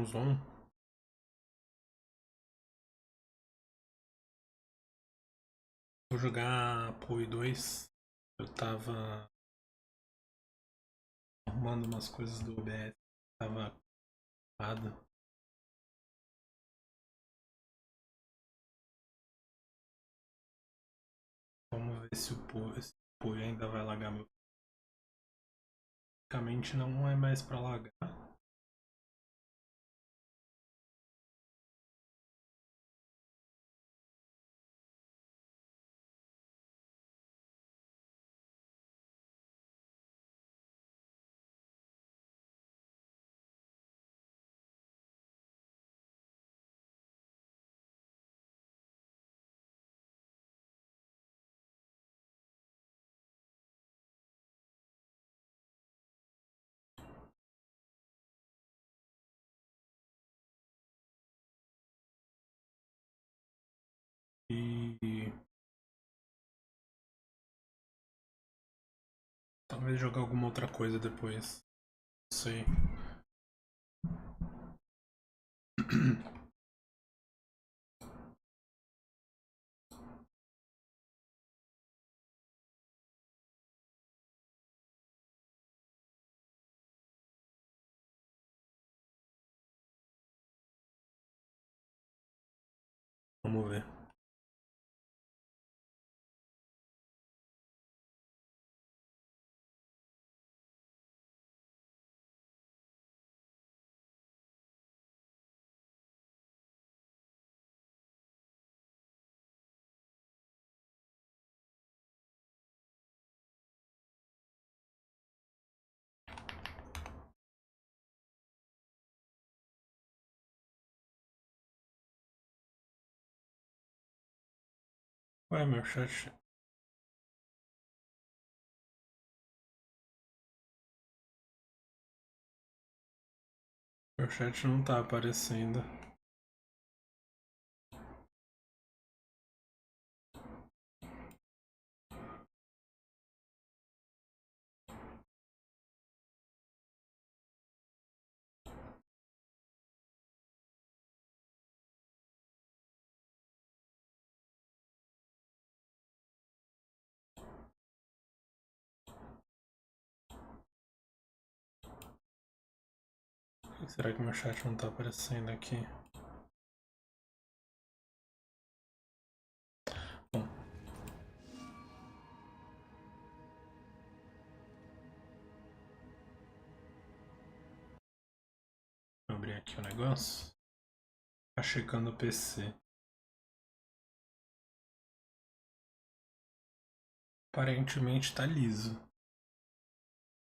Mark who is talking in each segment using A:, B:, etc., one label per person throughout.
A: menos um. Vou jogar POE 2. Eu tava arrumando umas coisas do OBS. Tava ocupado. Vamos ver se esse POE ainda vai lagar meu. Basicamente não é mais pra lagar. E talvez jogar alguma outra coisa depois. Não sei. Vamos ver. Ué, meu chat. Meu chat não tá aparecendo. Por que será que meu chat não tá aparecendo aqui? Bom, vou abrir aqui o negócio. Tá checando o PC. Aparentemente tá liso.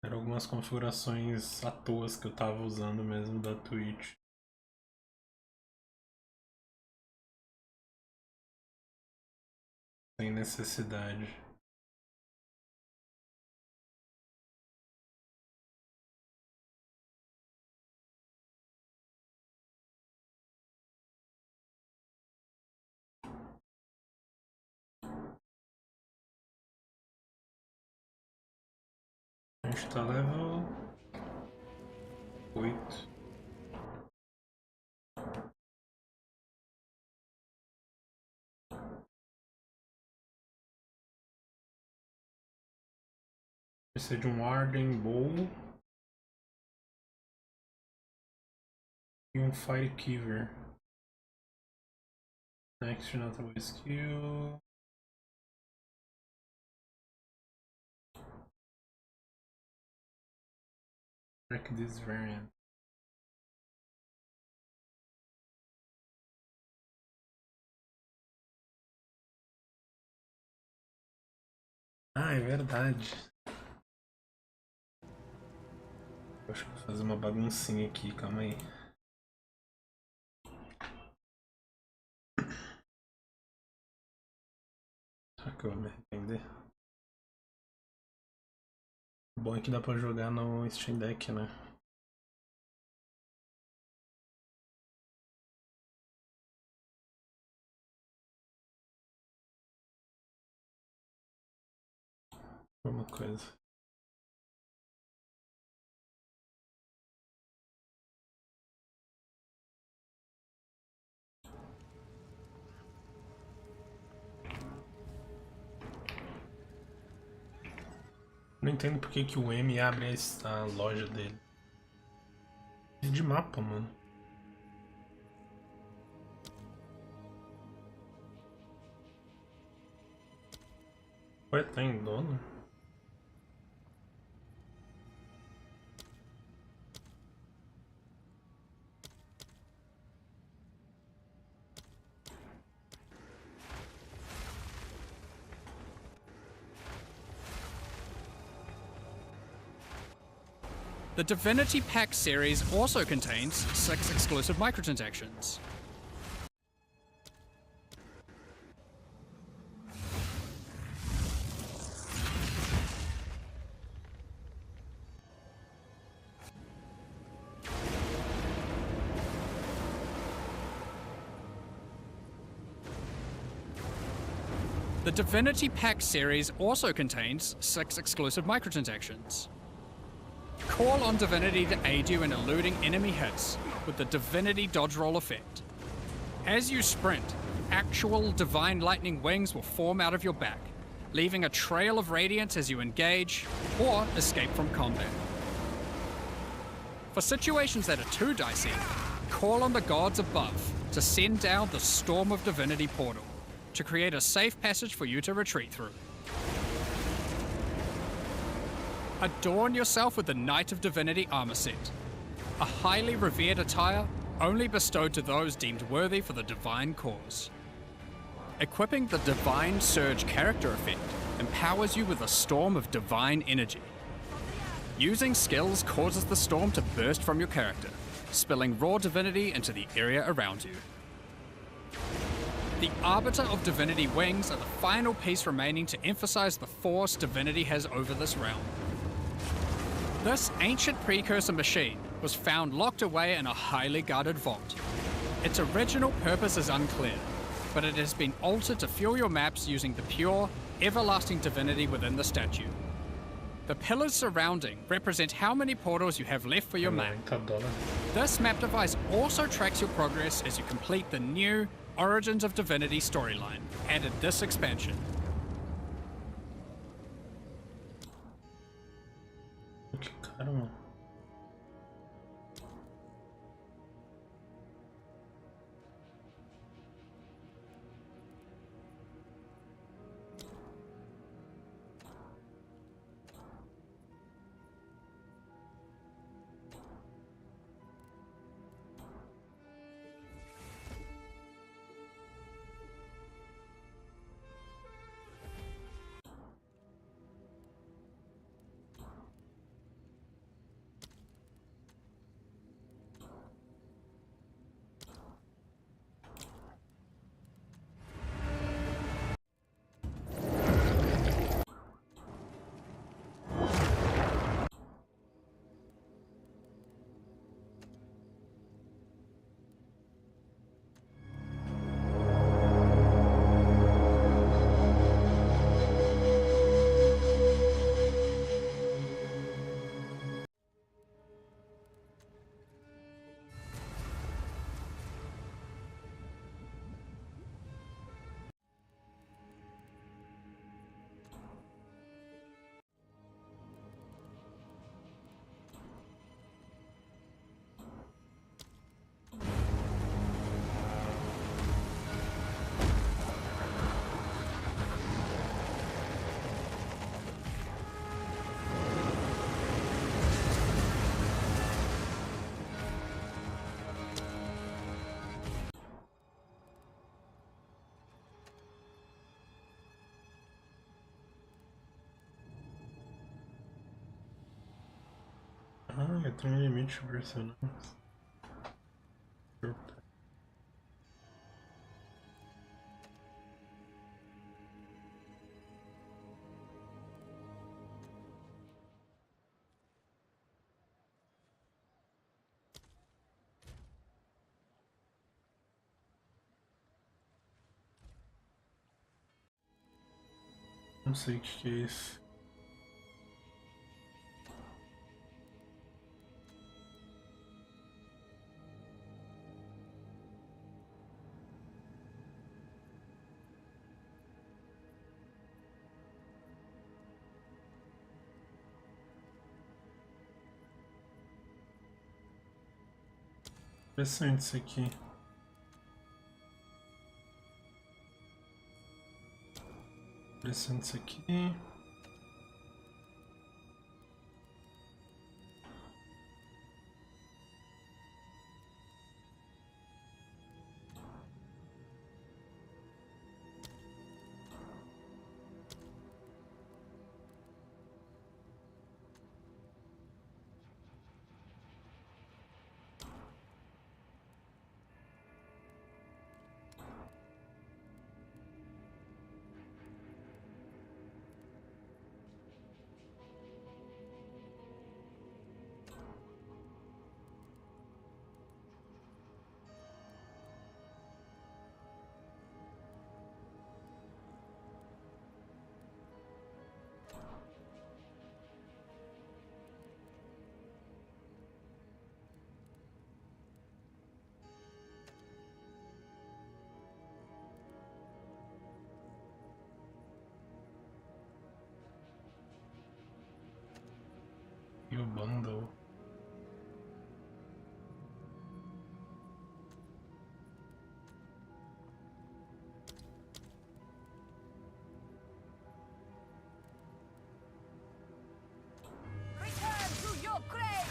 A: Eram algumas configurações à toa que eu tava usando mesmo da Twitch. Sem necessidade. A gente tá level 8. Precisa de um Arden Bowl e um Firekeeper. Next notable skill. Track this variant. Ah, é verdade. Acho que vou fazer uma baguncinha aqui, calma aí. Será que eu vou me arrepender? O bom é que dá pra jogar no Steam Deck, né? Alguma coisa. Não entendo porque que o M abre a loja dele. É de mapa, mano. Ué, tá em dono?
B: The Divinity Pack series also contains 6 exclusive microtransactions. The Divinity Pack series also contains 6 exclusive microtransactions. Call on Divinity to aid you in eluding enemy hits with the Divinity Dodge Roll effect. As you sprint, actual divine lightning wings will form out of your back, leaving a trail of radiance as you engage or escape from combat. For situations that are too dicey, call on the gods above to send down the Storm of Divinity portal to create a safe passage for you to retreat through. Adorn yourself with the Knight of Divinity armor set, a highly revered attire only bestowed to those deemed worthy for the divine cause. Equipping the Divine Surge character effect empowers you with a storm of divine energy. Using skills causes the storm to burst from your character, spilling raw divinity into the area around you. The Arbiter of Divinity wings are the final piece remaining to emphasize the force divinity has over this realm. This ancient precursor machine was found locked away in a highly guarded vault. Its original purpose is unclear, but it has been altered to fuel your maps using the pure, everlasting divinity within the statue. The pillars surrounding represent how many portals you have left for your map. This map device also tracks your progress as you complete the new Origins of Divinity storyline added this expansion.
A: Que cara, mano. Ah, eu tenho um limite de personagens. Não sei o que é isso. Interessante isso aqui. Interessante isso aqui. E o bundle.
C: Return to your grave!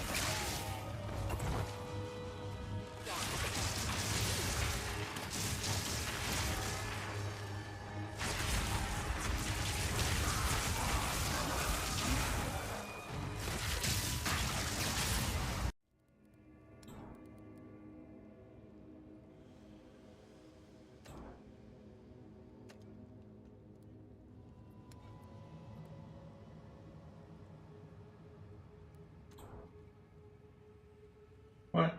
A: Ué?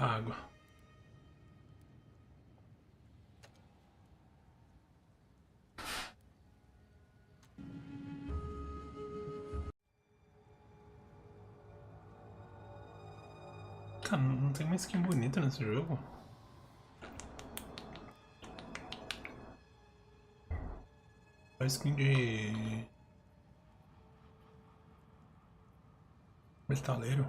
A: Água. Cara, não tem uma skin bonita nesse jogo? A skin de metaleiro.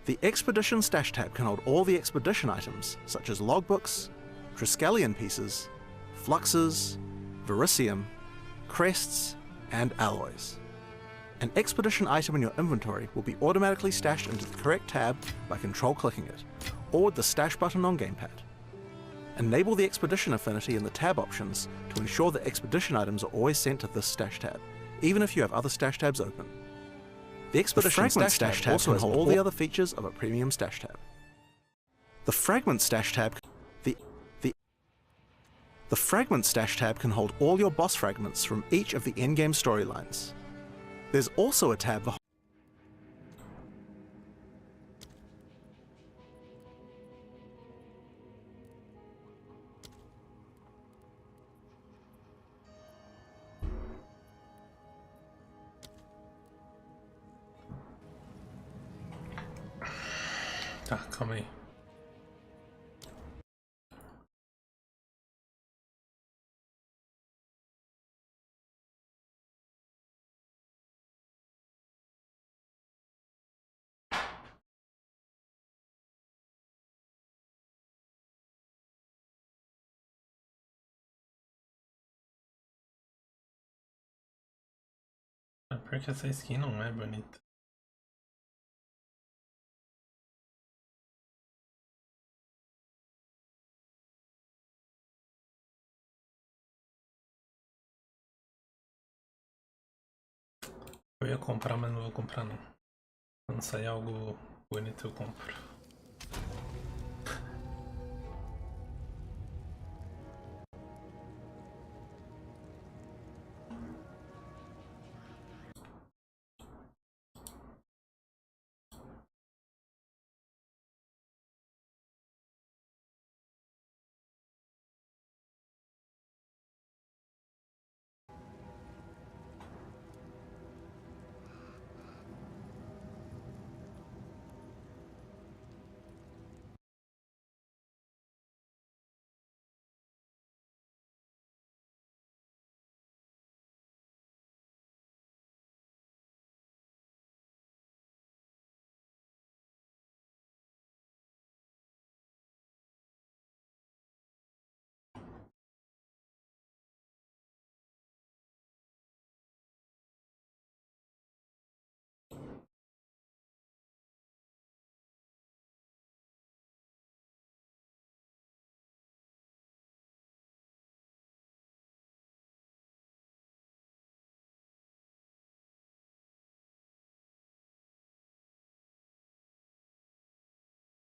D: The Expedition Stash tab can hold all the expedition items, such as logbooks, Triskelion pieces, fluxes, verisium, crests, and alloys. An expedition item in your inventory will be automatically stashed into the correct tab by control-clicking it, or with the Stash button on Gamepad. Enable the Expedition affinity in the tab options to ensure that expedition items are always sent to this Stash tab, even if you have other Stash tabs open. The Expedition Stash tab also has all the other features of a premium Stash tab. The Fragment Stash tab The Fragment Stash tab can hold all your boss fragments from each of the endgame storylines. There's also a tab for
A: Tá, calma aí. Pior que essa skin não é bonita. Eu ia comprar, mas não vou comprar não. Quando sair algo bonito eu compro.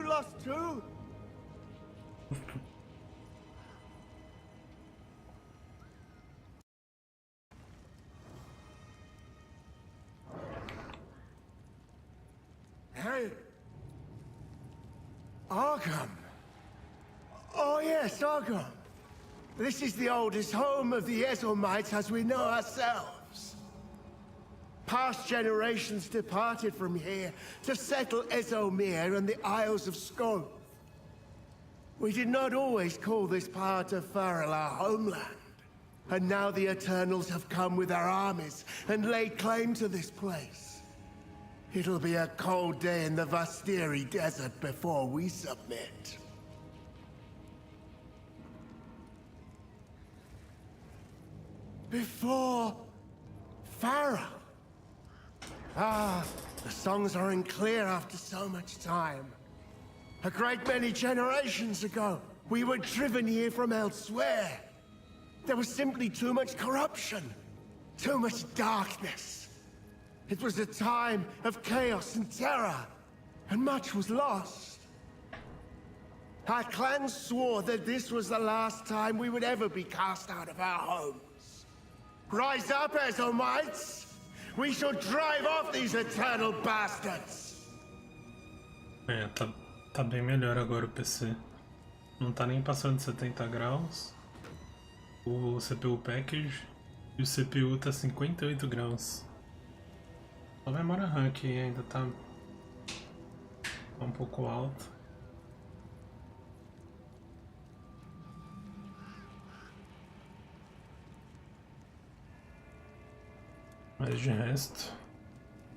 E: Lost too? Hey, Arkham. Oh yes, Arkham. This is the oldest home of the Eselmites as we know ourselves. Past generations departed from here to settle Eselmir and the Isles of Skov. We did not always call this part of Farrell our homeland. And now the Eternals have come with their armies and laid claim to this place. It'll be a cold day in the Vastiri Desert before we submit. Before Farrell. Ah, the songs aren't clear after so much time. A great many generations ago, we were driven here from elsewhere. There was simply too much corruption, too much darkness. It was a time of chaos and terror, and much was lost. Our clan swore that this was the last time we would ever be cast out of our homes. Rise up, Eselmites! We shall drive off these eternal bastards!
A: É, tá bem melhor agora o PC. Não tá nem passando de 70 graus. O CPU package e o CPU tá 58 graus. A memória RAM aqui ainda tá um pouco alta. Mas de resto,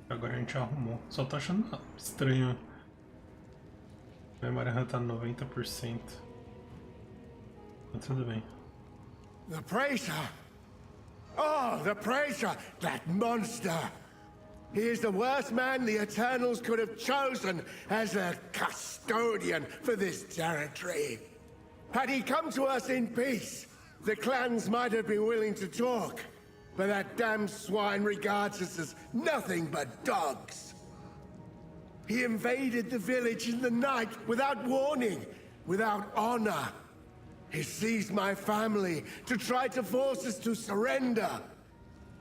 A: agora a gente arrumou. Só tô achando estranho. A memória RAM tá 90%. Mas tudo bem.
E: The Praetor! Oh, the Praetor! That monster! He is the worst man the Eternals could have chosen as a custodian for this territory. Had he come to us in peace, the clans might have been willing to talk. But that damn swine regards us as nothing but dogs. He invaded the village in the night without warning, without honor. He seized my family to try to force us to surrender.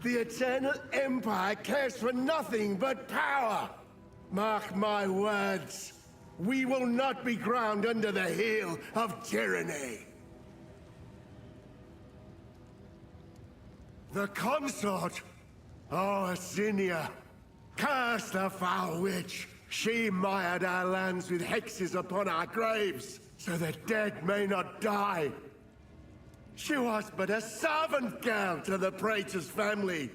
E: The Eternal Empire cares for nothing but power. Mark my words, we will not be ground under the heel of tyranny. The consort? Oh, Asinia. Curse the foul witch. She mired our lands with hexes upon our graves, so the dead may not die. She was but a servant girl to the Praetor's family.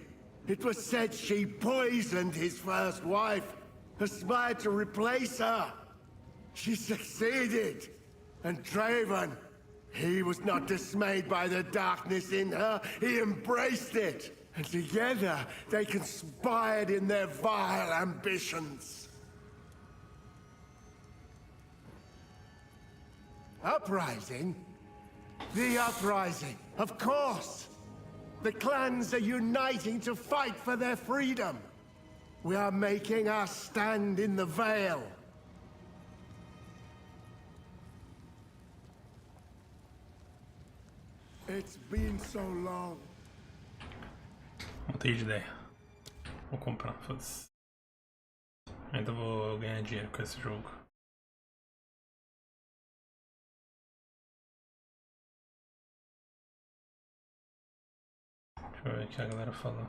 E: It was said she poisoned his first wife, aspired to replace her. She succeeded, and Draven, he was not dismayed by the darkness in her, he embraced it. And together, they conspired in their vile ambitions. Uprising? The uprising, of course. The clans are uniting to fight for their freedom. We are making our stand in the veil. It's been so long.
A: Mudei de ideia. Vou comprar, foda-se. Ainda vou ganhar dinheiro com esse jogo. Deixa eu ver o que a galera falou.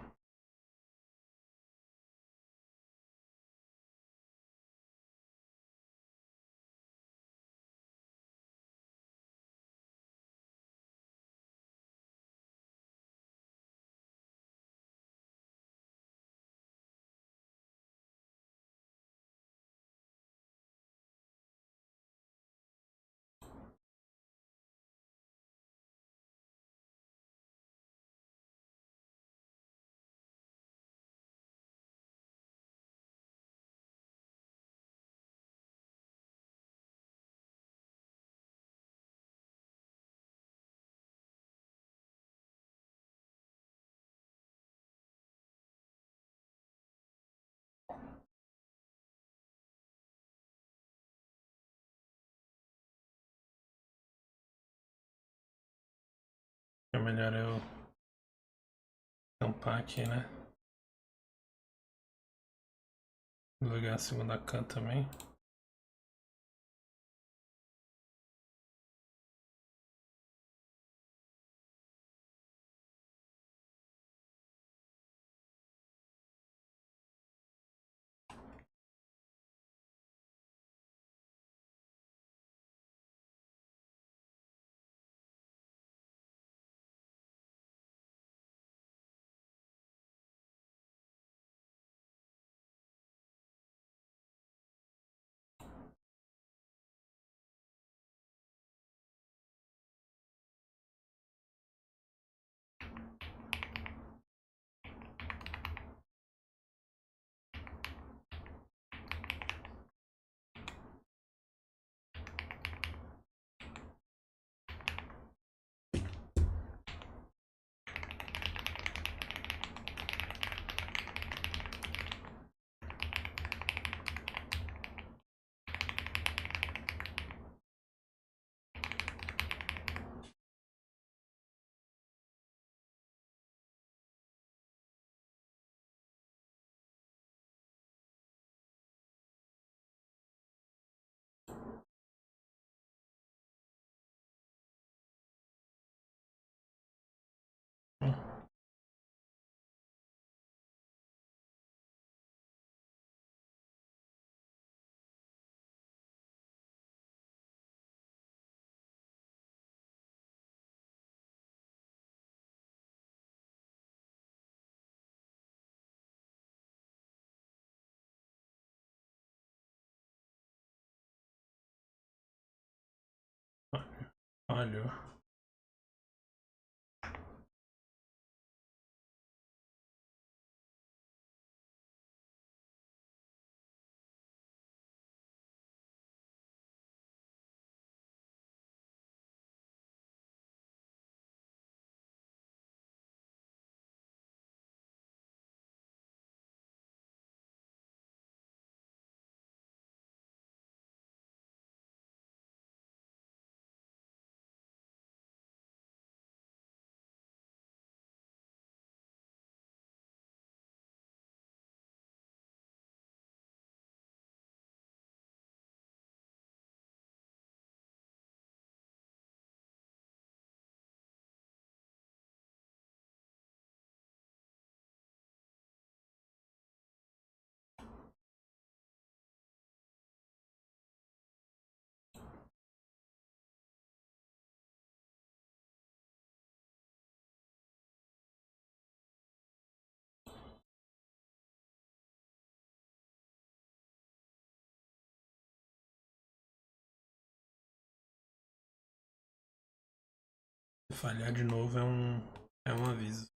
A: É melhor eu tampar aqui, né? Vou ligar a segunda cam também. Olha. Se falhar de novo é um aviso.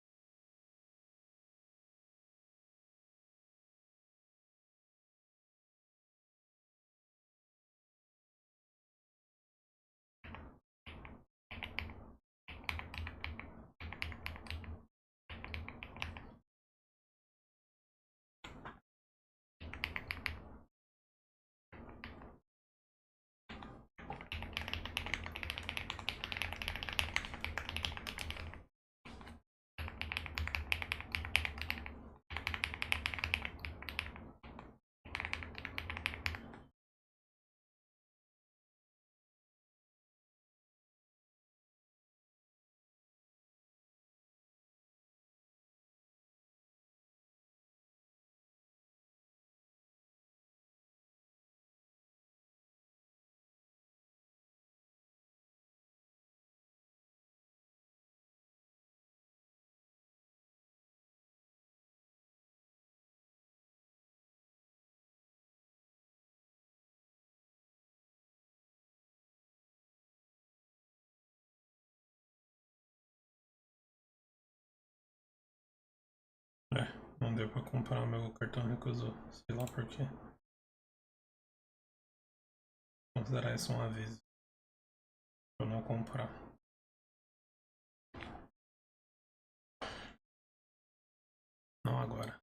A: É, não deu pra comprar, meu cartão recusou. Sei lá por quê. Considerar isso um aviso pra eu não comprar. Não agora.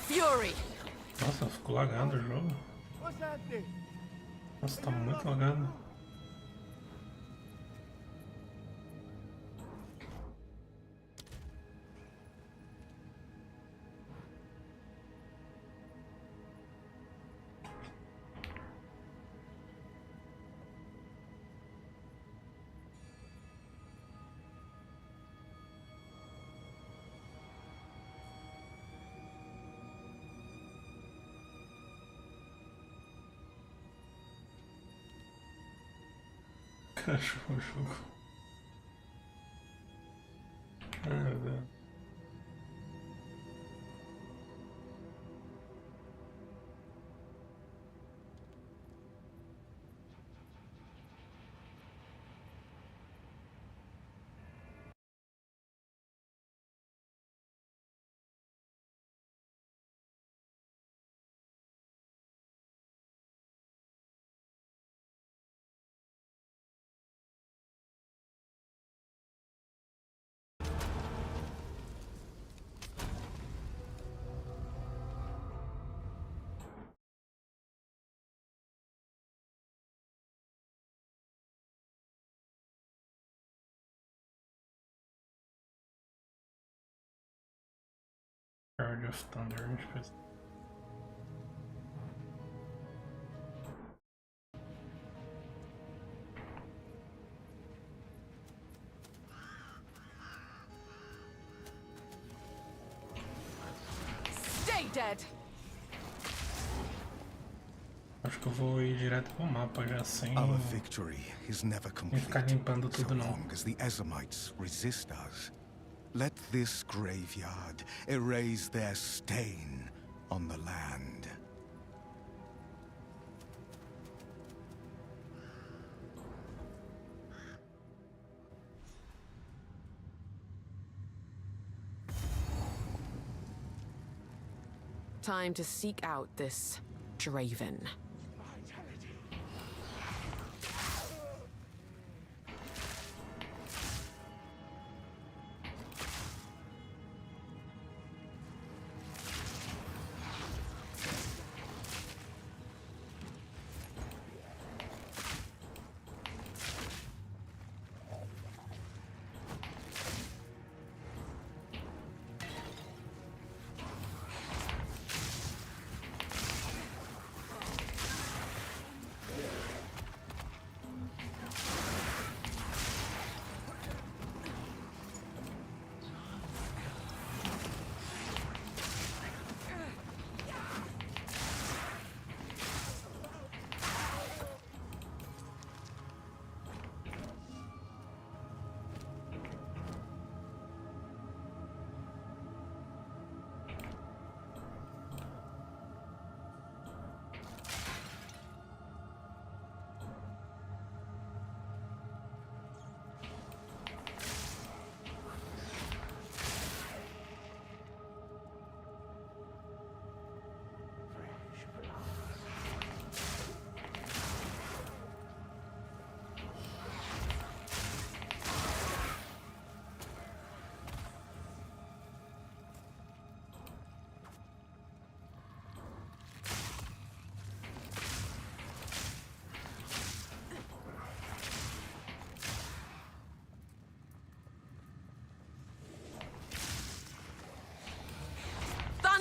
C: Fury!
A: Nossa, ficou lagado o jogo.
E: What's happening?
A: Nossa, tá muito lagado. Crashou o jogo. Ah, meu Deus. Charge of Thunder, a gente fez.
C: Stay dead!
A: Acho que eu vou ir direto pro mapa já sem
F: Our victory is never
A: ficar
F: complete
A: limpando
F: so
A: tudo não.
F: long as the Ezamites resist us. Let this graveyard erase their stain on the land.
C: Time to seek out this Draven.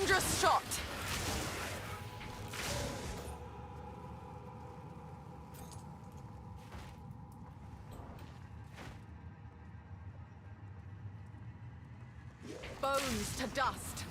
C: Dangerous shot! Bones to dust!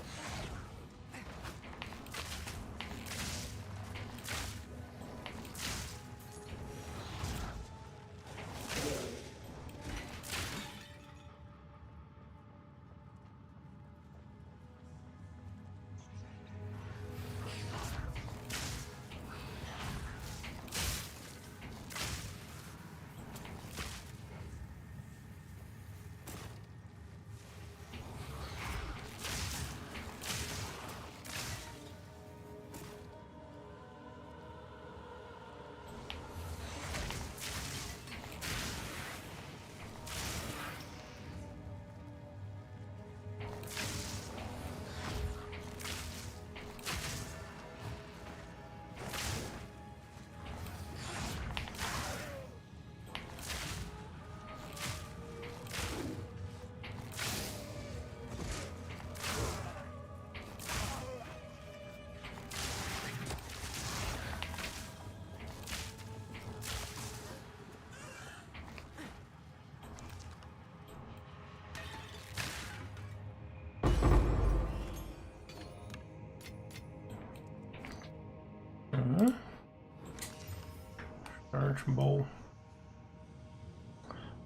A: Short Bow.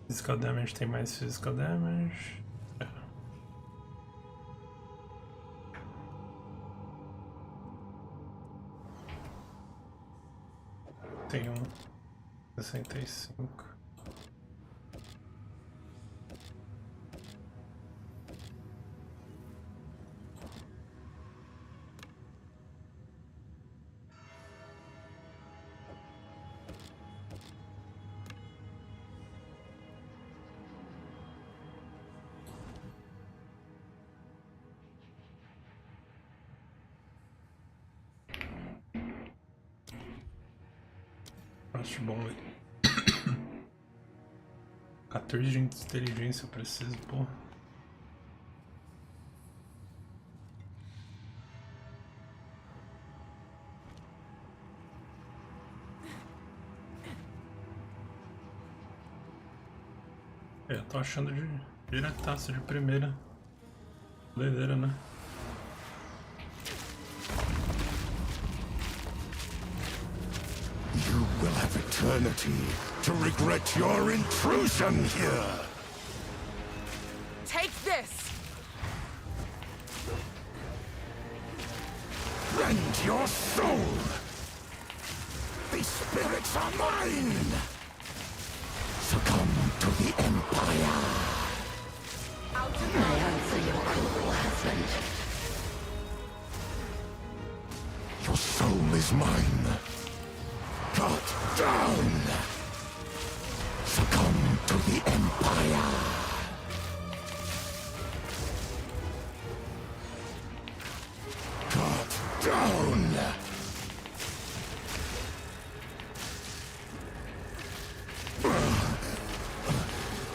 A: Physical damage tem mais physical damage. Tem um 65. Acho bom. 14 de inteligência eu preciso, pô. Eu tô achando de diretaço de primeira. Doideira, né?
E: You will have eternity to regret your intrusion here.
C: Take this!
E: Rend your soul. These spirits are mine. Succumb to the Empire.
C: Out of
G: I answer your cruel husband.
E: Your soul is mine. Cut down. Succumb to the Empire. Cut down.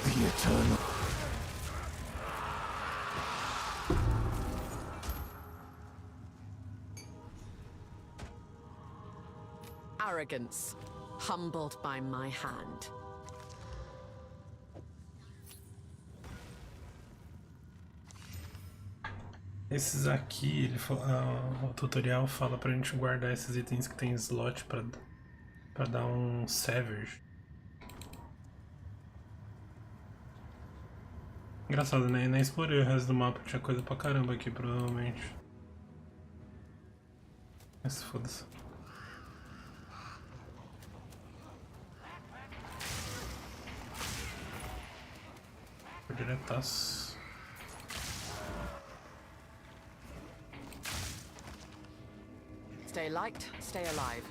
E: The eternal.
C: arrogance, humbled by my hand.
A: Esses aqui, o tutorial fala pra gente guardar esses itens que tem slot pra dar um savage. Engraçado, né? Nem explorei o resto do mapa, tinha coisa pra caramba aqui, provavelmente. Mas foda-se. Diretaço.
C: Stay light, stay alive.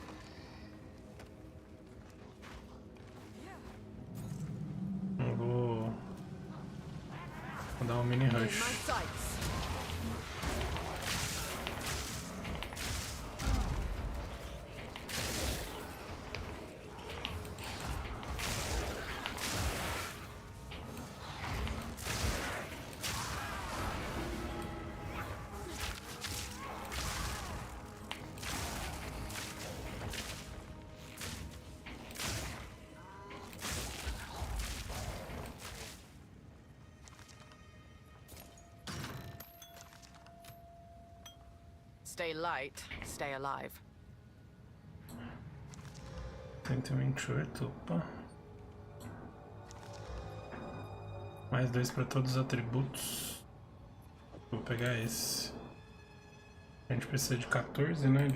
A: Vou dar um mini
C: In
A: rush.
C: my sights. Stay light, stay alive.
A: 128, opa. Mais 2 para todos os atributos. Vou pegar esse. A gente precisa de 14, né?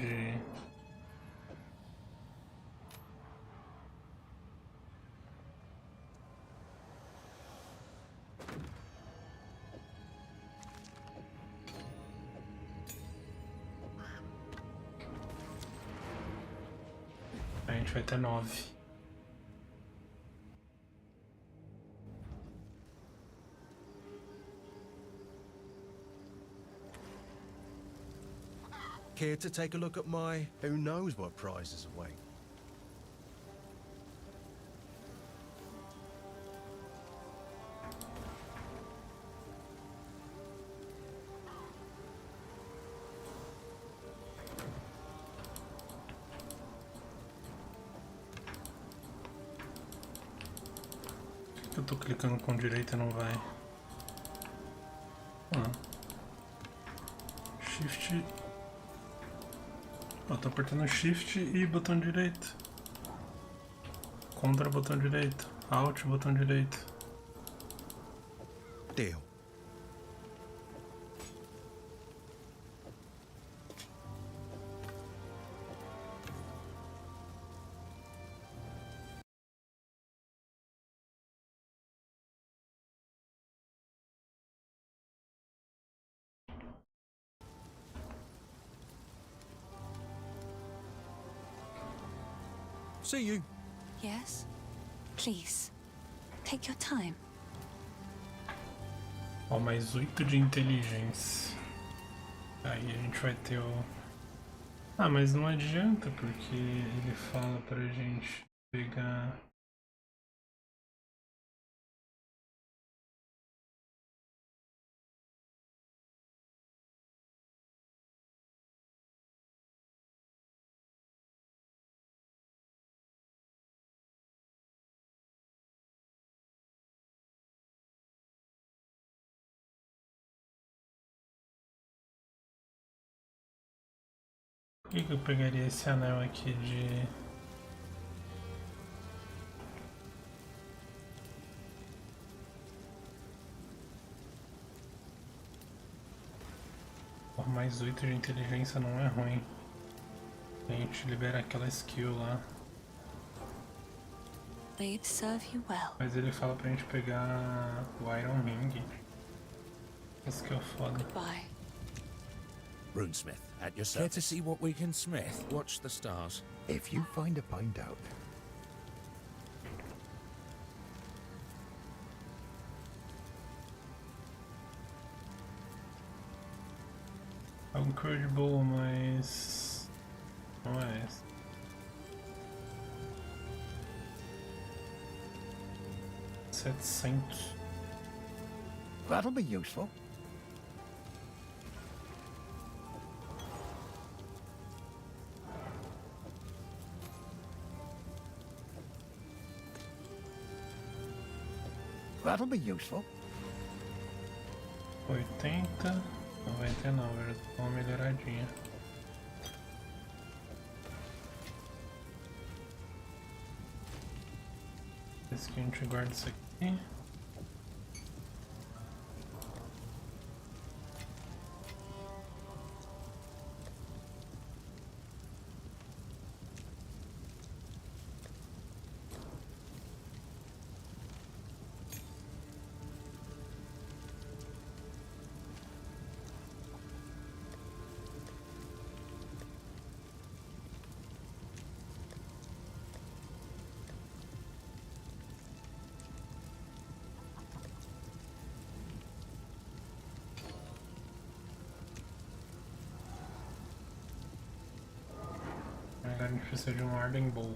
A: A gente vai ter 9.
H: Care to take a look at my who knows what prizes await?
A: Eu tô clicando com direita e não vai. Shift. Ó, tô apertando Shift e botão direito. Contra botão direito. Alt botão direito.
H: Deal. See you.
G: Yes? Please, take your time.
A: Ó, mais 8 de inteligência. Aí a gente vai ter o... Ah, mas não adianta, porque ele fala pra gente pegar... Por que eu pegaria esse anel aqui de... Por mais 8 de inteligência não é ruim. A gente libera aquela skill lá.
G: They'd serve you well.
A: Mas ele fala pra gente pegar o Iron Ring. Esse que é o foda.
G: Bye.
I: Runesmith, at your
J: Care
I: service.
J: to see what we can smith? Watch the stars.
I: If you find a bind out,
A: É um Credible, mas... não é esse. $700.
I: that'll be useful. That'll be useful.
A: 80, 99, já tô uma melhoradinha. Esse aqui a gente guarda isso aqui. Agora a gente precisa de um Arden Bowl.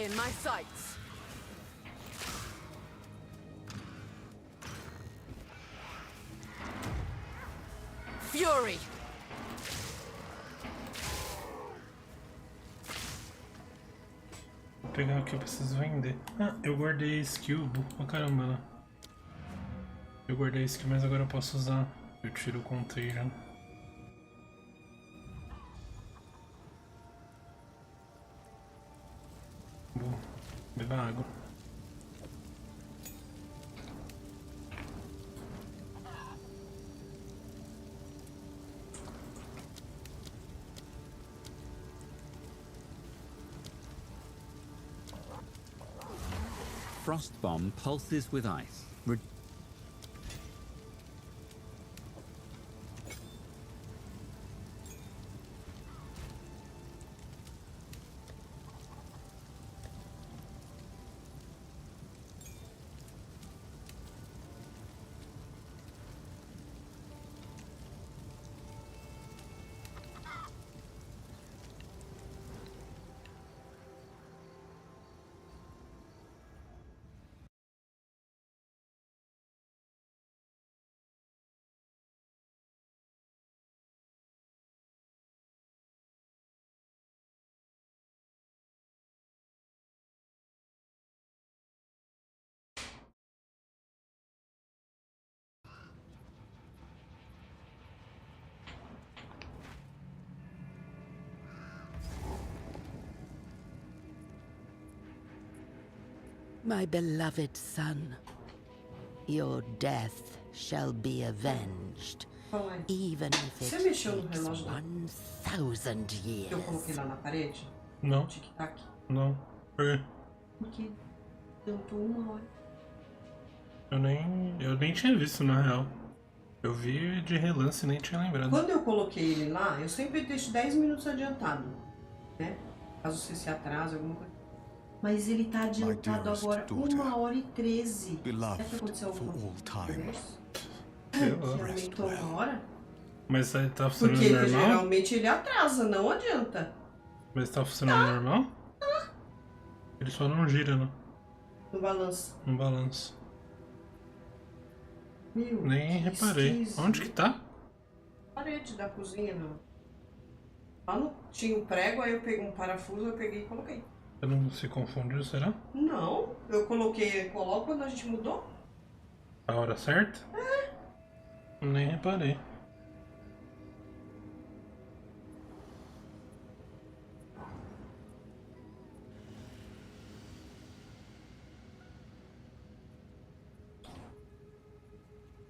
C: In my sights. Fury.
A: Vou pegar o que eu preciso vender. Ah, eu guardei skill. Oh, caramba, né? Eu guardei skill, mas agora eu posso usar. Eu tiro o contagion. Vou beber água.
K: Frost bomb pulses with ice.
L: My beloved son, your death shall be avenged, even if it takes 1,000 years.
M: Eu coloquei lá na parede?
A: Não.
M: Tic-tac.
A: Não. Por quê?
M: Porque eu tô 1 hora.
A: Eu nem tinha visto, na real. Eu vi de relance e nem tinha lembrado.
M: Quando eu coloquei ele lá, eu sempre deixo 10 minutos adiantado, né? Caso você se atrase, alguma coisa. Mas ele tá adiantado agora 1h13. Será que aconteceu alguma coisa? Que aumentou 1 hora?
A: Mas aí tá funcionando
M: Porque
A: normal?
M: geralmente ele atrasa, não adianta.
A: Mas tá funcionando normal? Ele só não gira, né?
M: No balanço.
A: No balanço.
M: Meu,
A: nem reparei.
M: esquisito.
A: Onde que tá?
M: Parede da cozinha, não. Lá no, tinha um prego, aí eu peguei um parafuso, eu peguei e coloquei.
A: Você não se confundiu, será?
M: Não, eu coloco quando a gente mudou.
A: A hora certa?
M: É.
A: Nem reparei.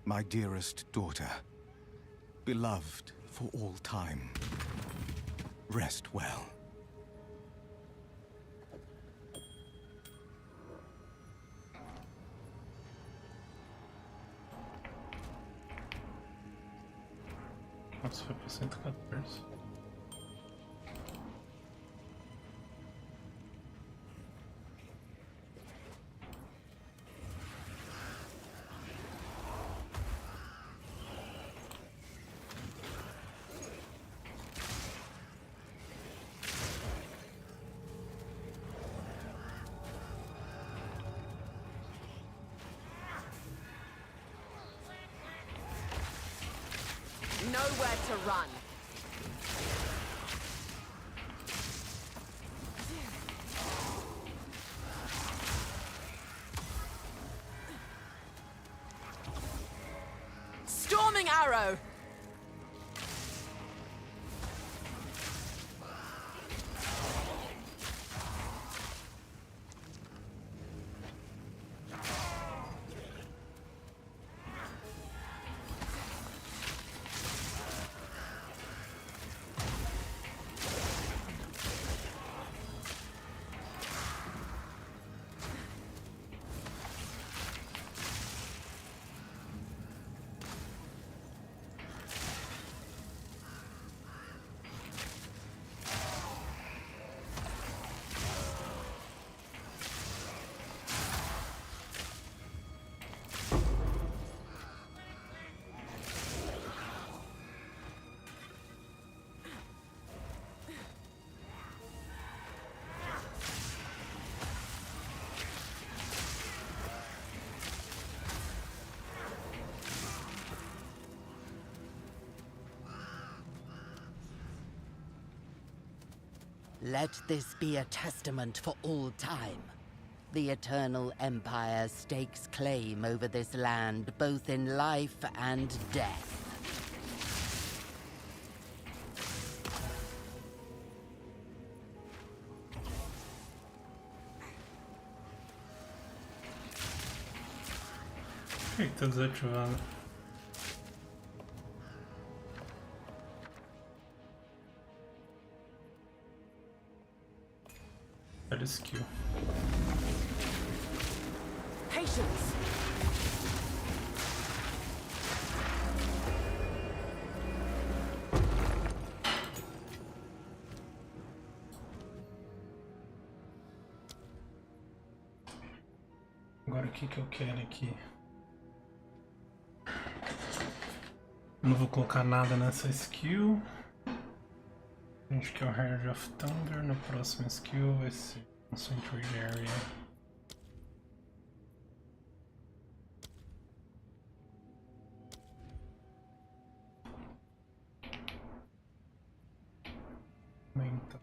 F: My dearest daughter, beloved for all time, rest well.
A: Nossa, foi pra 114.
C: Nowhere to run. Storming arrow.
L: Let this be a testament for all time. The Eternal Empire stakes claim over this land, both in life and death.
A: Por que tá desativado? Olha skill.
C: Patience.
A: Agora o que eu quero aqui? Não vou colocar nada nessa skill. A gente quer o Heart of Thunder. No próximo skill vai ser Concentrated Area. Aumenta.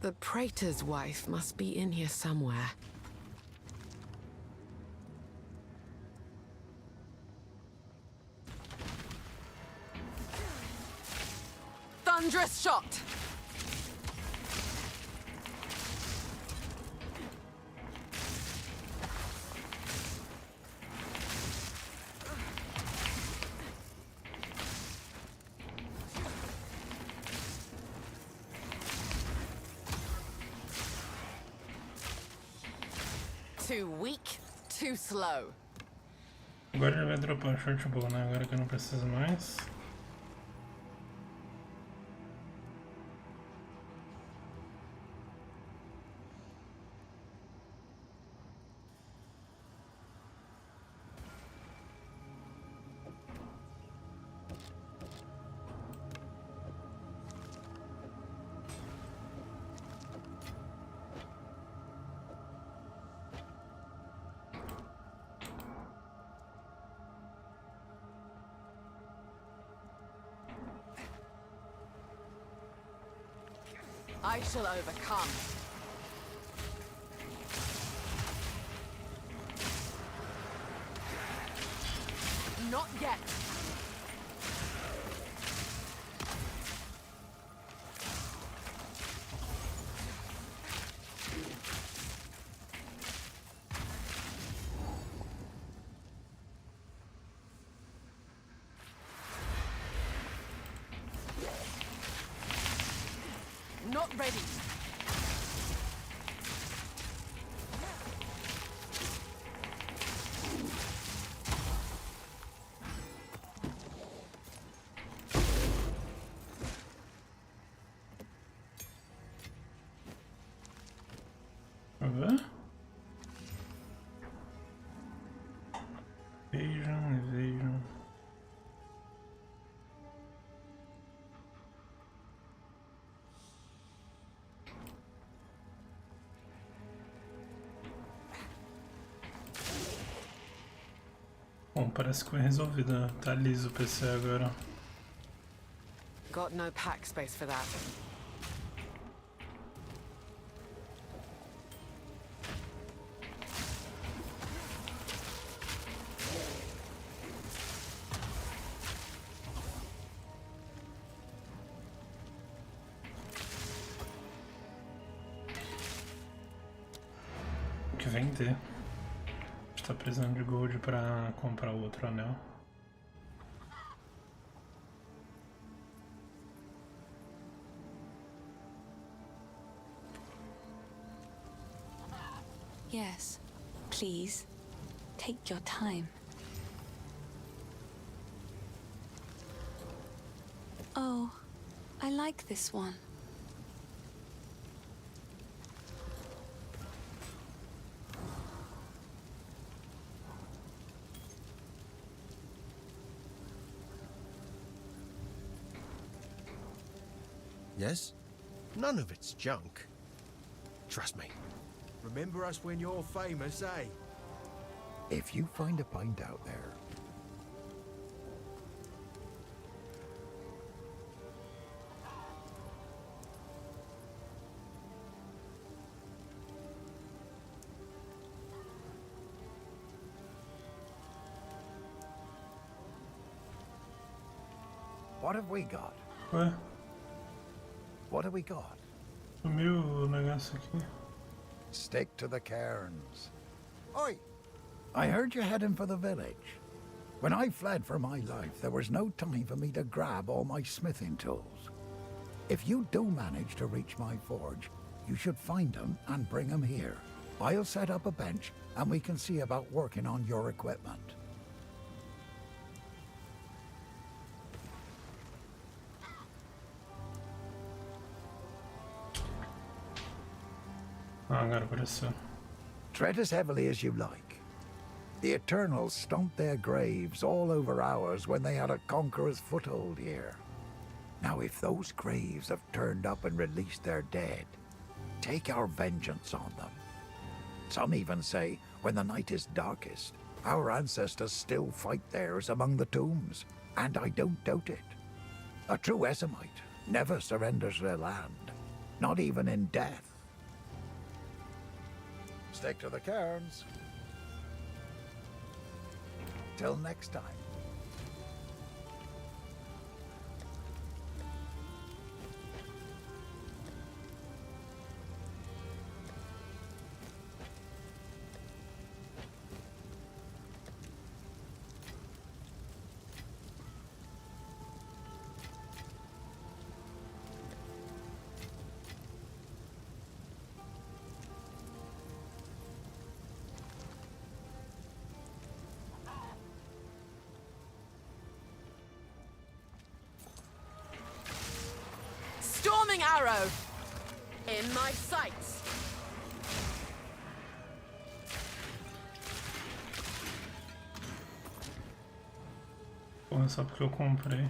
N: The praetor's wife must be in here somewhere.
C: Thunderous shot! Too weak, too slow.
A: Agora ele vai dropar o short bow, né? Agora que eu não preciso mais.
C: I shall overcome. Not yet. Not ready.
A: Vamos ver? Vejam. Bom, parece que foi resolvido, né? Tá liso o PC agora.
N: Got no pack space for that.
A: Tem que vender. A gente tá precisando de gold pra comprar o outro anel.
G: Yes, please. Take your time. Oh, I like this one.
H: Yes? None of it's junk. Trust me. Remember us when you're famous, eh?
I: If you find a pint out there, what have we got?
A: Ué,
I: What have we got?
A: sumiu o negócio aqui.
I: Stick to the cairns. Oi! I heard you heading for the village. When I fled for my life, there was no time for me to grab all my smithing tools. If you do manage to reach my forge, you should find them and bring them here. I'll set up a bench and we can see about working on your equipment.
A: Ah, agora apareceu.
I: Tread as heavily as you like. The Eternals stomped their graves all over ours when they had a conqueror's foothold here. Now if those graves have turned up and released their dead, take our vengeance on them. Some even say when the night is darkest, our ancestors still fight theirs among the tombs, and I don't doubt it. A true Essamite never surrenders their land, not even in death. Stick to the cairns. Till next time.
C: Storming arrow! In my sights!
A: Porra, só porque eu comprei.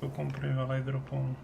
A: Eu comprei, vai lá e dropou um.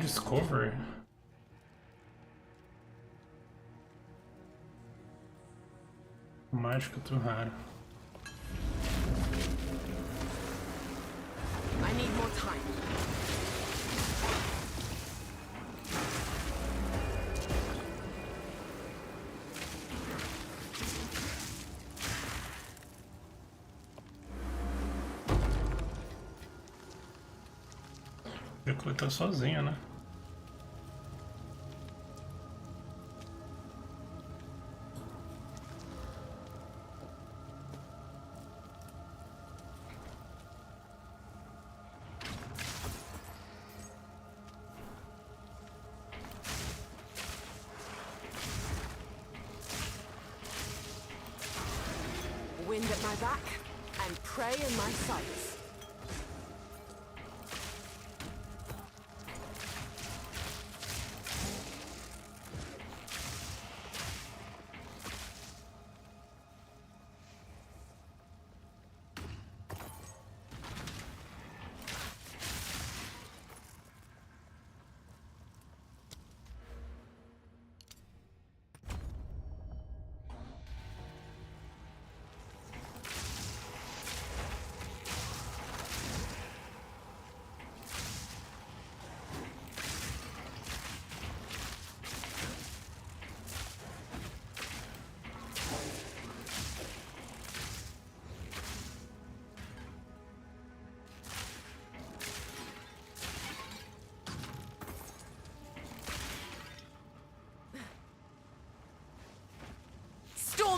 A: Discovery? Mágica too raro.
C: I need more time.
A: Eu coletar sozinho, né?
C: Wind at my back and prey in my sights.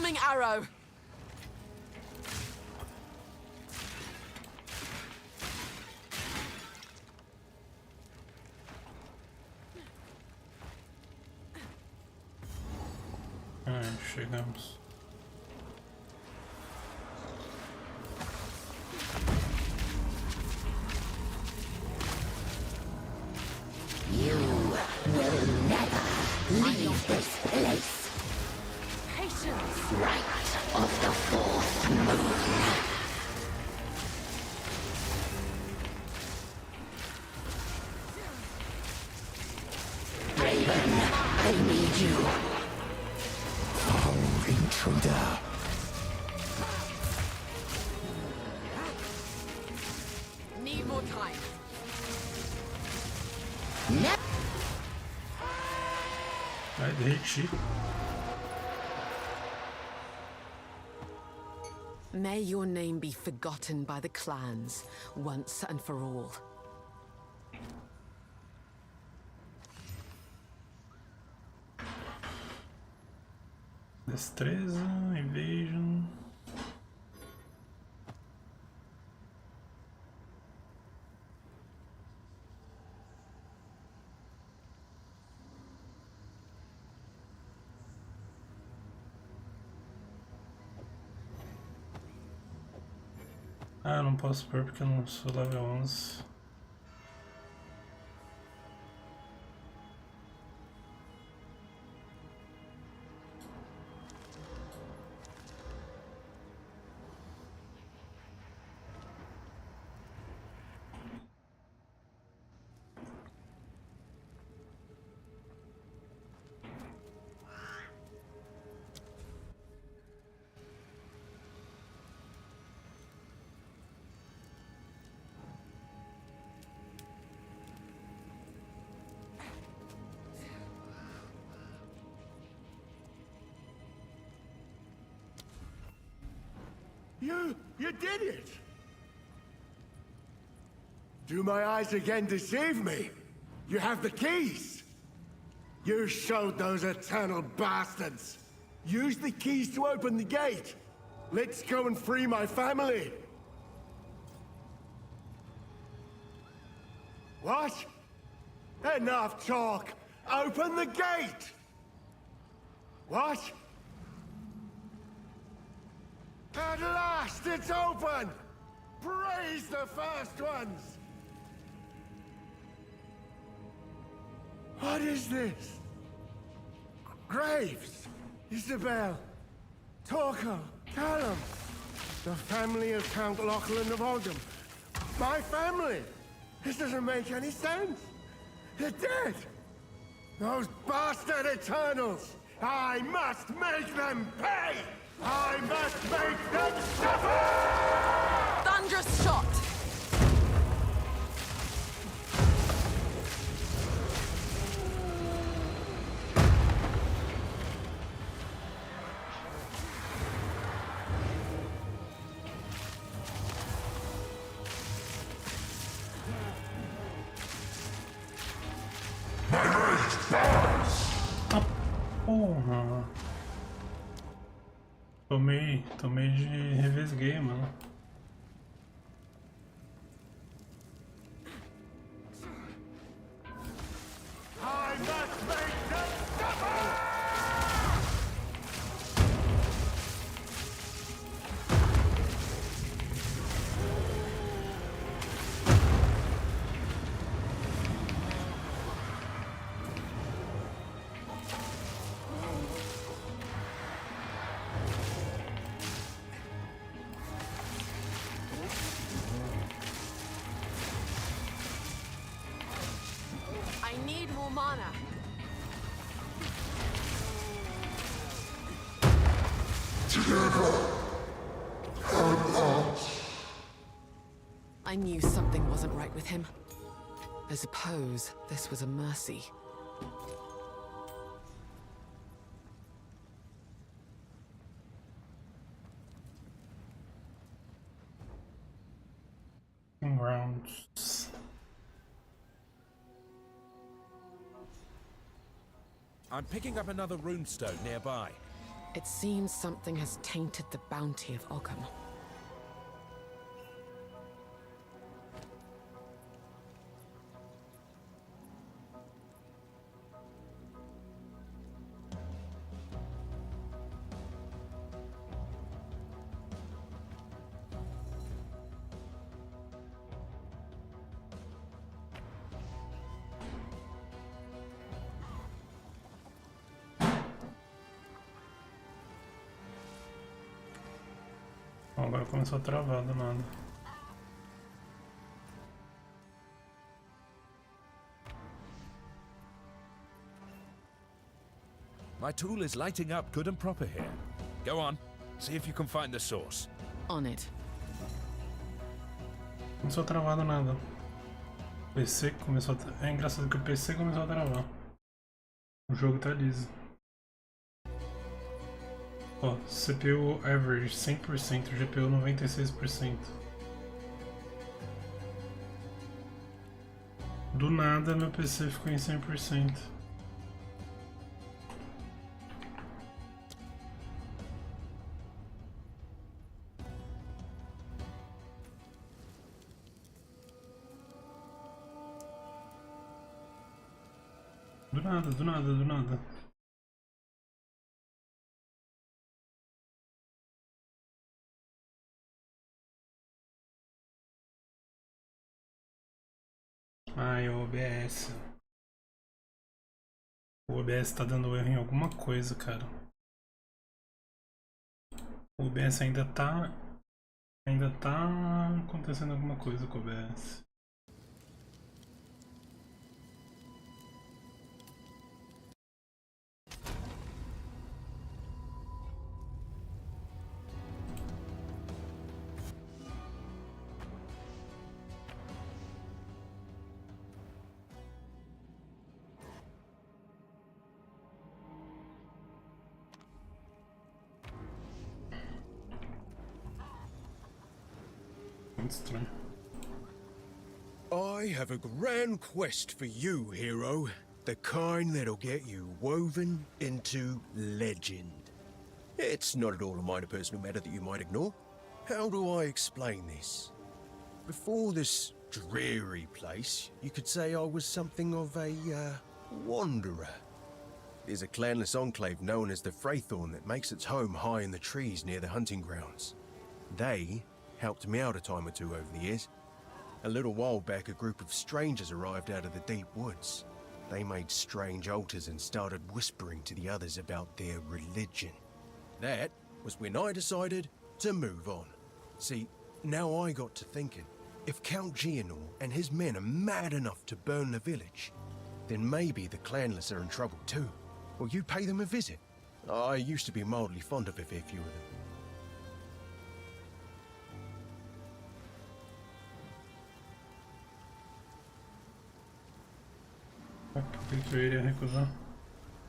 C: Incoming arrow!
A: Chegamos.
L: You will never leave this place.
C: Patience!
L: Right of the fourth moon. Raven, I need you.
I: Foul intruder.
C: Need more time.
A: ADHD.
N: May your name be forgotten by the clans, once and for all.
A: Destreza, evasion. Ah, eu não posso pôr porque eu não sou level 11.
E: You did it! Do my eyes again deceive me? You have the keys! You showed those eternal bastards! Use the keys to open the gate! Let's go and free my family! What? Enough talk! Open the gate! What? At last, it's open! Praise the first ones! What is this? Graves, Isabel, Torco, Callum, the family of Count Lachlan of Oldham. My family! This doesn't make any sense! They're dead! Those bastard Eternals! I must make them pay! I must make them suffer!
C: Thunderous shot!
A: Porra! Tomei de revesguei, mano.
E: I must make them suffer!
C: I need more mana.
N: I knew something wasn't right with him. I suppose this was a mercy.
A: Rounds.
J: I'm picking up another runestone nearby.
N: It seems something has tainted the bounty of Ogham.
A: Agora começou a travar do nada.
J: My tool is lighting up good and proper here. Go on, see if you can find the source.
N: On it.
A: Começou a travar do nada. O PC começou a... É engraçado que o PC começou a travar. O jogo tá liso. Ó, CPU average 100%, GPU 96%. Do nada meu PC ficou em 100%. Do nada, do nada, do nada. Ai, o OBS. O OBS tá dando erro em alguma coisa, cara. O OBS ainda tá acontecendo alguma coisa com o OBS. Estranho.
H: I have a grand quest for you, hero. The kind that'll get you woven into legend. It's not at all a minor personal matter that you might ignore. How do I explain this? Before this dreary place, you could say I was something of a, wanderer. There's a clanless enclave known as the Fraythorn that makes its home high in the trees near the hunting grounds. They helped me out a time or two over the years. A little while back, a group of strangers arrived out of the deep woods. They made strange altars and started whispering to the others about their religion. That was when I decided to move on. See, now I got to thinking, if Count Gianor and his men are mad enough to burn the village, then maybe the clanless are in trouble too. Will you pay them a visit? I used to be mildly fond of a fair few of them.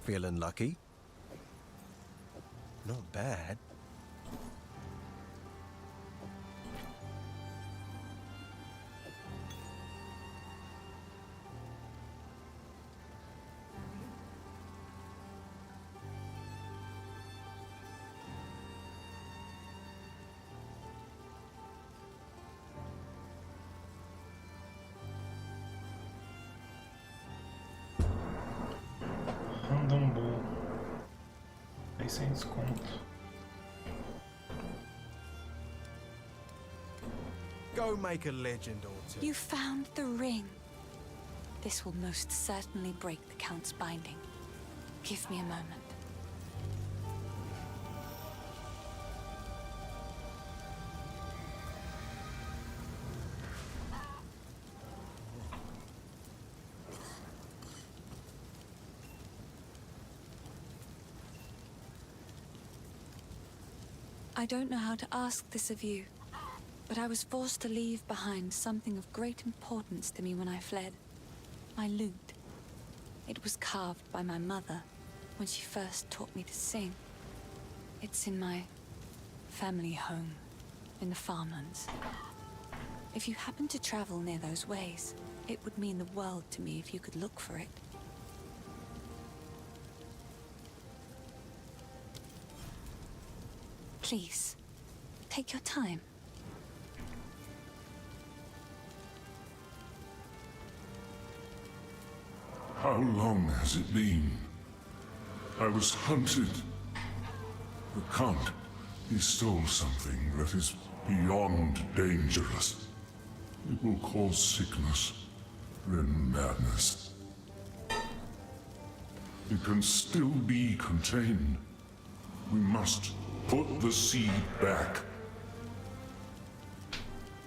H: Feeling lucky? Not bad.
A: Random Bull. Aí sem desconto.
H: Go make a legend or two.
G: You found the ring. This will most certainly break the Count's binding. Give me a moment. I don't know how to ask this of you, but I was forced to leave behind something of great importance to me when I fled. My lute. It was carved by my mother when she first taught me to sing. It's in my family home, in the farmlands. If you happen to travel near those ways, it would mean the world to me if you could look for it. Please, take your time.
O: How long has it been? I was hunted. The Count, he stole something that is beyond dangerous. It will cause sickness, then madness. It can still be contained. We must put the seed back.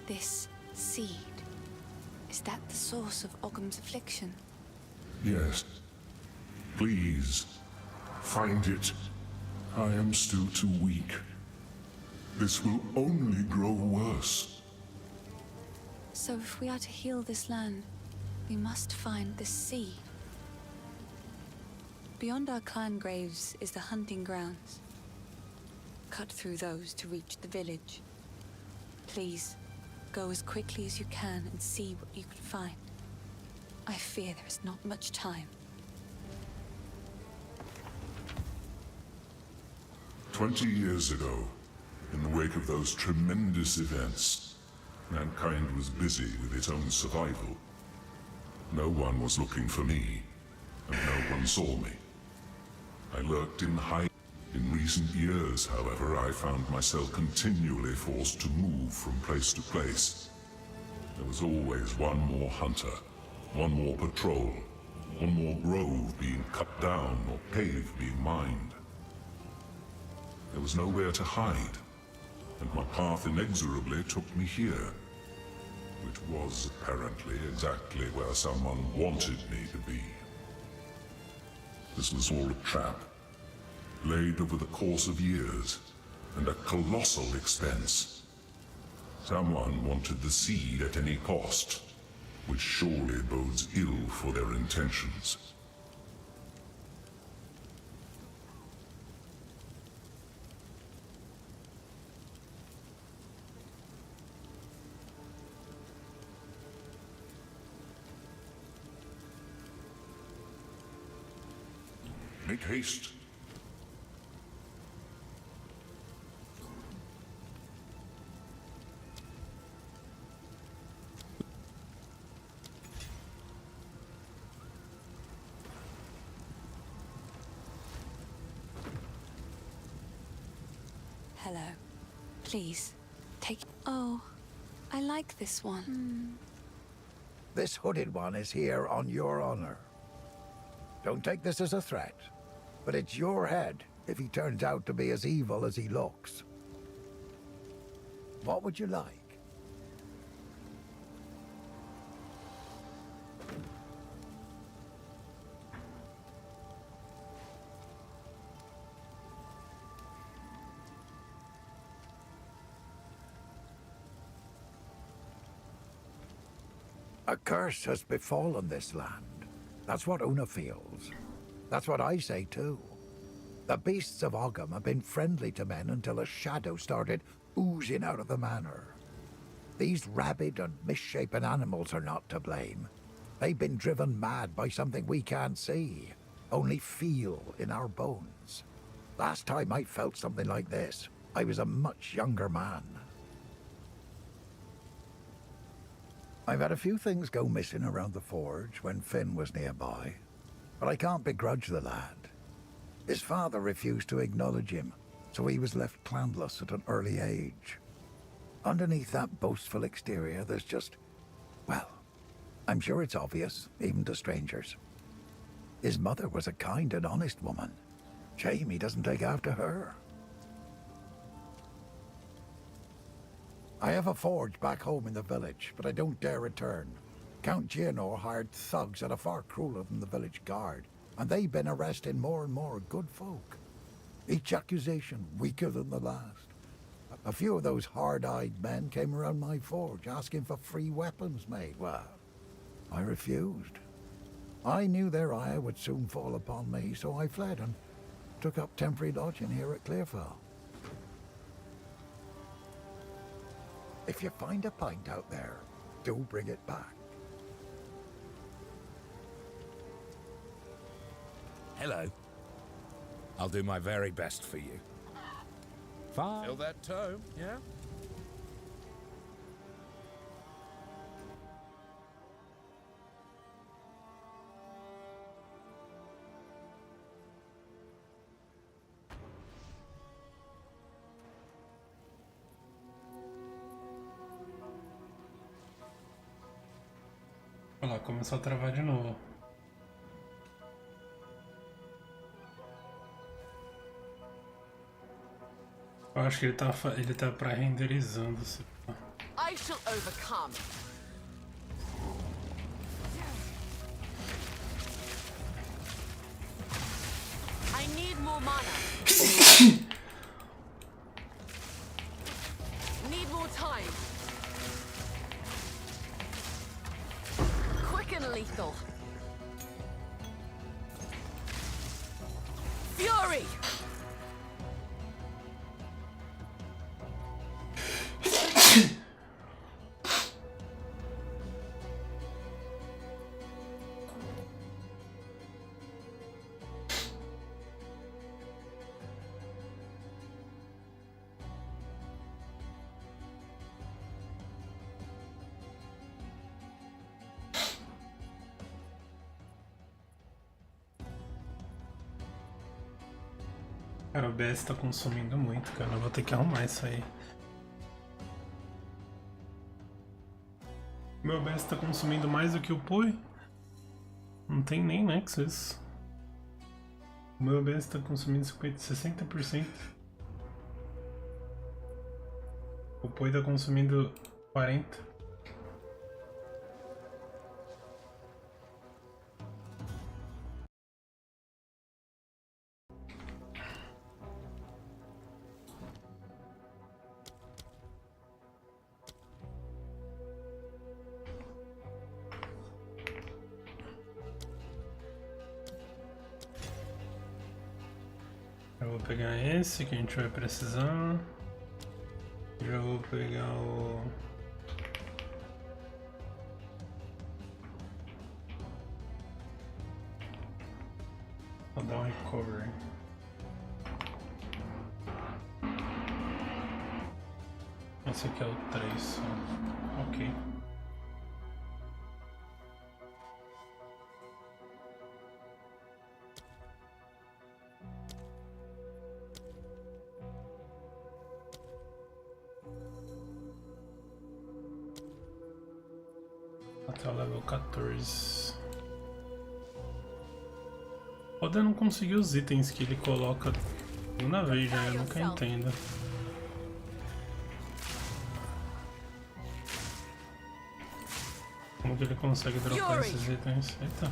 G: This seed, is that the source of Ogham's affliction?
O: Yes. Please, find it. I am still too weak. This will only grow worse.
G: So if we are to heal this land, we must find this seed. Beyond our clan graves is the hunting grounds. Cut through those to reach the village. Please, go as quickly as you can and see what you can find. I fear there is not much time.
O: 20 years ago, in the wake of those tremendous events, mankind was busy with its own survival. No one was looking for me, and no one saw me. I lurked in hiding. In recent years, however, I found myself continually forced to move from place to place. There was always one more hunter, one more patrol, one more grove being cut down or cave being mined. There was nowhere to hide, and my path inexorably took me here, which was apparently exactly where someone wanted me to be. This was all a trap, laid over the course of years, and at colossal expense. Someone wanted the seed at any cost, which surely bodes ill for their intentions. Make haste.
G: Hello. Please, take... Oh, I like this one.
I: This hooded one is here on your honor. Don't take this as a threat, but it's your head if he turns out to be as evil as he looks. What would you like? A curse has befallen this land. That's what Una feels. That's what I say too. The beasts of Ogham have been friendly to men until a shadow started oozing out of the manor. These rabid and misshapen animals are not to blame. They've been driven mad by something we can't see, only feel in our bones. Last time I felt something like this, I was a much younger man. I've had a few things go missing around the forge when Finn was nearby, but I can't begrudge the lad. His father refused to acknowledge him, so he was left clanless at an early age. Underneath that boastful exterior, there's just, well, I'm sure it's obvious, even to strangers. His mother was a kind and honest woman. Shame he doesn't take after her. I have a forge back home in the village, but I don't dare return. Count Gianor hired thugs that are far crueler than the village guard, and they've been arresting more and more good folk. Each accusation weaker than the last. A few of those hard-eyed men came around my forge asking for free weapons made. Well, I refused. I knew their ire would soon fall upon me, so I fled and took up temporary lodging here at Clearfell. If you find a pint out there, do bring it back.
J: Hello. I'll do my very best for you. Fine. Feel that tone, yeah?
A: Olha lá, começou a travar de novo. Eu acho que ele tá pré-renderizando.
N: I shall overcome. I need more mana. Need more time. Quick and lethal. Fury!
A: Cara, o OBS tá consumindo muito, cara. Eu vou ter que arrumar isso aí. Meu OBS tá consumindo mais do que o POE. Não tem nem nexo isso. O meu OBS tá consumindo 60%. O POE tá consumindo 40%. Eu vou pegar esse que a gente vai precisar. Já vou pegar o... Vou dar um recovery. Esse aqui é o 3. Ok. Até o level 14. Pode não conseguir os itens que ele coloca uma vez já, eu nunca entendo. Como que ele consegue dropar esses itens? Eita.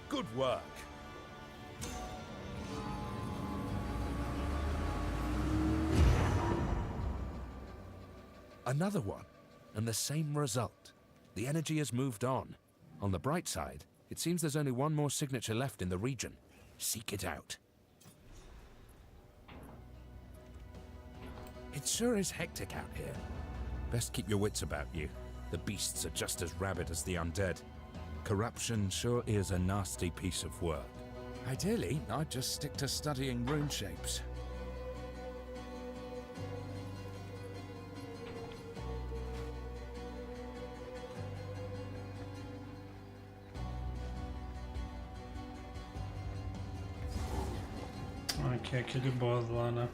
J: Good work. Another one, and the same result. The energy has moved on. On the bright side, it seems there's only one more signature left in the region. Seek it out. It sure is hectic out here. Best keep your wits about you. The beasts are just as rabid as the undead. Corruption sure is a nasty piece of work. Ideally, I'd just stick to studying rune shapes.
A: Que é aquele boss lá, né?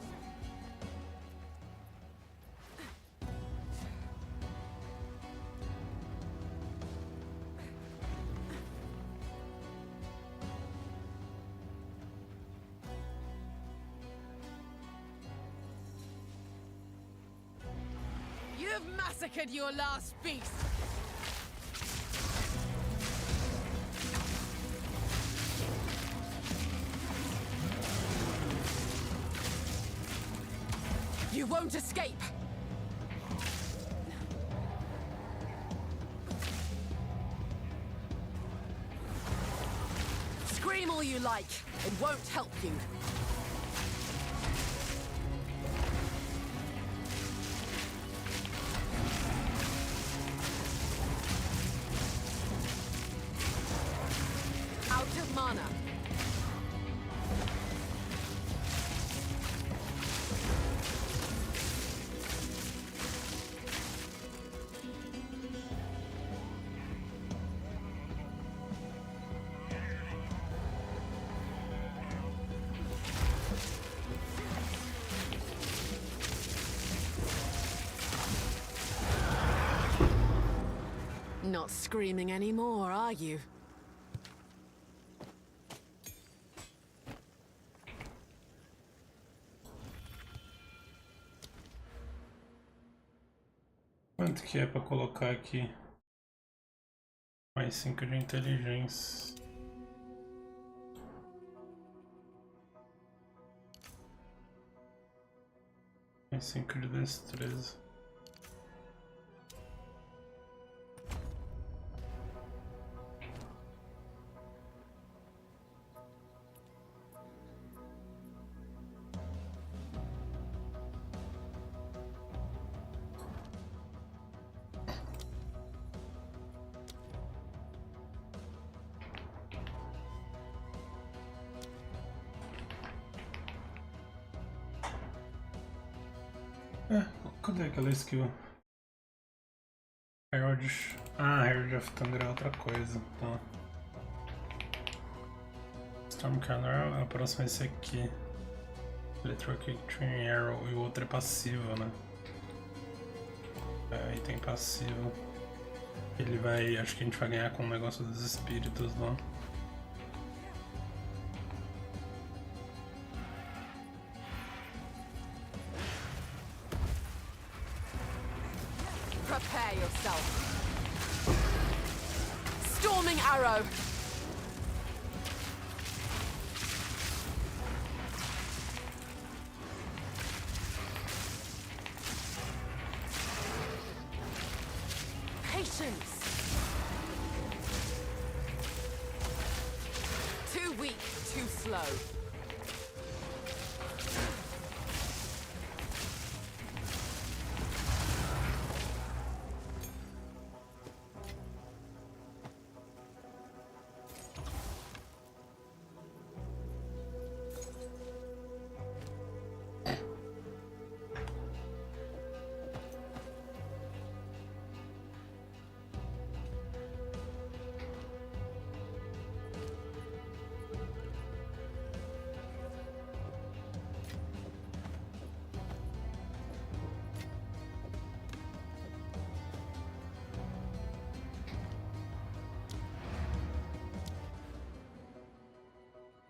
N: You've massacred your last beast! You won't escape! Scream all you like, it won't help you. Out of mana. Not screaming anymore, are you?
A: Quanto que é pra colocar aqui? Mais 5 de inteligência. Mais 5 de destreza. Cadê aquela skill? Herald. Ah, Herald of Thunder é outra coisa. Tá. Stormcaller, a próxima vai ser aqui. Electric Train Arrow e o outro é passivo, né? É, item passivo. Ele vai. Acho que a gente vai ganhar com o negócio dos espíritos lá.
N: Prepare yourself. Storming arrow. Patience. Too weak, too slow.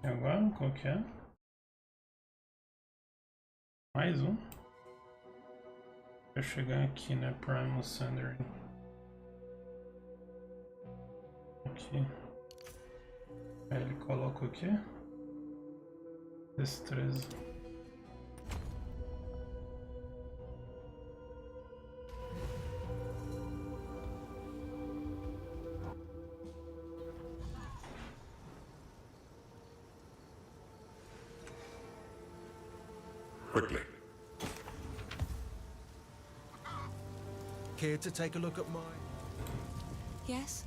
A: E agora, qual que é? Mais um? Pra chegar aqui, né? Primal Sundering. Aqui. Aí ele coloca o quê? Destreza.
O: Quickly.
H: Care to take a look at mine?
G: Yes.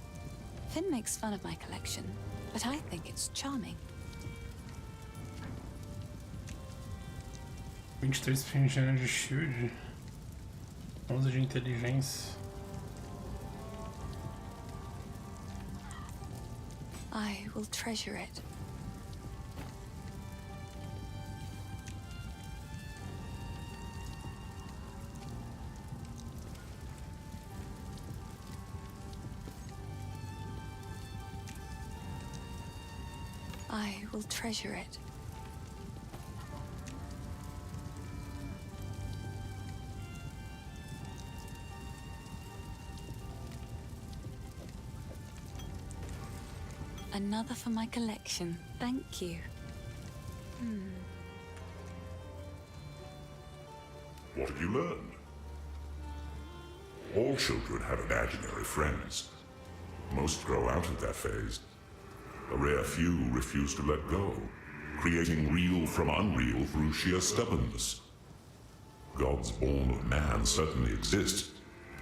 G: Finn makes fun of my collection, but I think it's charming.
A: 23 fingindo de shield. 11 de inteligência.
G: I will treasure it. I will treasure it. Another for my collection. Thank you.
O: What have you learned? All children have imaginary friends. Most grow out of that phase. A rare few refuse to let go, creating real from unreal through sheer stubbornness. Gods born of man certainly exist,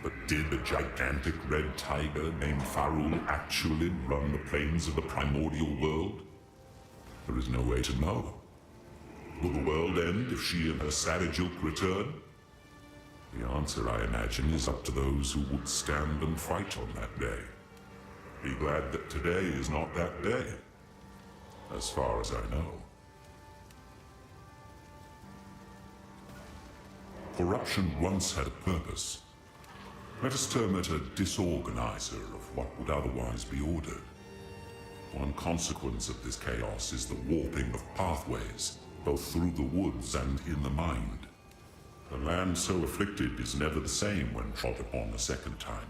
O: but did a gigantic red tiger named Farul actually run the plains of the primordial world? There is no way to know. Will the world end if she and her savage ilk return? The answer, I imagine, is up to those who would stand and fight on that day. Be glad that today is not that day, as far as I know. Corruption once had a purpose. Let us term it a disorganizer of what would otherwise be ordered. One consequence of this chaos is the warping of pathways, both through the woods and in the mind. The land so afflicted is never the same when trod upon a second time.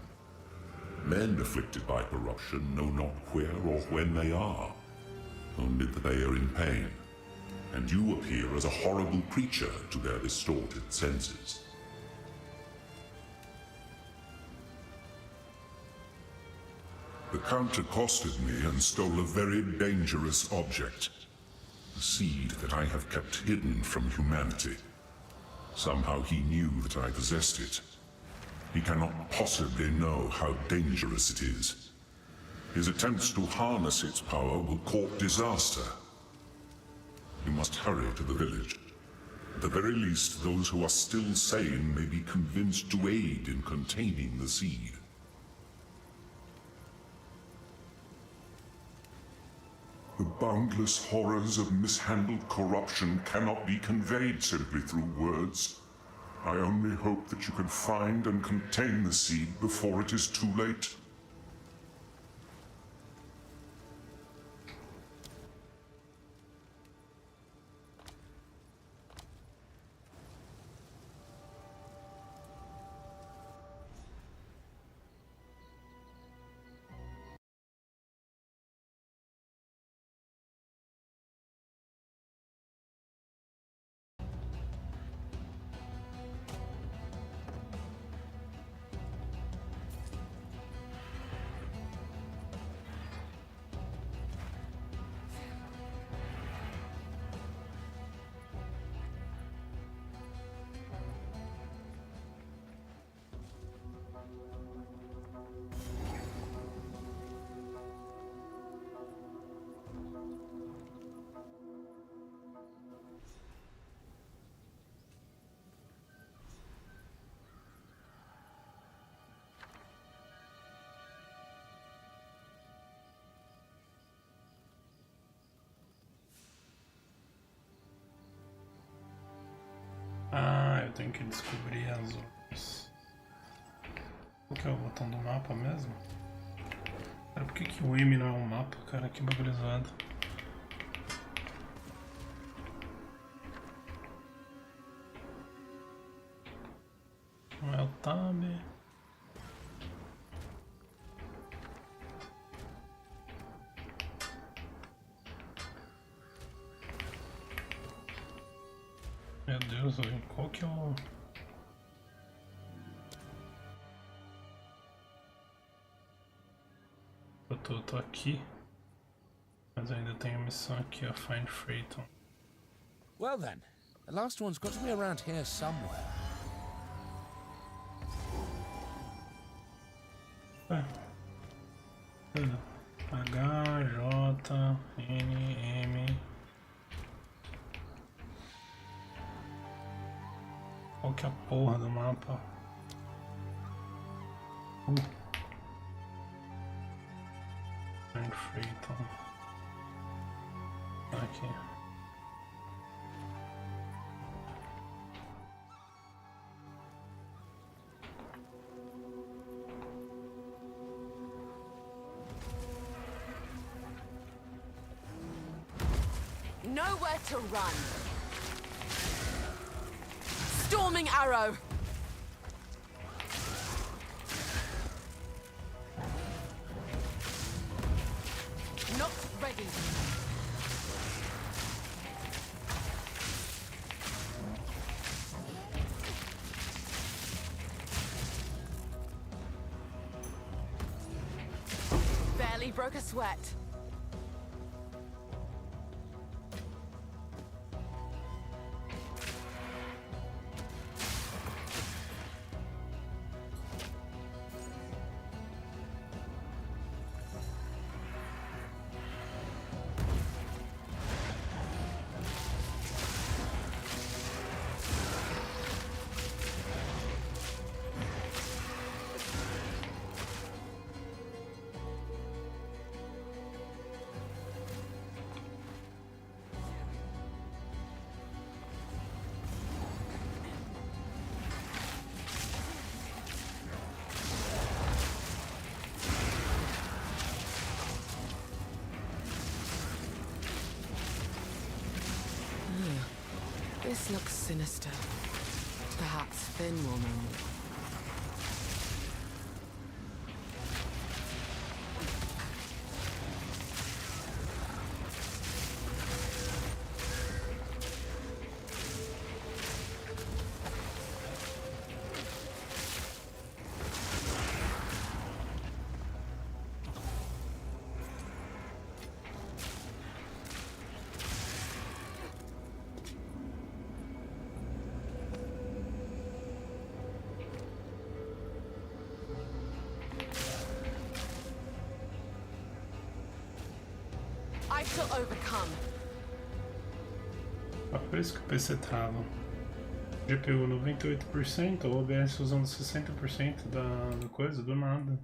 O: Men afflicted by corruption know not where or when they are, only that they are in pain, and you appear as a horrible creature to their distorted senses. The Count accosted me and stole a very dangerous object, a seed that I have kept hidden from humanity. Somehow he knew that I possessed it. He cannot possibly know how dangerous it is. His attempts to harness its power will court disaster. You must hurry to the village. At the very least, those who are still sane may be convinced to aid in containing the seed. The boundless horrors of mishandled corruption cannot be conveyed simply through words. I only hope that you can find and contain the seed before it is too late.
A: Ah, eu tenho que descobrir as outras. Qual que é o botão do mapa mesmo? Cara, por que o M não é um mapa, cara? Que bagulho zoado. Não é o tab. Meu Deus, qual que é o... Eu tô aqui, mas ainda tenho a missão aqui, a Find Freighton.
J: Well then, the last one's got to be around here somewhere.
A: H, J, N, M... Qual que é a porra do mapa? Find Freighton. Aqui.
C: nowhere to run. Storming arrow. Not ready. Barely broke a sweat.
N: This looks sinister. Perhaps Finn will know more.
C: I shall overcome.
A: Por isso que o PC trava. GPU 98%, o OBS usando 60% da coisa, do nada.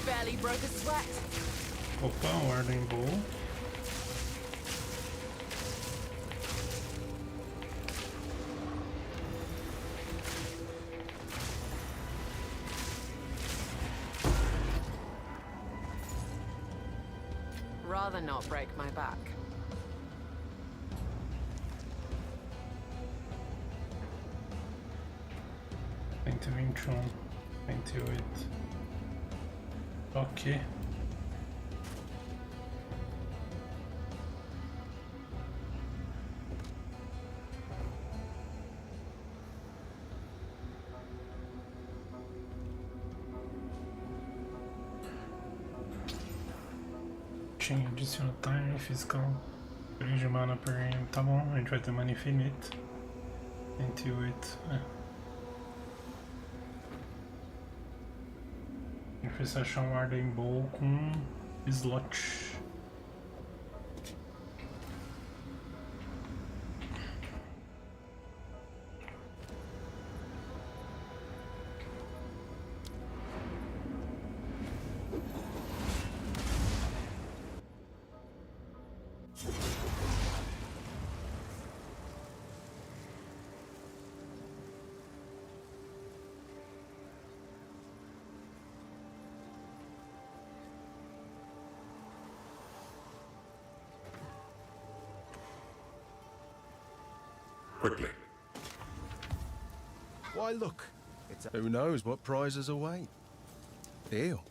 C: Barely broke a sweat.
A: Opa, ordem boa.
N: Rather not break my back.
A: Cento e 28. Ok. Tinha adiciona time, physical, 3 de mana per game. Tá bom, a gente vai ter mana infinita. 108, Difícil achar um Arden Bowl com slot.
O: Quickly.
H: Why, look. Who knows what prizes await? Deal.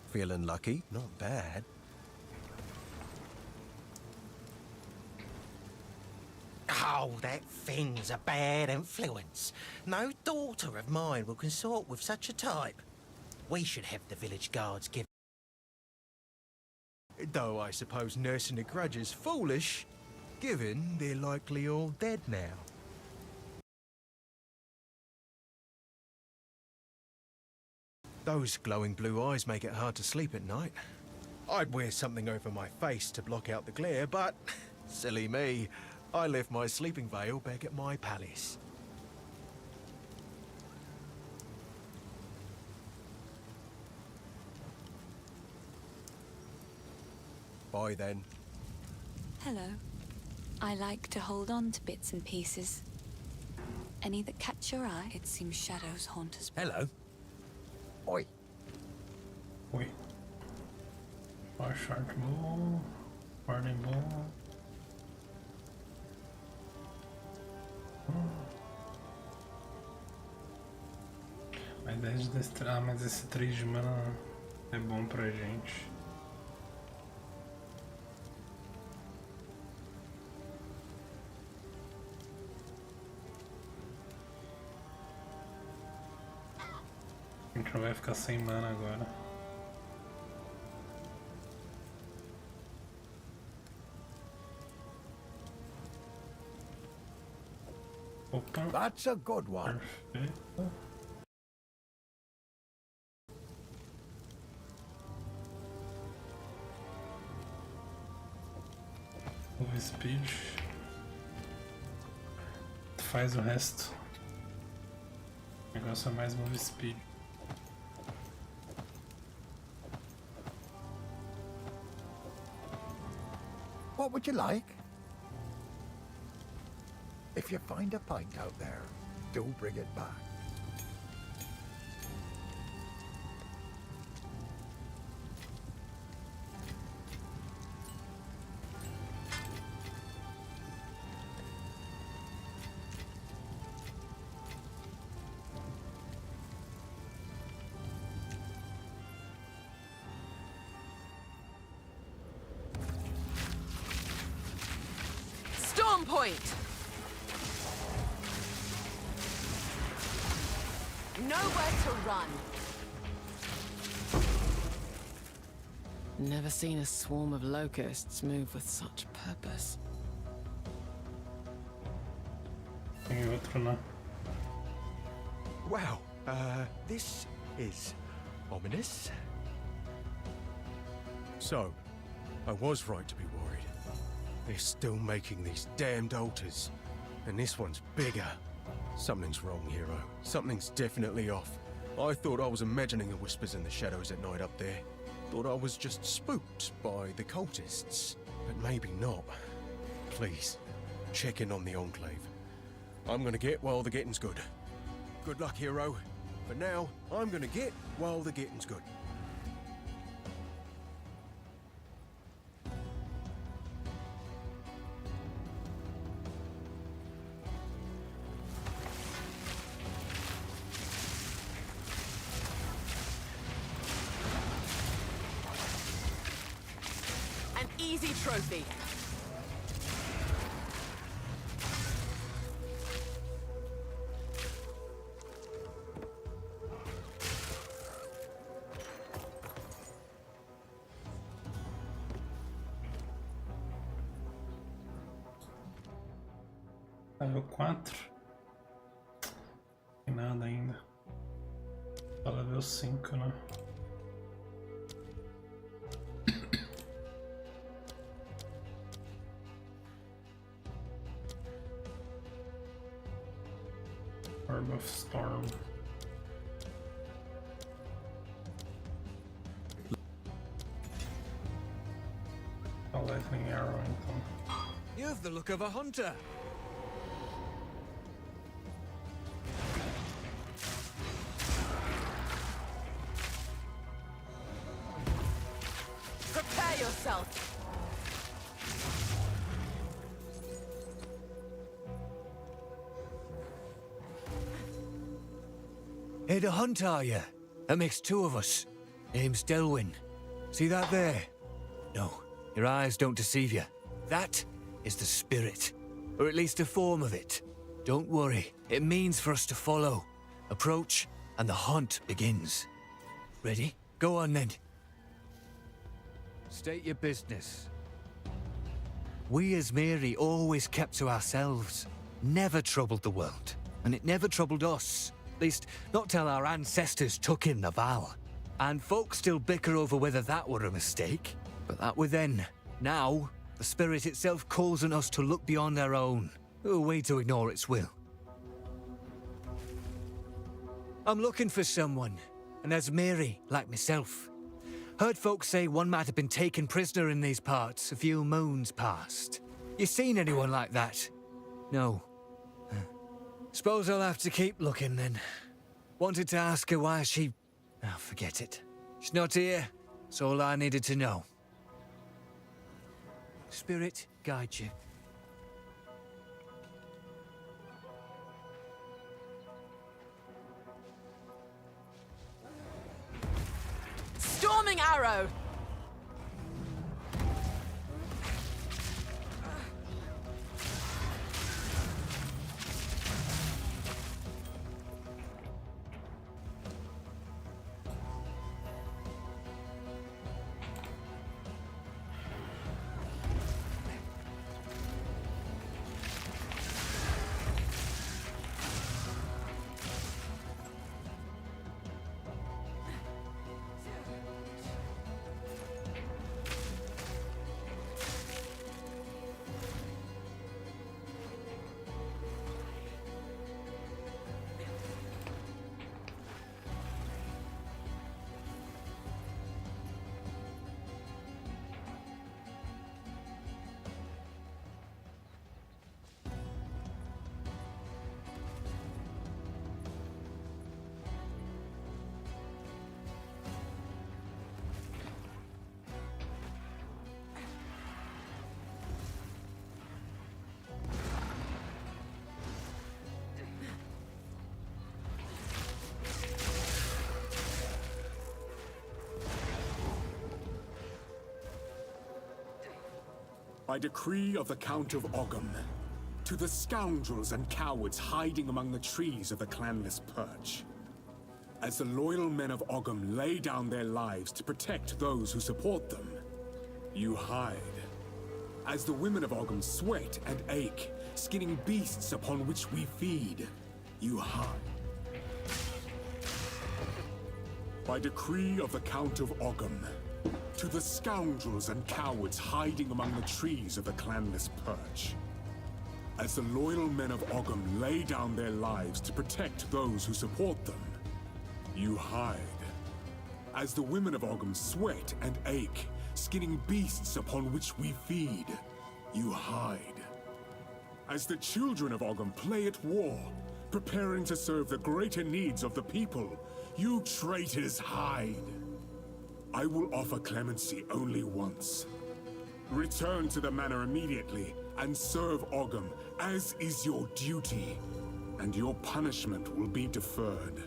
H: Feeling lucky? Not bad.
P: Oh, that Finn's a bad influence. No daughter of mine will consort with such a type. We should have the village guards give...
H: Though I suppose nursing a grudge is foolish, given they're likely all dead now. Those glowing blue eyes make it hard to sleep at night. I'd wear something over my face to block out the glare, but silly me, I left my sleeping veil back at my palace. Bye then.
G: Hello. I like to hold on to bits and pieces. Any that catch your eye? It seems shadows haunt us.
J: Hello.
I: Oi.
A: Oi. Baixar bom. Ordem bom. A ideia de destrar, mas esse 3 de mana é bom pra gente. A gente não vai ficar sem mana agora. Opa.
I: That's a good one.
A: Perfeito. O speed faz o resto. O negócio é mais move speed.
I: What would you like? If you find a pint out there, do bring it back.
N: Storm point! Nowhere to run. Never seen a swarm of locusts move with such purpose.
A: Tem outro, né?
H: Wow, this is ominous. So, I was right to be worried. They're still making these damned altars, and this one's bigger. Something's wrong, hero. Something's definitely off. I thought I was imagining the whispers in the shadows at night up there. Thought I was just spooked by the cultists, but maybe not. Please, check in on the Enclave. I'm gonna get while the getting's good. Good luck, hero. For now, I'm gonna get while the getting's good.
N: An easy trophy.
A: Level 4. Tem nada ainda. Só level 5, né? Orb of Storm. A lightning arrow, então.
J: You have the look of a hunter.
N: Prepare yourself.
Q: Hey, the hunt, are you? That makes two of us. Name's Delwyn. See that there? No, your eyes don't deceive you. That is the spirit, or at least a form of it. Don't worry, it means for us to follow. Approach, and the hunt begins. Ready? Go on then. State your business. We as Mary always kept to ourselves. Never troubled the world. And it never troubled us. At least, not till our ancestors took in the vow. And folks still bicker over whether that were a mistake. But that were then. Now, the spirit itself calls on us to look beyond our own. A way to ignore its will. I'm looking for someone. And there's Mary, like myself. Heard folks say one might have been taken prisoner in these parts a few moons past. You seen anyone like that? No. Suppose I'll have to keep looking then. Wanted to ask her why she... Oh, forget it. She's not here. That's all I needed to know. Spirit guide you.
C: Storming arrow!
R: By decree of the Count of Ogham, to the scoundrels and cowards hiding among the trees of the clanless Perch. As the loyal men of Ogham lay down their lives to protect those who support them, you hide. As the women of Ogham sweat and ache, skinning beasts upon which we feed, you hide. By decree of the Count of Ogham, to the scoundrels and cowards hiding among the trees of the clanless Perch. As the loyal men of Ogham lay down their lives to protect those who support them, you hide. As the women of Ogham sweat and ache, skinning beasts upon which we feed, you hide. As the children of Ogham play at war, preparing to serve the greater needs of the people, you traitors hide. I will offer clemency only once. Return to the manor immediately and serve Ogham, as is your duty, and your punishment will be deferred.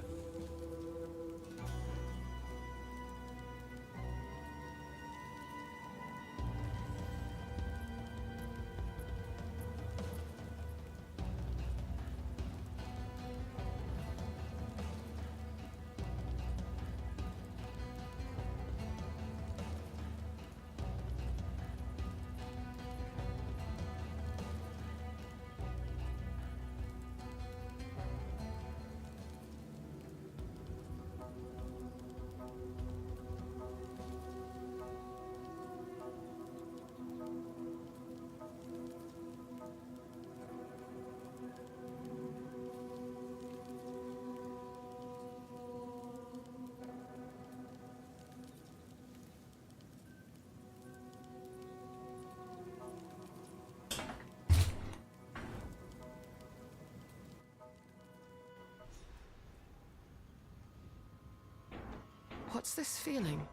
N: What's this feeling?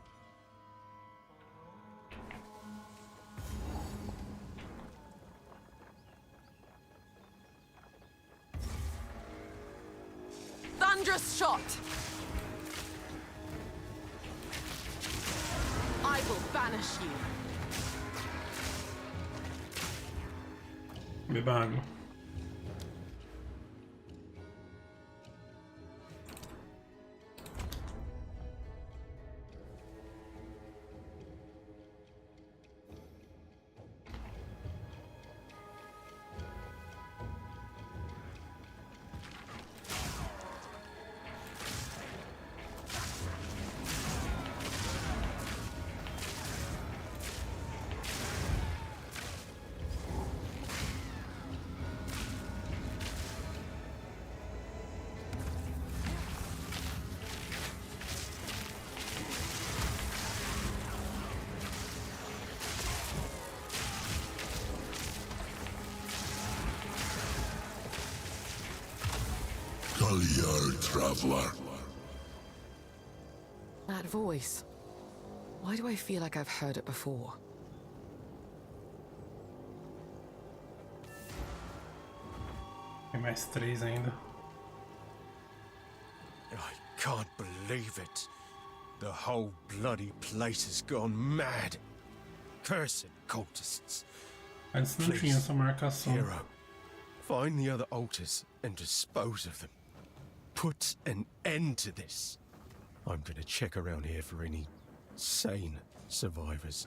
C: Thunderous shot! I will banish you.
A: Beba água.
O: familiar, traveler.
N: That voice. Why do I feel like I've heard it before?
A: Tem mais 3 ainda.
H: I can't believe it. The whole bloody place has gone mad. Cursed cultists.
A: Antes não tinha essa marcação.
H: Hero, find the other altars and dispose of them. Put an end to this. I'm gonna check around here for any sane survivors.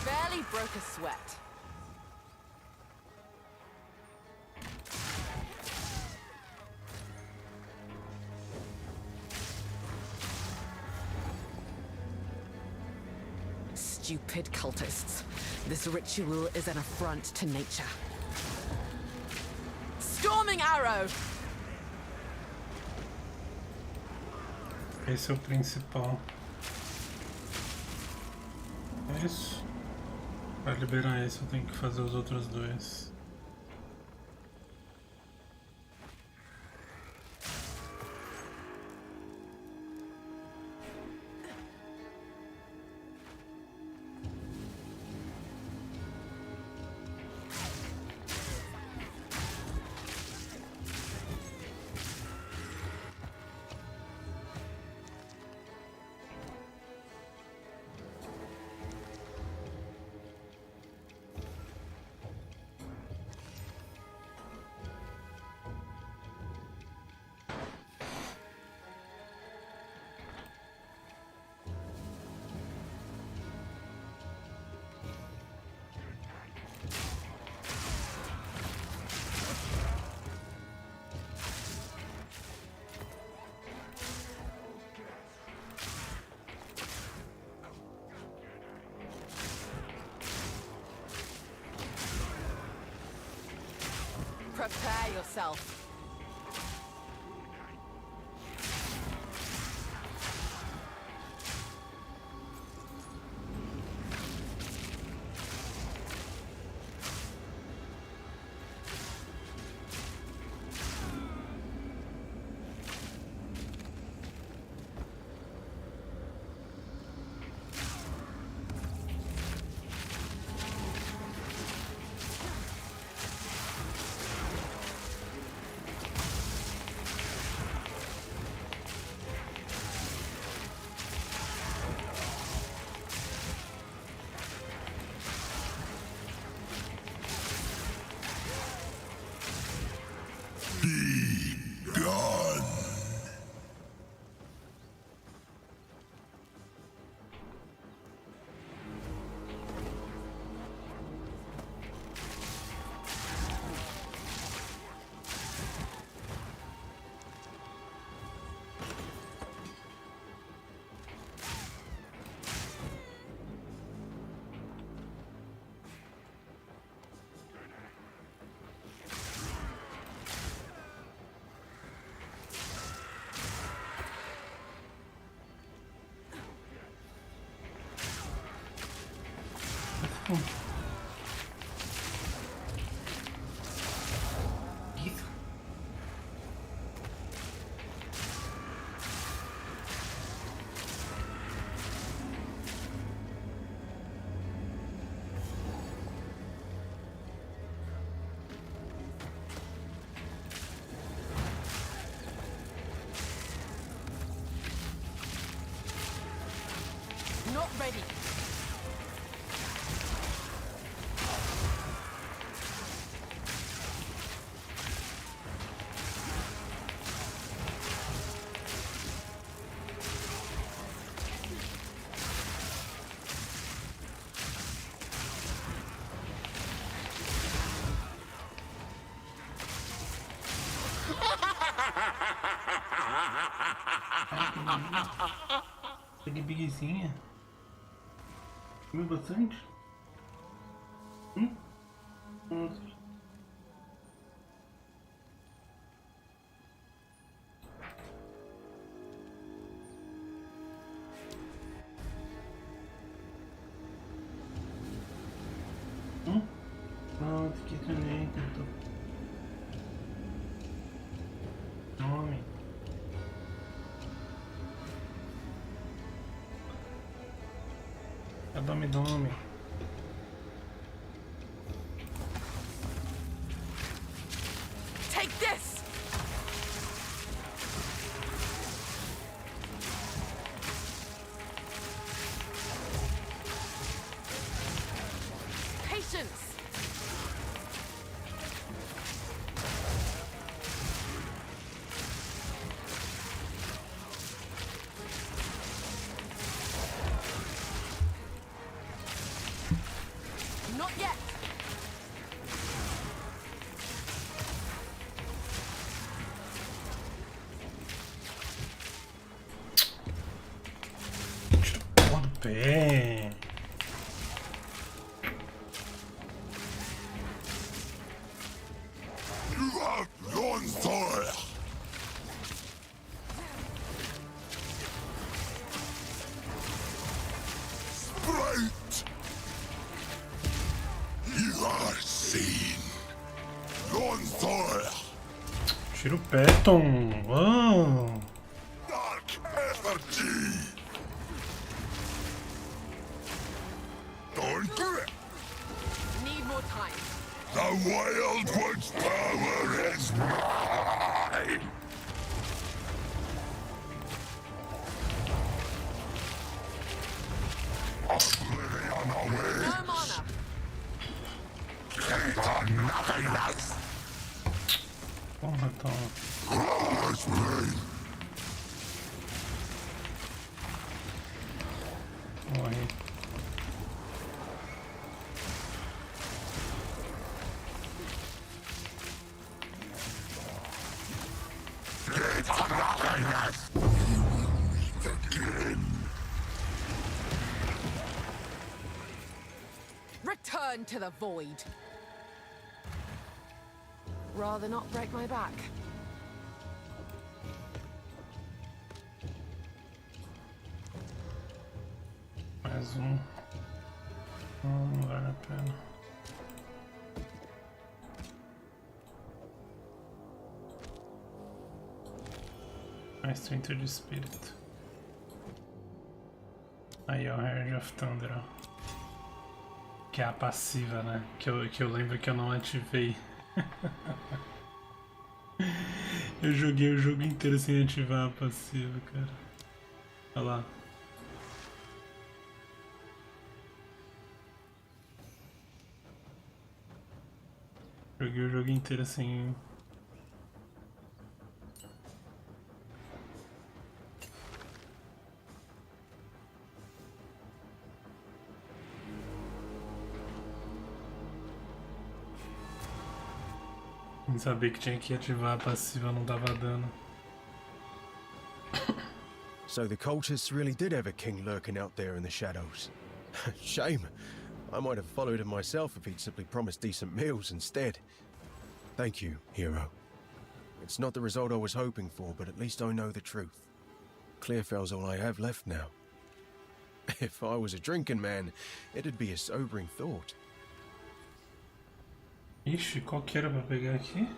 C: Barely broke a sweat.
N: Stupid cultists. This ritual is an affront to nature.
C: Storming arrow!
A: Esse é o principal. É isso. Para liberar esse eu tenho que fazer os outros dois.
C: Prepare yourself. Not ready.
A: Peguei bigzinha. Comeu bastante? Nossa. Não, aqui também, nome. Nome.
N: Take this! Patience! Not yet!
A: Pô do pé.
O: You have none fire. Sprite. You are seen. None fire.
A: Tira o pé, Tom. Oh.
O: Dark energy. Don't grip.
N: Need more time.
O: The Wild One's power is mine! Oblivion awaits!
N: No mana.
O: Data nothingness!
A: Porra, Tom.
O: Growler's brain!
A: Morri.
O: Data nothingness! You will meet again!
N: Return to the void. Rather not break my back.
A: Mais um. Não vale a pena. Mais 30 de espírito. Aí, ó, Heart of Thunder, ó. Que é a passiva, né? Que eu lembro que eu não ativei. Eu joguei o jogo inteiro sem ativar a passiva, cara. Olha lá. Joguei o jogo inteiro sem... Sem saber que tinha que ativar a passiva, não dava dano.
H: So the cultists really did have a king lurking out there in the shadows. Shame. I might have followed him myself if he'd simply promised decent meals instead. Thank you, hero. It's not the result I was hoping for, but at least I know the truth. Clearfell's all I have left now. If I was a drinking man, it'd be a sobering thought.
A: Ixi, qual que era pra pegar aqui?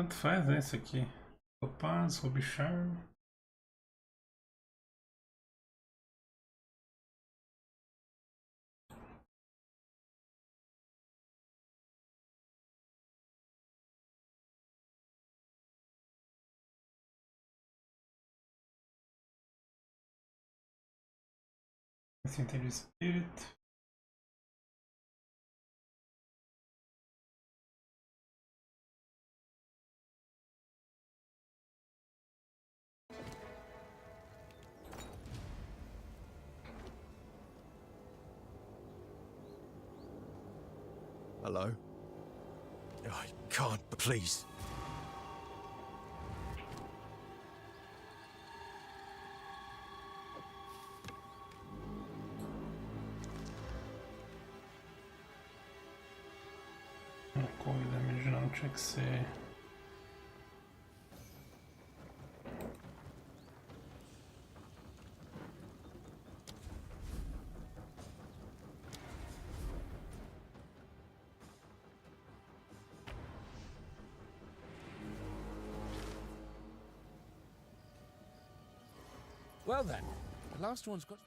A: Tanto faz, né, esse aqui. Topaz, Ruby Charm. Assim tem o espírito.
H: Hello? I can't, please.
A: Cold damage não tinha que ser.
J: Well then, the last one's got...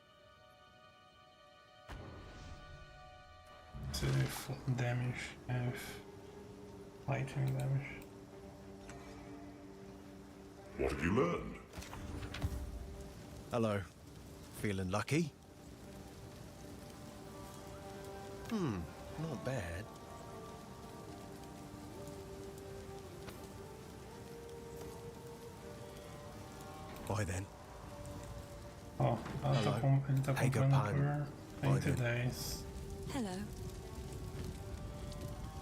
A: Full damage, F. Lightning damage.
O: What have you learned?
H: Hello. Feeling lucky? Not bad. Bye then.
A: Ó, ele tá comprando por 110.
G: Hello.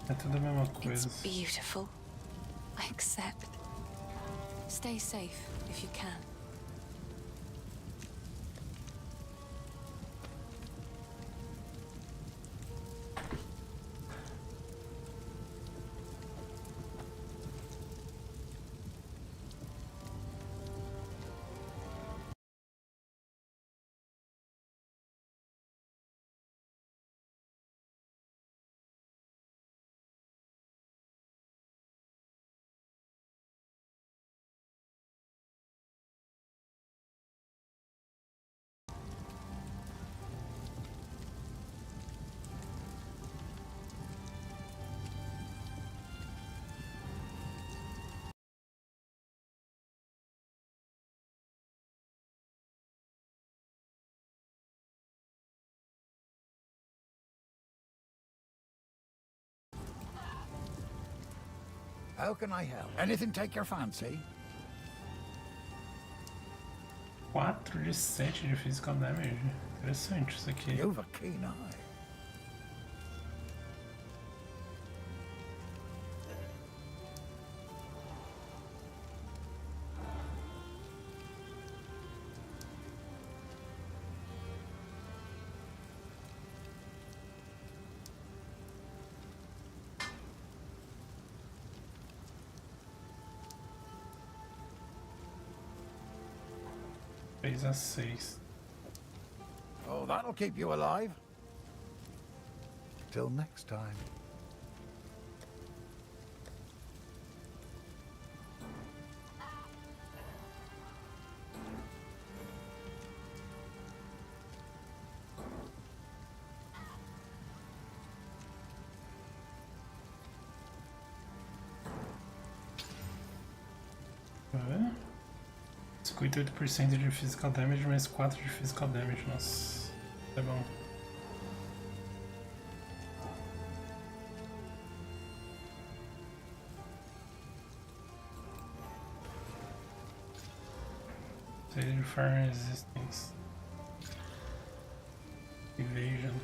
A: É tudo a mesma coisa.
G: It's beautiful. I accept. Stay safe if you can.
I: How can I help? Anything take your fancy?
A: 4 de 7 de physical damage. Interessante isso aqui.
I: You've a keen eye.
A: Fez a 6.
I: Oh, that'll keep you alive. Till next time.
A: Tá vendo? 58% de physical damage, mais 4 de physical damage. Nossa, é bom. Seja de fire resistance. Evasion.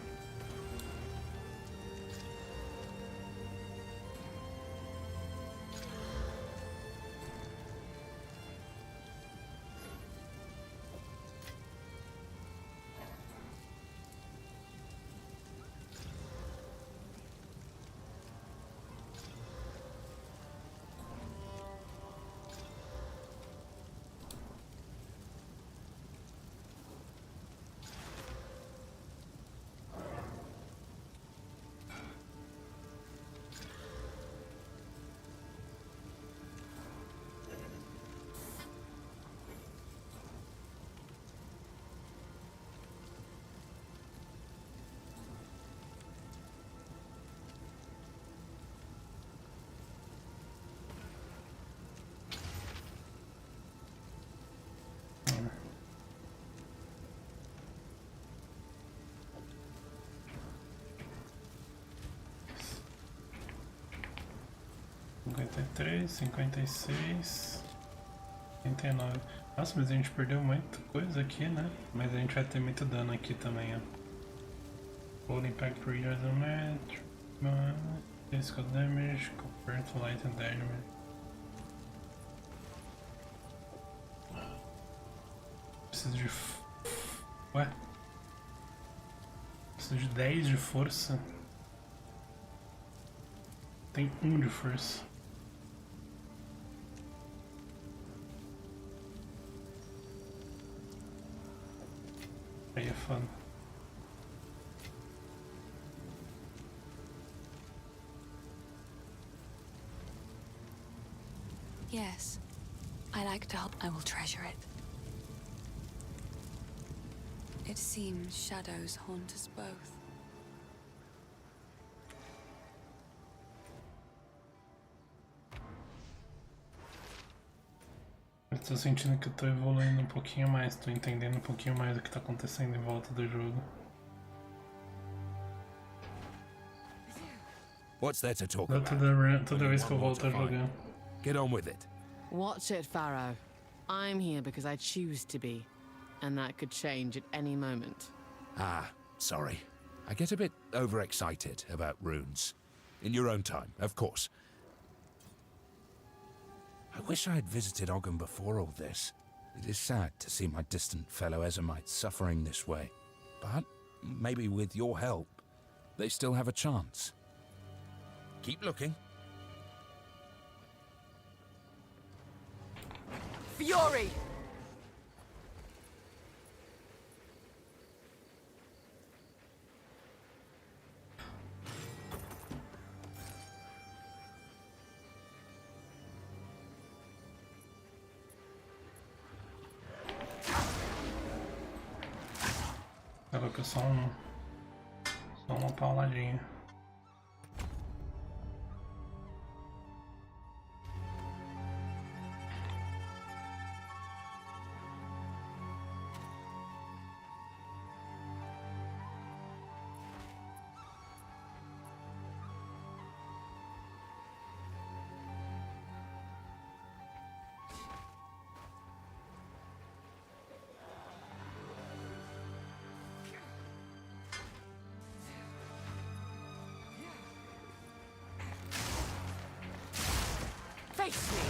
A: 53, 56, 59. Nossa, mas a gente perdeu muita coisa aqui, né? Mas a gente vai ter muito dano aqui também, ó. Full impact per year damage, physical damage, compared to light and damage. Preciso de... Ué? Preciso de 10 de força. Tem 1 de força. Aí é foda.
G: Yes, I like to help. I will treasure it. It seems shadows haunt us both.
A: Eu tô sentindo que eu tô evoluindo um pouquinho mais, tô entendendo um pouquinho mais o que tá acontecendo em volta do jogo.
J: What's there to talk about?
A: Toda vez que eu volto a jogar.
J: Get on with it.
N: Watch it, Pharaoh. I'm here because I choose to be, and that could change at any moment.
J: Ah, sorry. I get a bit overexcited about runes. In your own time, of course. I wish I had visited Ogum before all this. It is sad to see my distant fellow Ezamites suffering this way. But maybe with your help, they still have a chance. Keep looking.
N: Fury!
A: Coloca só uma pauladinha.
N: Face me!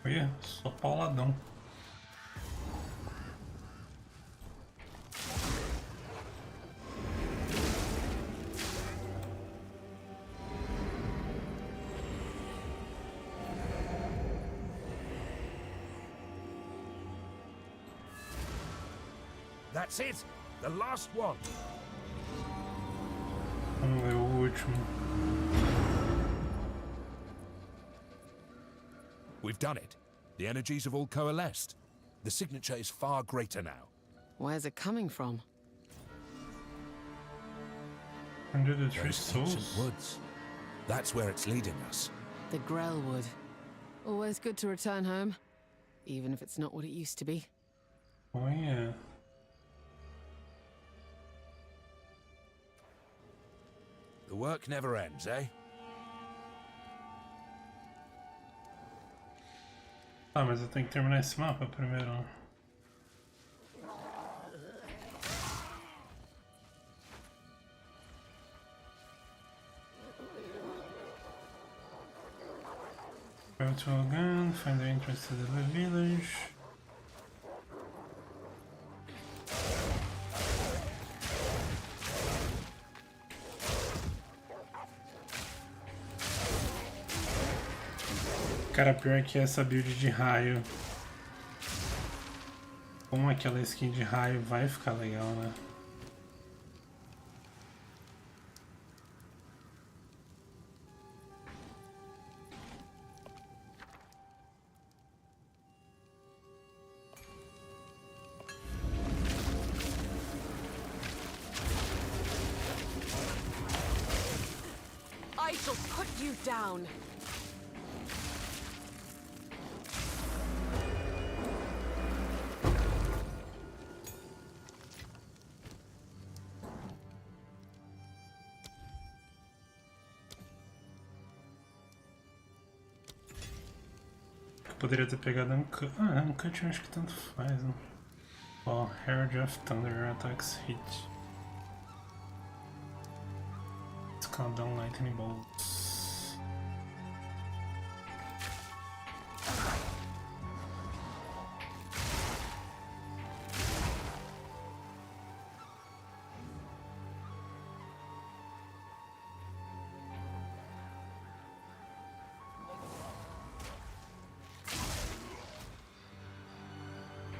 A: Olha, só pauladão.
J: That's it. The last one.
A: Vamos ver o último.
J: We've done it. The energies have all coalesced. The signature is far greater now.
N: Where's it coming from?
A: Under the tree
J: Those ancient
A: souls.
J: woods. That's where it's leading us.
N: The Grellwood. Always good to return home, even if it's not what it used to be.
A: Oh yeah.
J: The work never ends, eh?
A: Ah, mas eu tenho que terminar esse mapa primeiro. Go to Ogun, find the entrance to the village. Cara, pior que essa build de raio com aquela skin de raio vai ficar legal, né?
N: I shall put you down.
A: poderia ter pegado Uncut. Ah, Uncut eu acho que tanto faz, né? Ó, Herald of Thunder Attacks Hit. Escadão Lightning Bolts.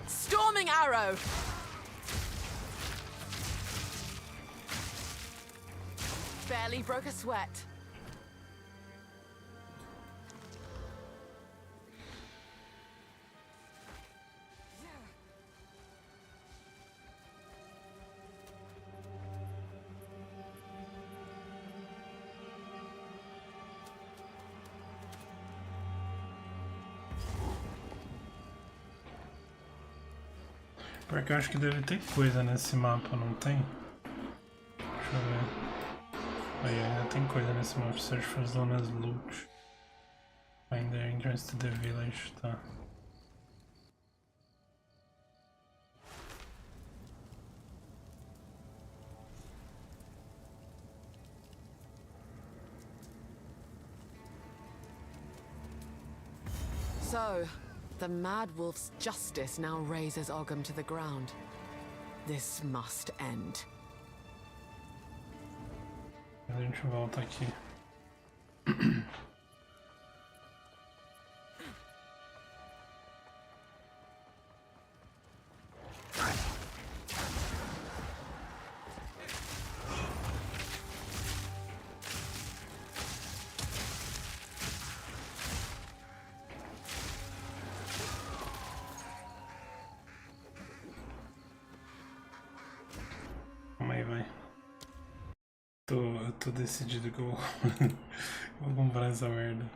C: Storming arrow! Barely broke a sweat.
A: Porque eu acho que deve ter coisa nesse mapa, não tem? Deixa eu ver. Aí, ainda tem coisa nesse mapa. Search for zonas loot. Find the entrance to the village, tá.
N: So, the Mad Wolf's justice now razes Ogham to the ground. This must end.
A: A gente volta aqui. Calma aí, vai. Eu tô decidido que eu vou comprar essa merda.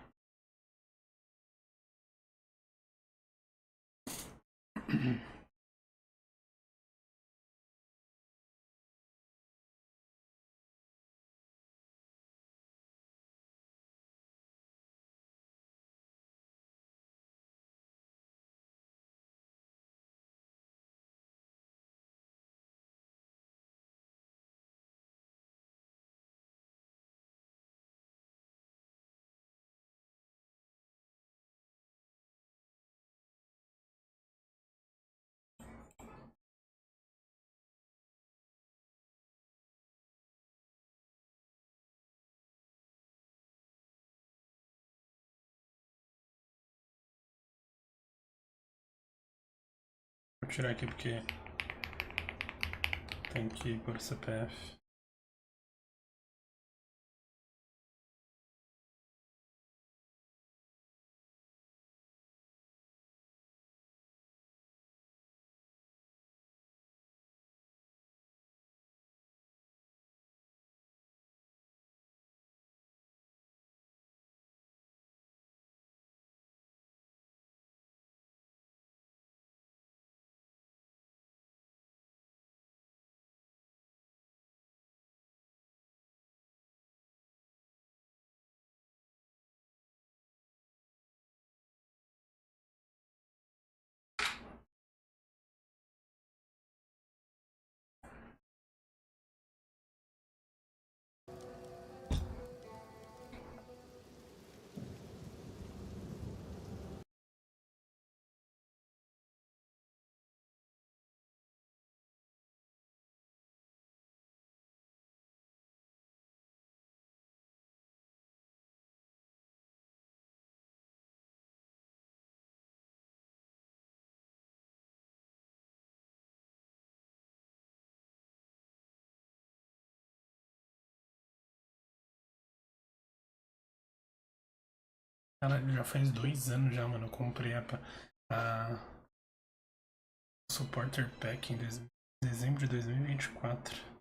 A: Vou tirar aqui porque tem que ir por CPF. Cara, já faz 2 anos já, mano. Eu comprei a Supporter Pack em dezembro de 2024.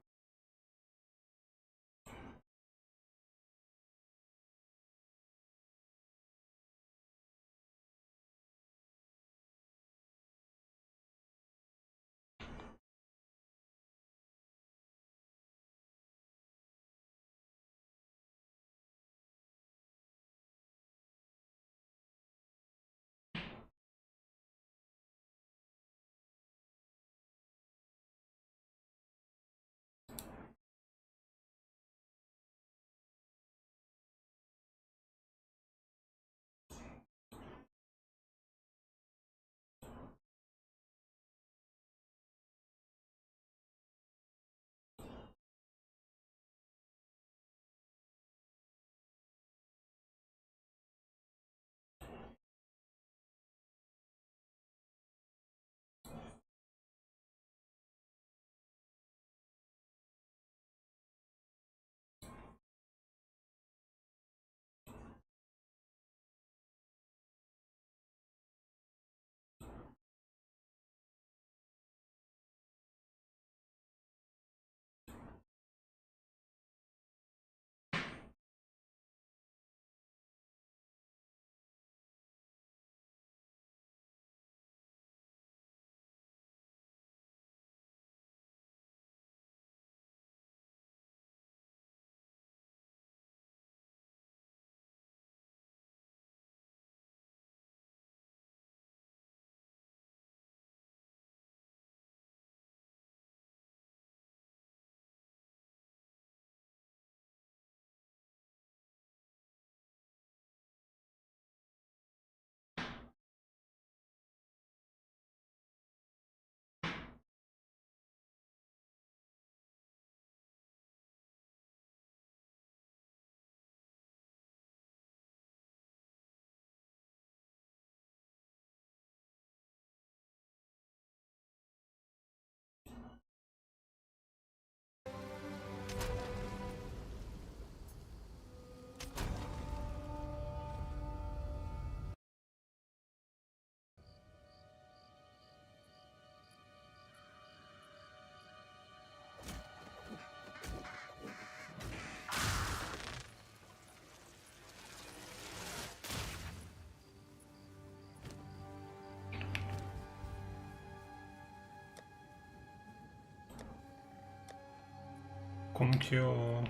A: Como que eu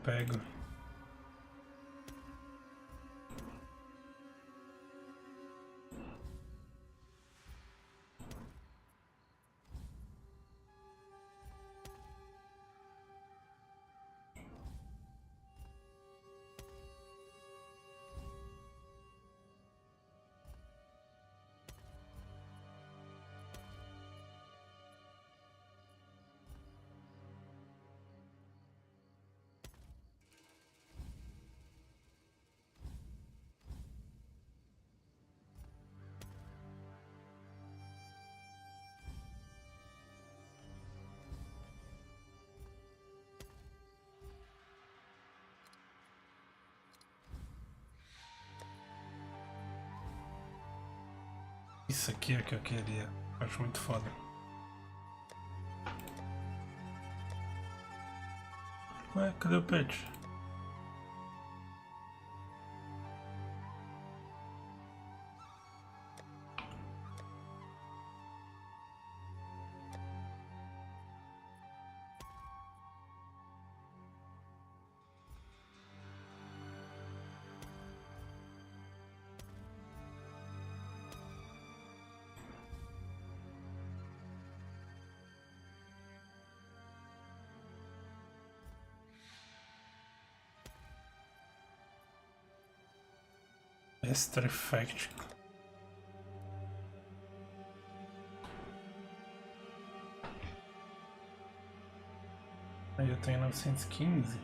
A: pego? Isso aqui é o que eu queria. Acho muito foda. Ué, cadê o pet? Extra Effect. Aí eu tenho 915.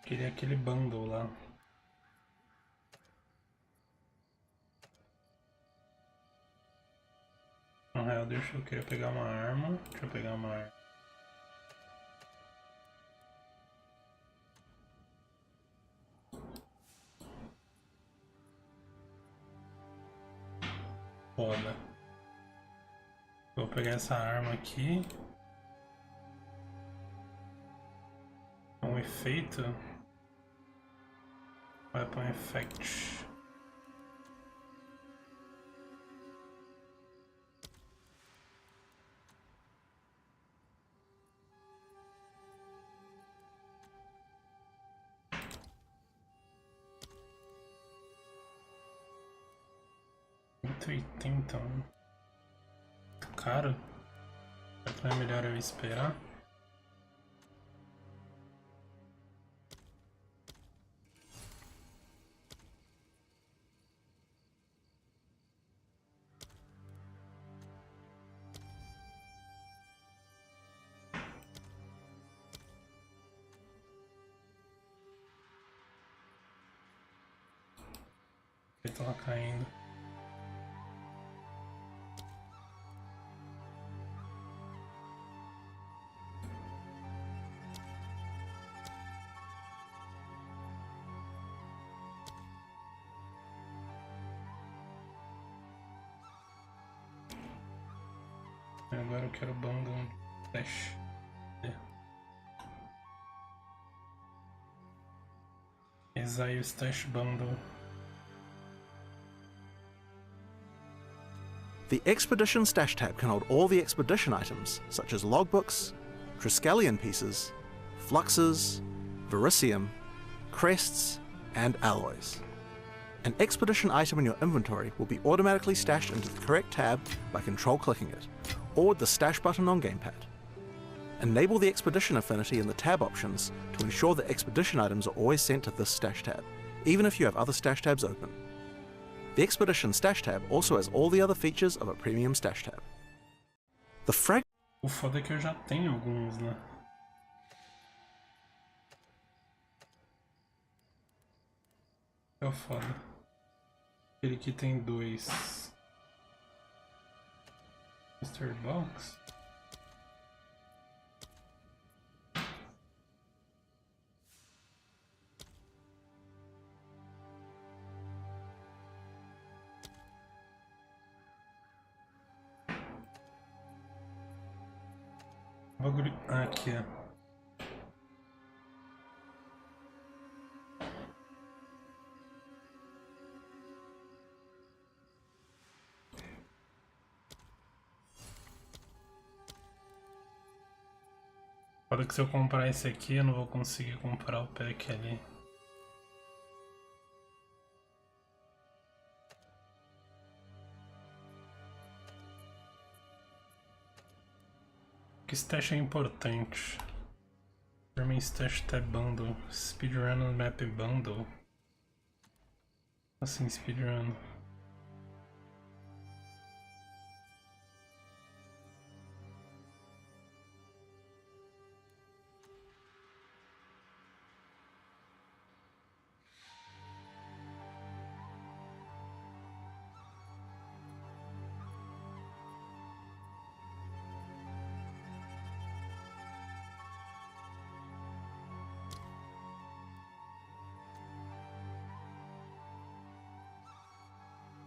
A: Queria aquele bundle lá. Na real, eu queria pegar uma arma. Deixa eu pegar uma arma. Foda. Vou pegar essa arma aqui. Um efeito. Weapon Effect. Então, muito caro. Então é melhor eu esperar. Ele tá caindo. Agora eu quero bundle dash. Exile Stash Bundle.
D: The Expedition Stash tab can hold all the expedition items, such as logbooks, Triskelion pieces, fluxes, verisium, crests, and alloys. An expedition item in your inventory will be automatically stashed into the correct tab by control-clicking it, or with the Stash button on Gamepad. Enable the Expedition affinity in the tab options to ensure that expedition items are always sent to this Stash tab, even if you have other Stash tabs open. The Expedition Stash tab also has all the other features of a premium Stash tab. The frag...
A: O foda é que eu já tenho alguns, né? É o foda. Ele aqui tem 2. Mr. Box? Bagulho. Ah, aqui, ó. Foda que se eu comprar esse aqui, eu não vou conseguir comprar o pack ali. Que stash é importante. German stash tab bundle. Speedrun map bundle. Assim, speedrun.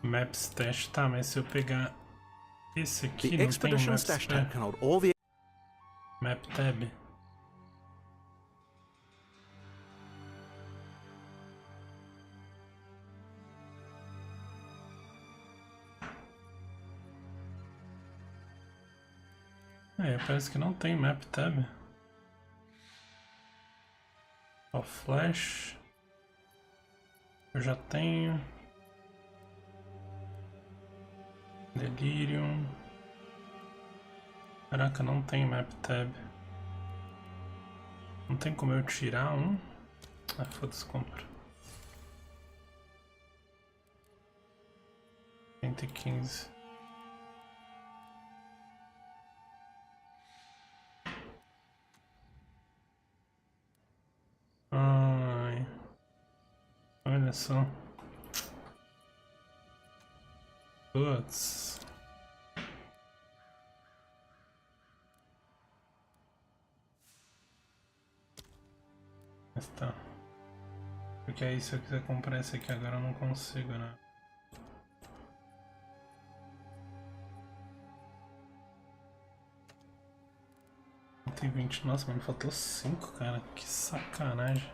A: Map stash, tá, mas se eu pegar esse aqui, não tem um map stash tab. Map tab. É, parece que não tem map tab. Ó, flash. Eu já tenho. Delirium. Caraca, não tem map tab. Não tem como eu tirar um. Ah, foda-se, compra. 115. Ai. Olha só. Putz. Mas tá. Porque aí se eu quiser comprar esse aqui agora eu não consigo, né? Tem 20. Nossa, mano, faltou 5, cara. Que sacanagem.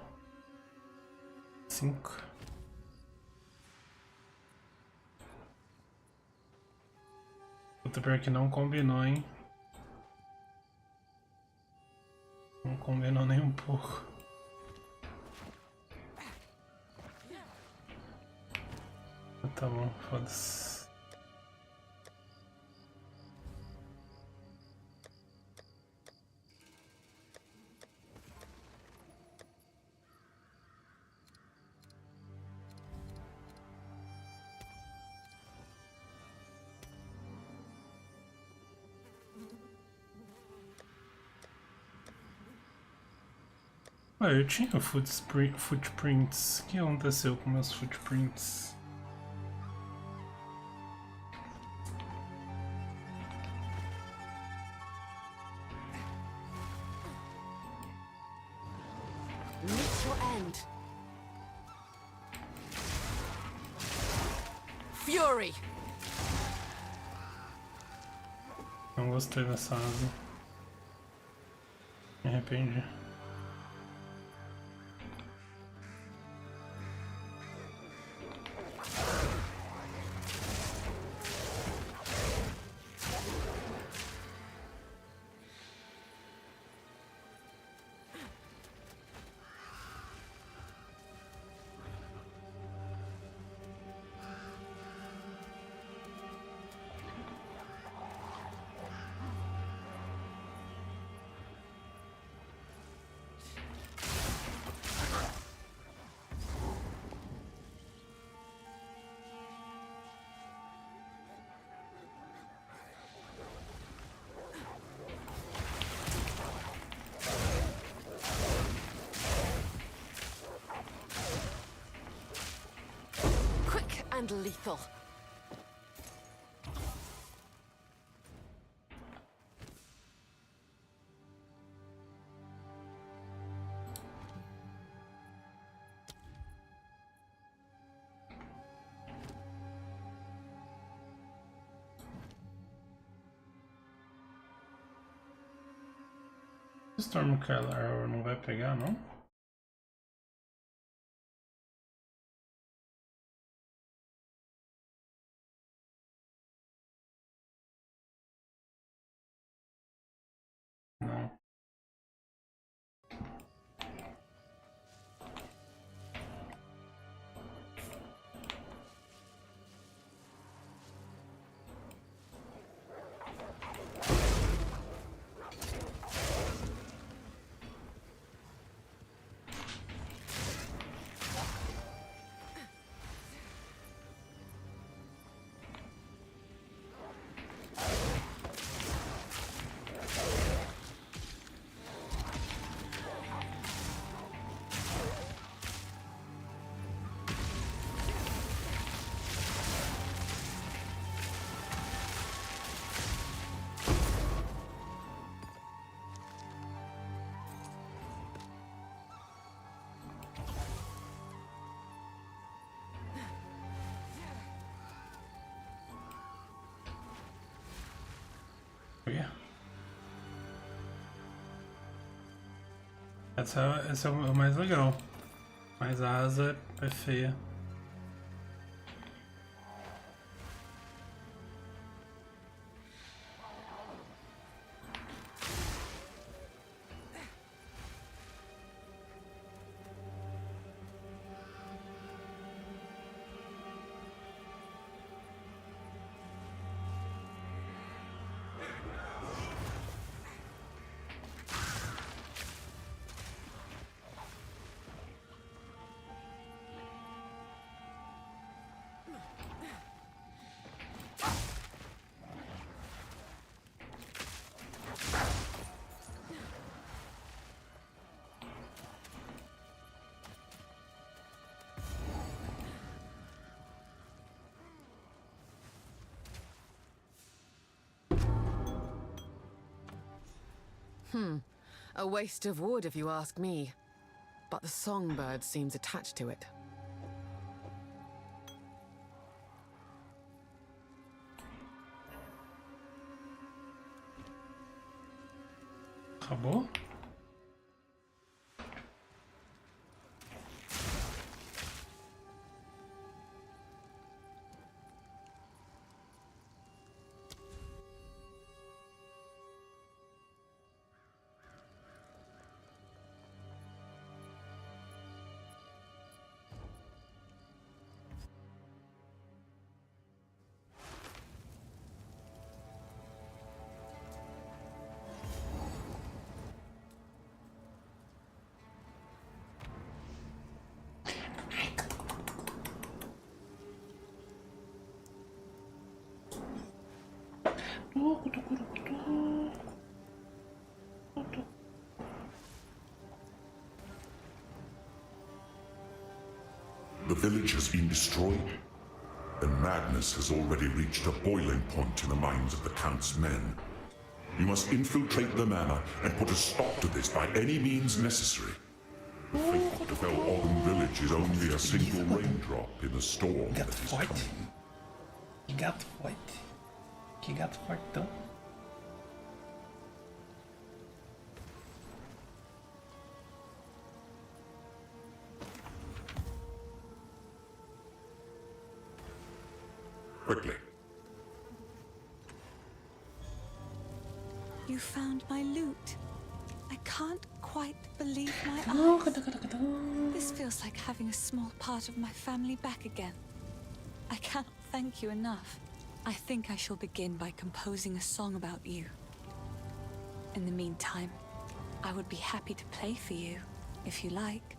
A: 5. Puta, pior que não combinou, hein? Não combinou nem um pouco. Tá bom, foda-se. Ah, eu tinha footprints. O que aconteceu com meus footprints?
N: Meet your end. Fury.
A: Não gostei dessa asa. Me arrependi.
N: And lethal.
A: Stormcaller não vai pegar, não? Não. Olha. Essa é o mais legal. Mas a asa é feia.
N: A waste of wood, if you ask me. But the songbird seems attached to it.
A: Acabou?
O: The village has been destroyed, and madness has already reached a boiling point in the minds of the Count's men. You must infiltrate the manor and put a stop to this by any means necessary. The fate that befell Ogden village is only a single raindrop in the storm that is coming.
A: Que gato forte. Que gato fortão.
O: Quickly.
G: You found my loot. I can't quite believe my eyes. This feels like having a small part of my family back again. I cannot thank you enough. I think I shall begin by composing a song about you. In the meantime, I would be happy to play for you, if you like.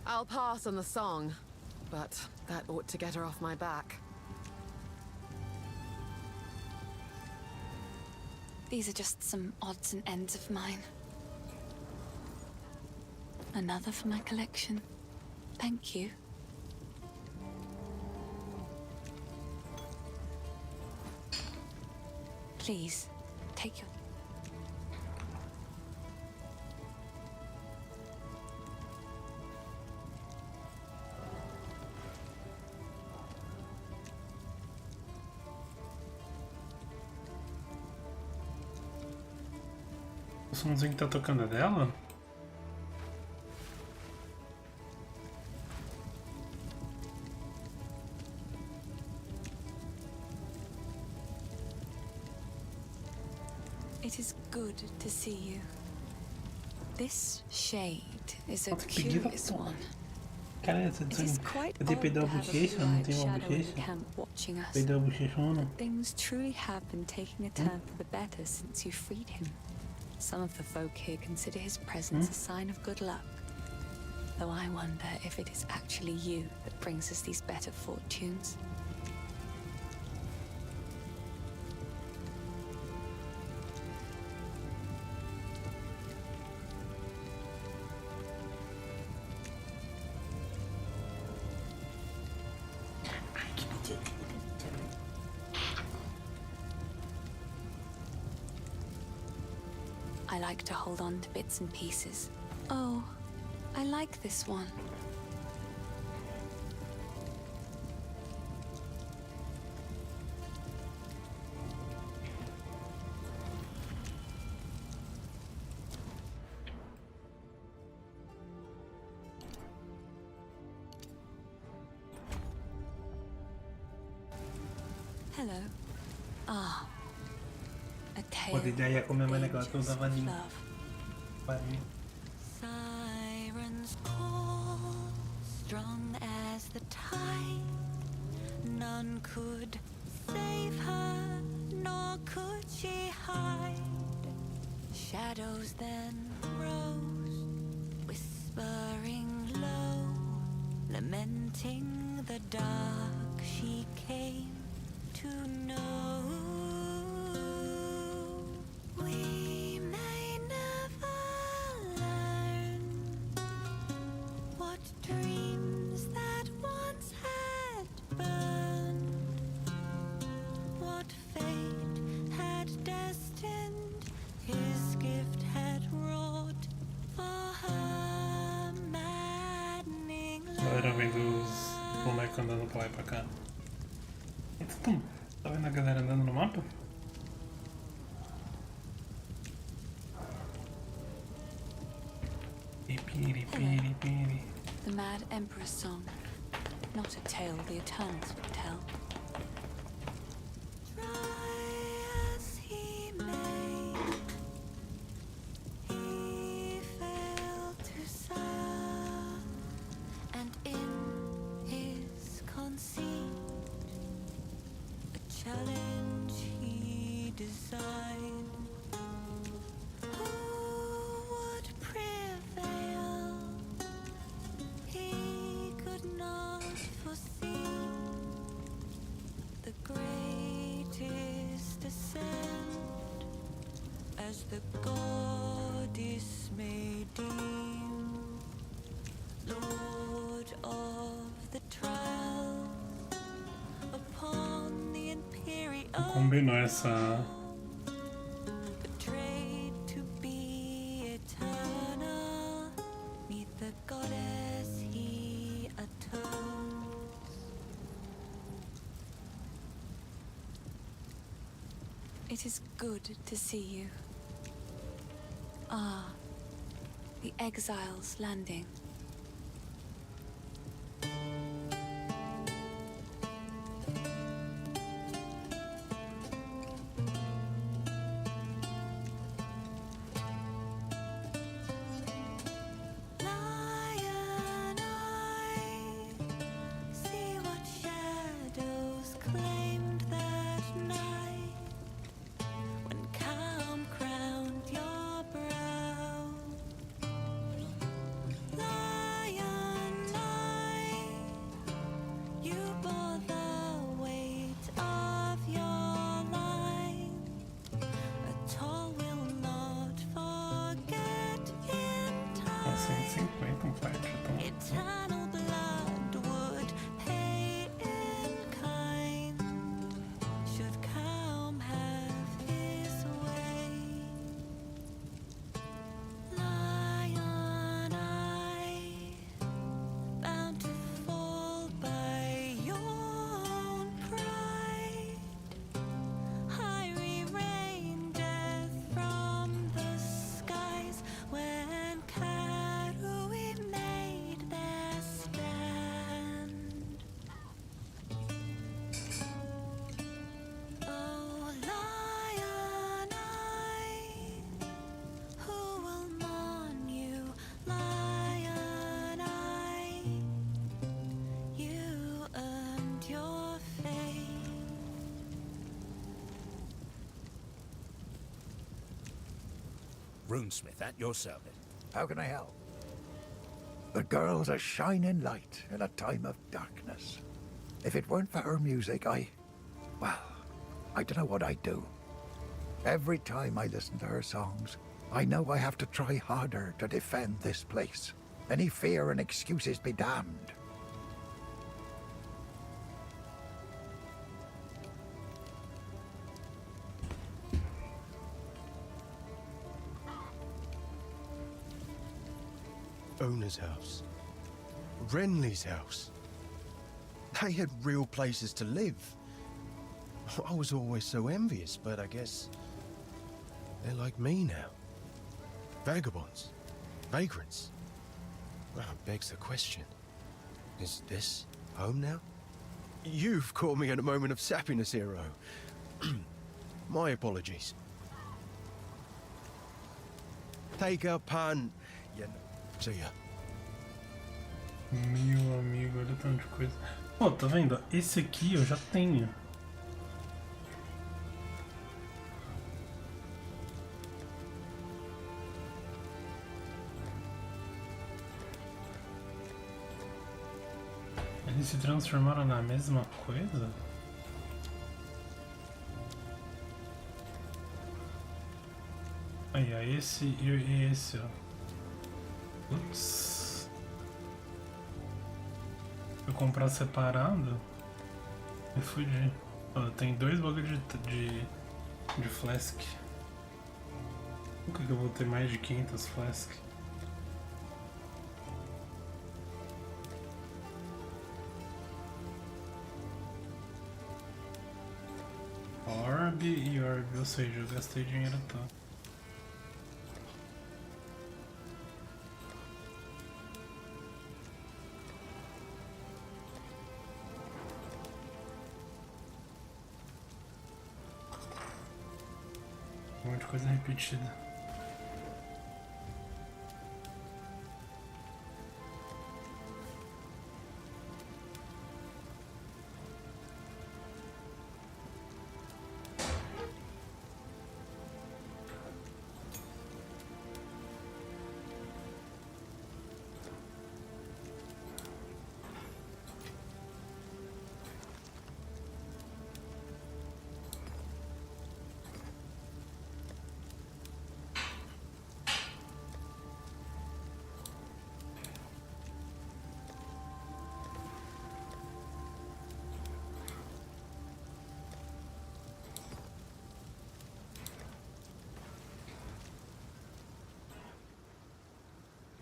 N: I'll pass on the song, but that ought to get her off my back.
G: These are just some odds and ends of mine. Another for my collection. Thank you. Please, take your...
A: O somzinho que tá tocando é dela?
G: It is good to see you. This shade is a
A: Nossa, que preguiça,
G: curious
A: porra.
G: one.
A: Cara, essa
G: It is quite
A: eu tenho que
G: odd
A: perder
G: to
A: a
G: have a
A: bochecha, não
G: blue-eyed
A: tem uma
G: shadow in the
A: bochecha.
G: camp watching us.
A: Perder a bochechona.
G: Things truly have been taking a turn for the better since you freed him. Some of the folk here consider his presence a sign of good luck. Though I wonder if it is actually you that brings us these better fortunes. I like to hold on to bits and pieces. Oh, I like this one. Hello. Ah. A
A: Pô,
G: tale
A: ideia
G: of
A: comer mais negócio que eu
G: dangers
A: usava
G: of
A: ali.
G: love. Sirens call, strong as the tide. None could save her, nor could she hide. Shadows then rose, whispering low, lamenting the dark she came to know. We may never learn what dreams that once had burned, what fate had destined, his gift had wrought for her maddening
A: Galera vendo os bonecos andando pra lá e pra cá. Então, tá vendo a galera andando no mapa?
G: The Mad Emperor's Song. Not a tale the Eternals would tell. Try as he may, he failed to sire, and in his conceit, a challenge he designed. Who would prevail? He could not foresee the greatest ascent, as the goddess may deem, Lord of the trial upon the imperial.
A: Combinou essa.
G: Betrayed to be eternal, meet the goddess he atones. It is good to see you. Ah, the exile's landing. Lion eye, see what shadows claimed that night, when calm crowned your brow. Lion eye, you bore the weight of your line. A tall will not forget in time.
A: 150 patch, então.
G: Eternal blood would pay in kind, should calm have his way. Lion eye, bound to fall by your own pride. I rain death from the skies when Karui made their stand. Oh, lion eye, who will mourn you? Lion eye, you earned your fate.
J: Runesmith, at your service.
I: How can I help? The girl's a shining light in a time of darkness. If it weren't for her music, well, I don't know what I'd do. Every time I listen to her songs, I know I have to try harder to defend this place. Any fear and excuses be damned.
H: Owner's house. Renly's house. They had real places to live. I was always so envious, but I guess they're like me now. Vagabonds. Vagrants. Well, it begs the question. Is this home now? You've caught me in a moment of sappiness, hero. My apologies. Take a pun. Yeah, see ya.
A: Meu amigo, olha o tanto de coisa. Pô, tá vendo? Esse aqui eu já tenho. Eles se transformaram na mesma coisa? Aí, esse e esse, ó. Ups. Se eu comprar separado, eu fudi. Ó, tem 2 bagulho de flask. Nunca que eu vou ter mais de 500 flask? Orb e orb, ou seja, eu gastei dinheiro todo. Um monte de coisa repetida.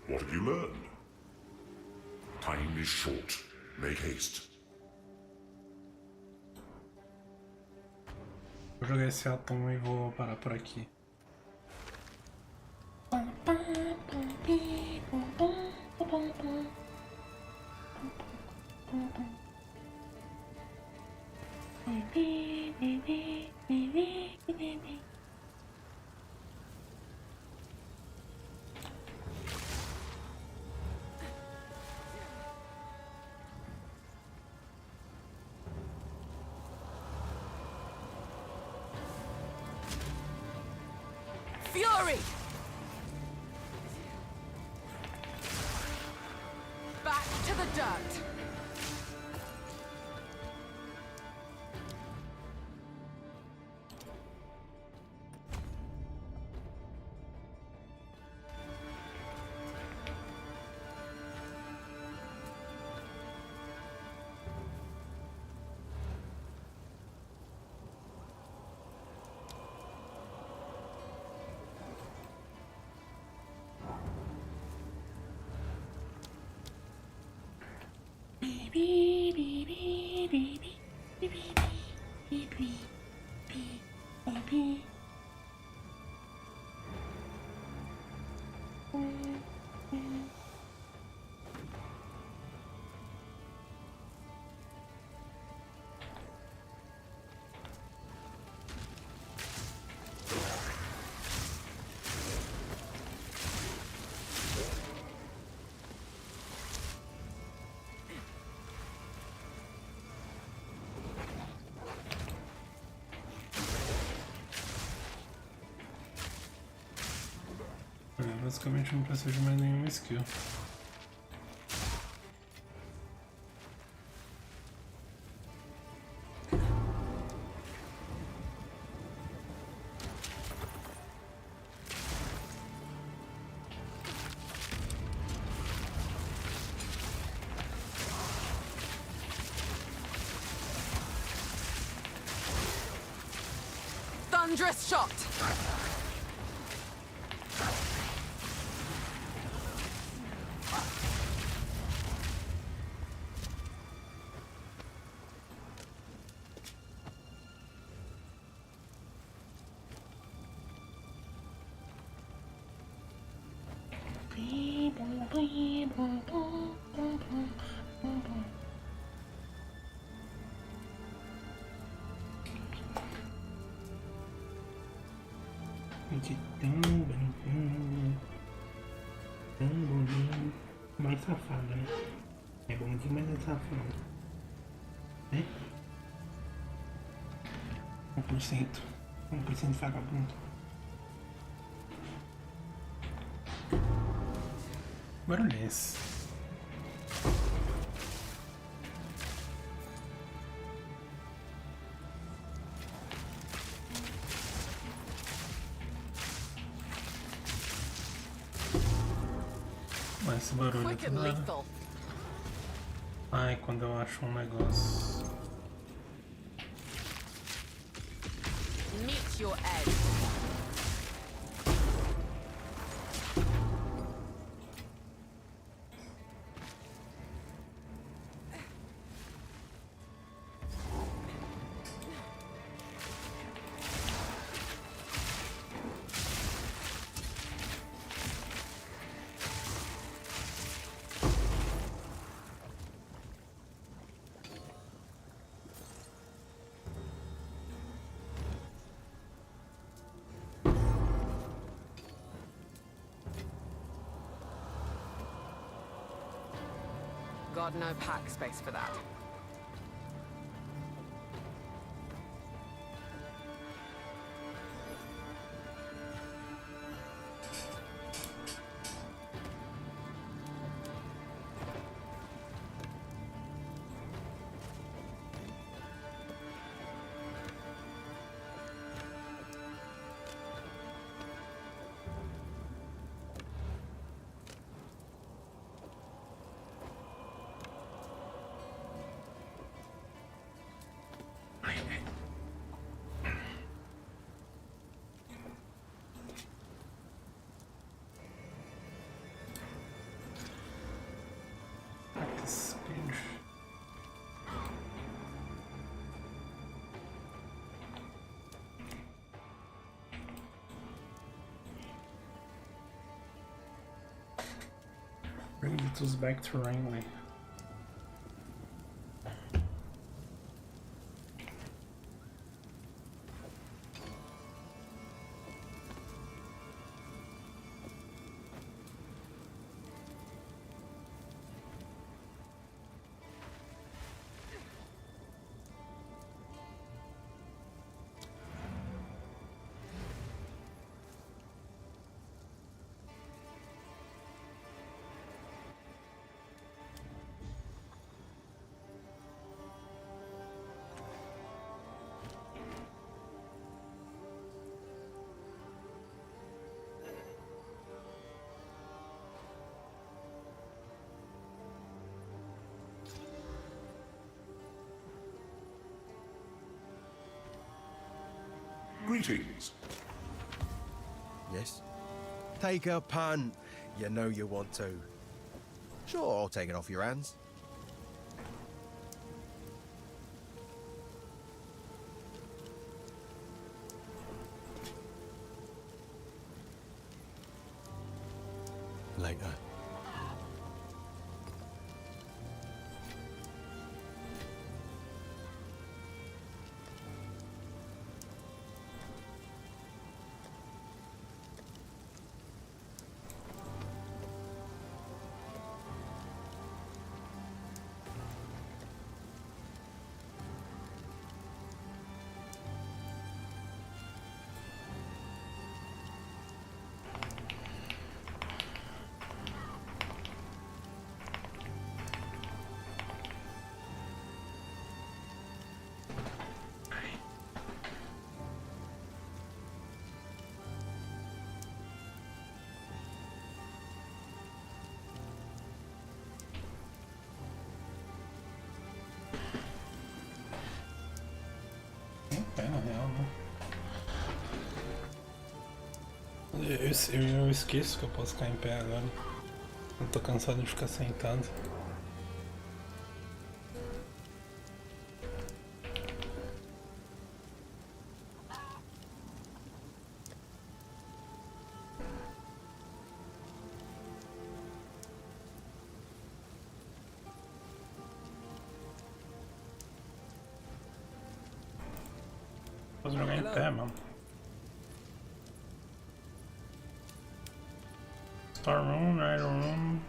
O: What have you learned? Time is short. Make haste.
A: Vou jogar esse atum e vou parar por aqui.
C: Fury! Back to the dirt! Basicamente não precisa de mais nenhuma skill. Thunderous shot!
A: Mais safado, né? É bonzinho, mas é safado. Né? 1%. 1% vagabundo. Barulhense. Mas esse barulho aqui não é... Ai, quando eu acho um negócio.
N: Meet your edge. Got no pack space for that. Bring Beatles back to Ringley.
O: Greetings.
H: Yes? Take a punt. You know you want to. Sure, I'll take it off your hands. Later.
A: É, na real, né? Eu esqueço que eu posso ficar em pé agora. Eu tô cansado de ficar sentado. Posso jogar em pé, mano. Storeroom, Iron.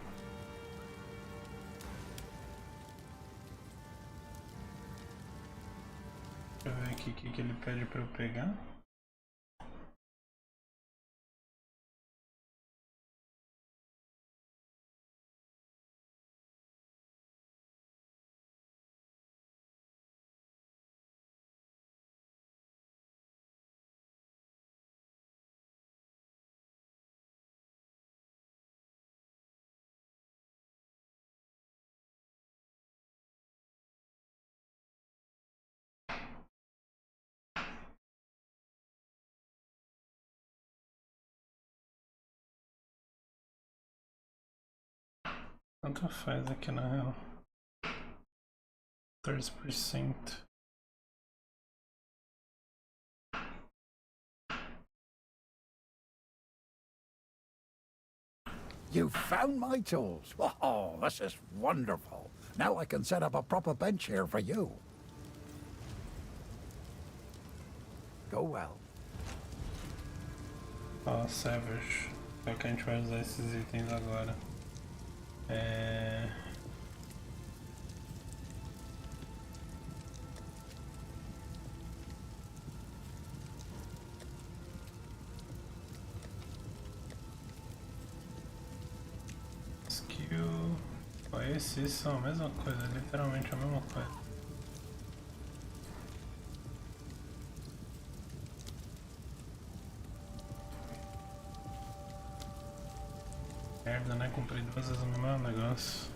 A: Deixa eu ver aqui o que ele pede pra eu pegar. Quanto faz aqui na real? 14%.
I: You found my tools. Oh, this is wonderful. Now I can set up a proper bench here for you. Go well.
A: Ó, Savage. É o que a gente vai usar esses itens agora. Skill. Ó, esses são a mesma coisa, literalmente a mesma coisa. Merda, né? Comprei duas vezes o mesmo negócio.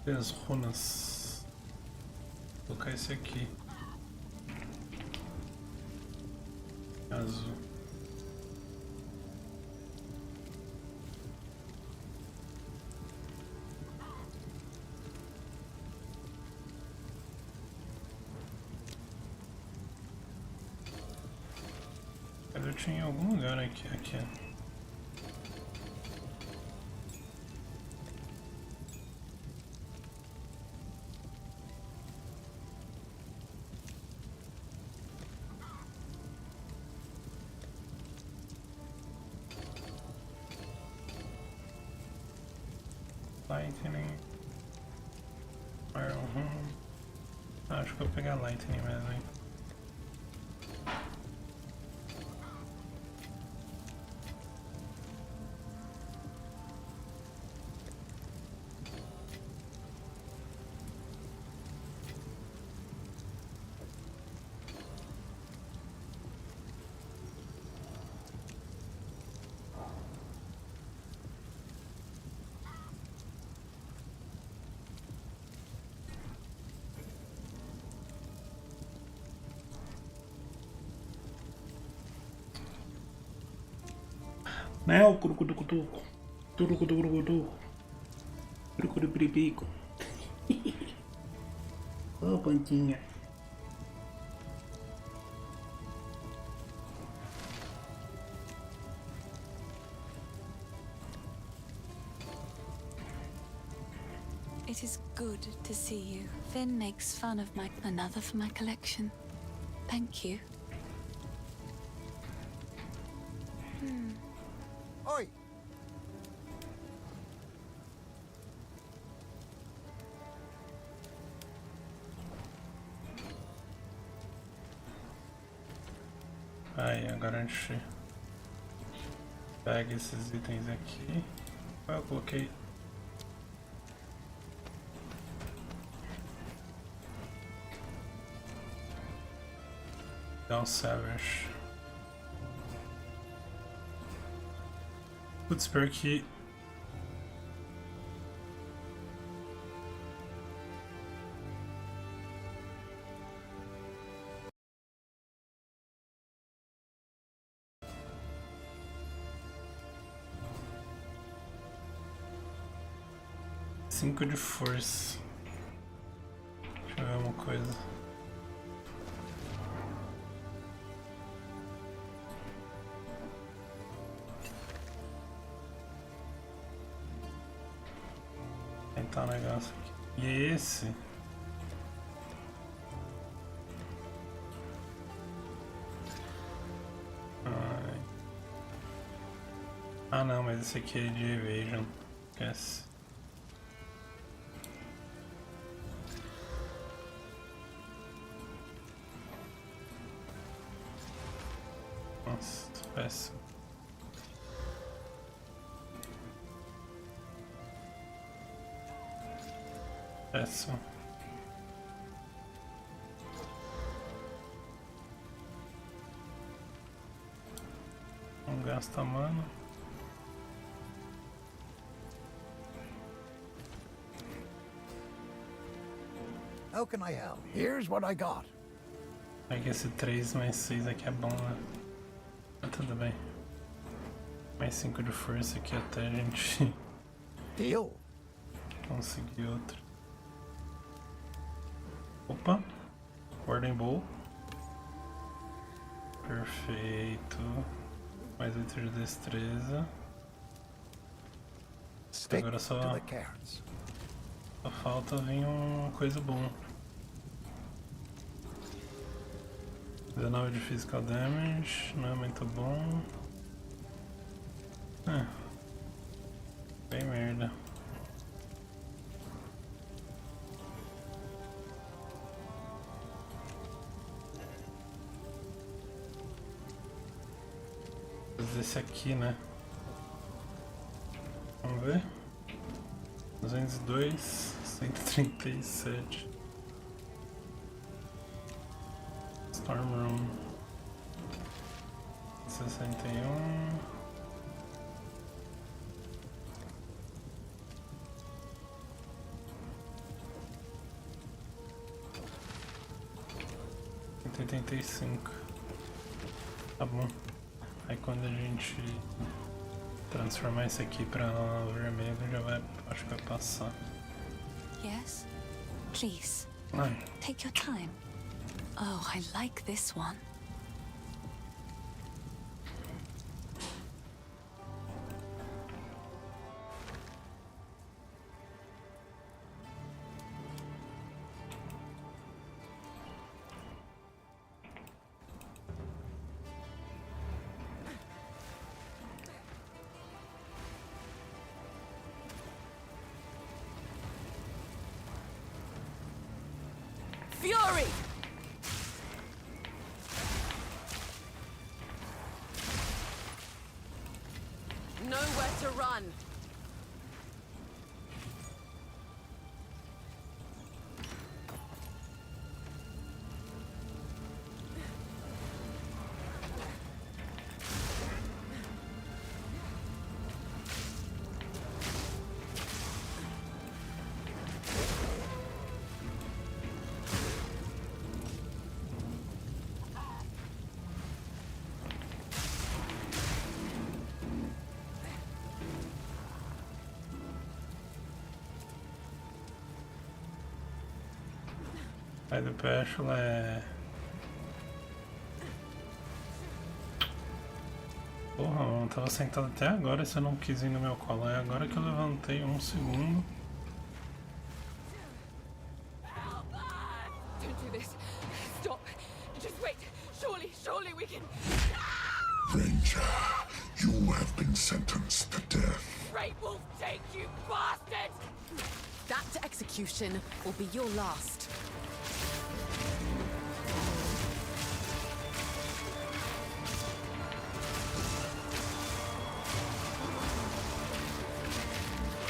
A: E as runas. Vou colocar esse aqui. Azul. Eu tinha em algum lugar aqui. Lightning. Iron. Acho que eu vou pegar Lightning mesmo, hein. Né, o curucutucutuco. Turucutucutuco. Curucurupiripico. Ô, pantinha.
G: It is good to see you. Finn makes fun of another for my collection. Thank you.
I: Oi!
A: Aí, agora a gente pega esses itens aqui. Eu coloquei. Dá um Savage. Putz, pior que... Cinco de força. Deixa eu ver uma coisa. tá o negócio aqui. E esse... Ai. Ah não, mas esse aqui é de evasion. Esquece. Nossa, tô péssimo. Péssimo. Não gasta mana.
I: How can I help? Here's what I got.
A: É que esse 3 mais 6 aqui é bom, né? Mas tudo bem. Mais 5 de força aqui até a gente
I: Deal.
A: conseguir outro. Opa! Ordem boa. Perfeito. Mais 8 de destreza. Agora só falta vir uma coisa boa. 19 de physical damage, não é muito bom. Bem merda. Esse aqui, né? Vamos ver. 202, 137. Storm Room. 61. Cento e 85. Tá bom. Aí quando a gente transformar isso aqui pra vermelho, já vai, acho que vai passar.
G: Yes? Please.
A: Ai.
G: Take your time. Oh, I like this one.
C: Fury! Nowhere to run.
A: Aí do Pétula é... Porra, eu tava sentado até agora e você não quis ir no meu colo. É agora que eu levantei 1 segundo.
C: Don't do this. Stop. Just wait. Surely we can...
O: Ranger, you have been sentenced to death.
C: Great Wolf, take you bastard! That execution will be your last.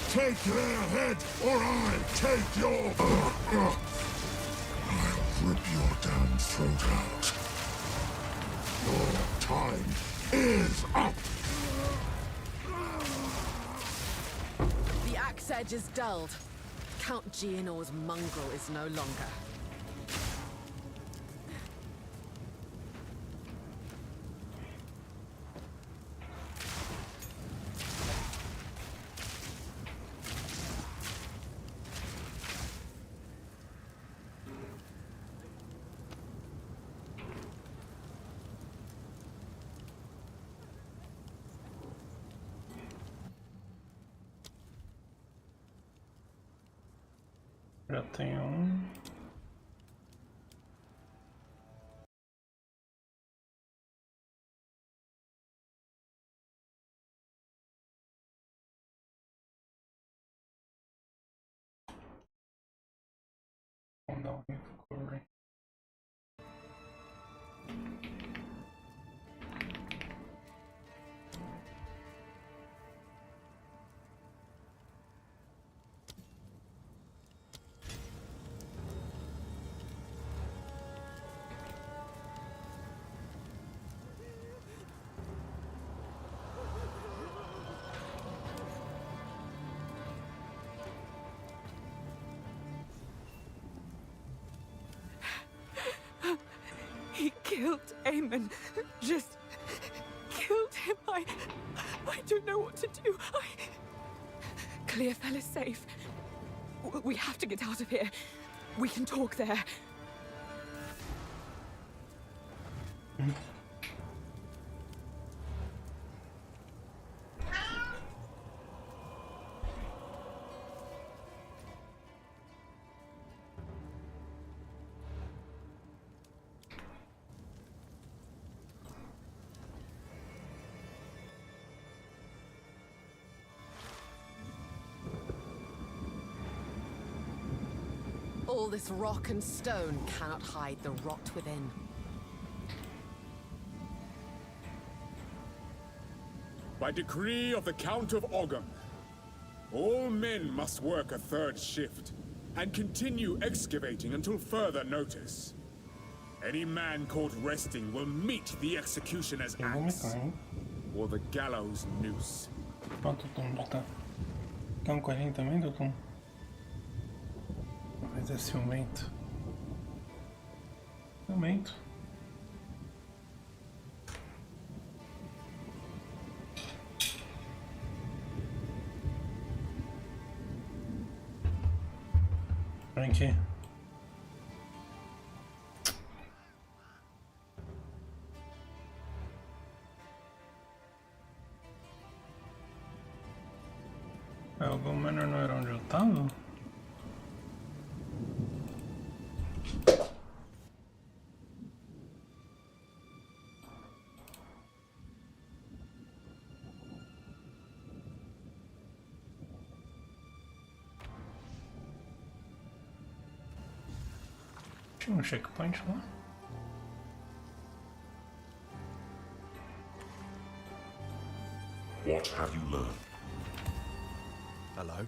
O: Take their head, or I'll take your... I'll rip your damn throat out. Your time is up!
C: The axe edge is dulled. Count Geonor's mongrel is no longer.
A: Já tem um. Vamos dar um recovery.
S: He killed Eamon. Just killed him. I don't know what to do. Clearfell is safe. We have to get out of here. We can talk there.
N: All this rock and stone cannot hide the rot within.
R: By decree of the Count of Ogham, all men must work a third shift and continue excavating until further notice. Any man caught resting will meet the executioner's axe or the gallows noose.
A: Quanto tom já tá? Tá 40 também, Doutor? Mas é ciumento. Ciumento. Vem aqui. Algum menor não era onde eu tava? Tinha um checkpoint lá?
O: What have you learned?
H: Hello.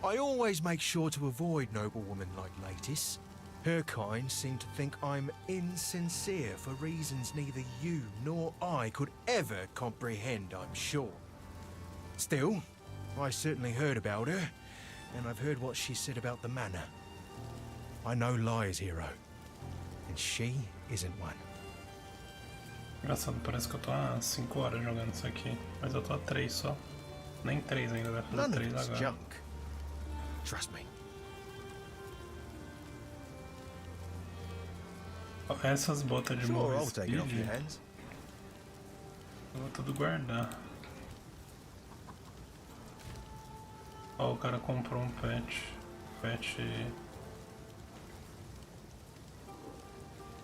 H: I always make sure to avoid noblewomen like Latis. Her kind seem to think I'm insincere for reasons neither you nor I could ever comprehend, I'm sure. Still, I certainly heard about her, and I've heard what she said about the manor. I know lies, hero, and she isn't one.
A: Engraçado, parece que eu tô há 5 horas jogando isso aqui, mas eu tô há 3 só. Nem 3 ainda, vai fazer 3 agora.
H: Junk. Trust me.
A: Essas botas de
H: Sure, I'll
A: move
H: take it off your
A: speed,
H: hands.
A: eu vou tudo guardar. Ó, o cara comprou um pet.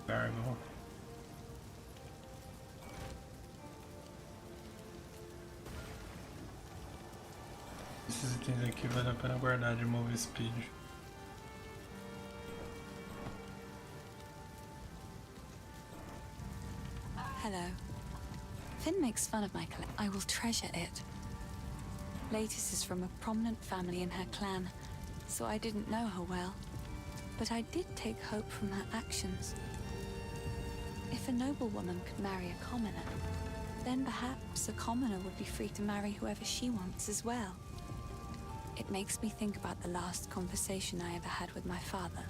A: Gargle. Esses itens aqui vale a pena guardar de move speed.
G: Hello. Finn makes fun of my I will treasure it. Latis is from a prominent family in her clan, so I didn't know her well. But I did take hope from her actions. If a noblewoman could marry a commoner, then perhaps a commoner would be free to marry whoever she wants as well. It makes me think about the last conversation I ever had with my father.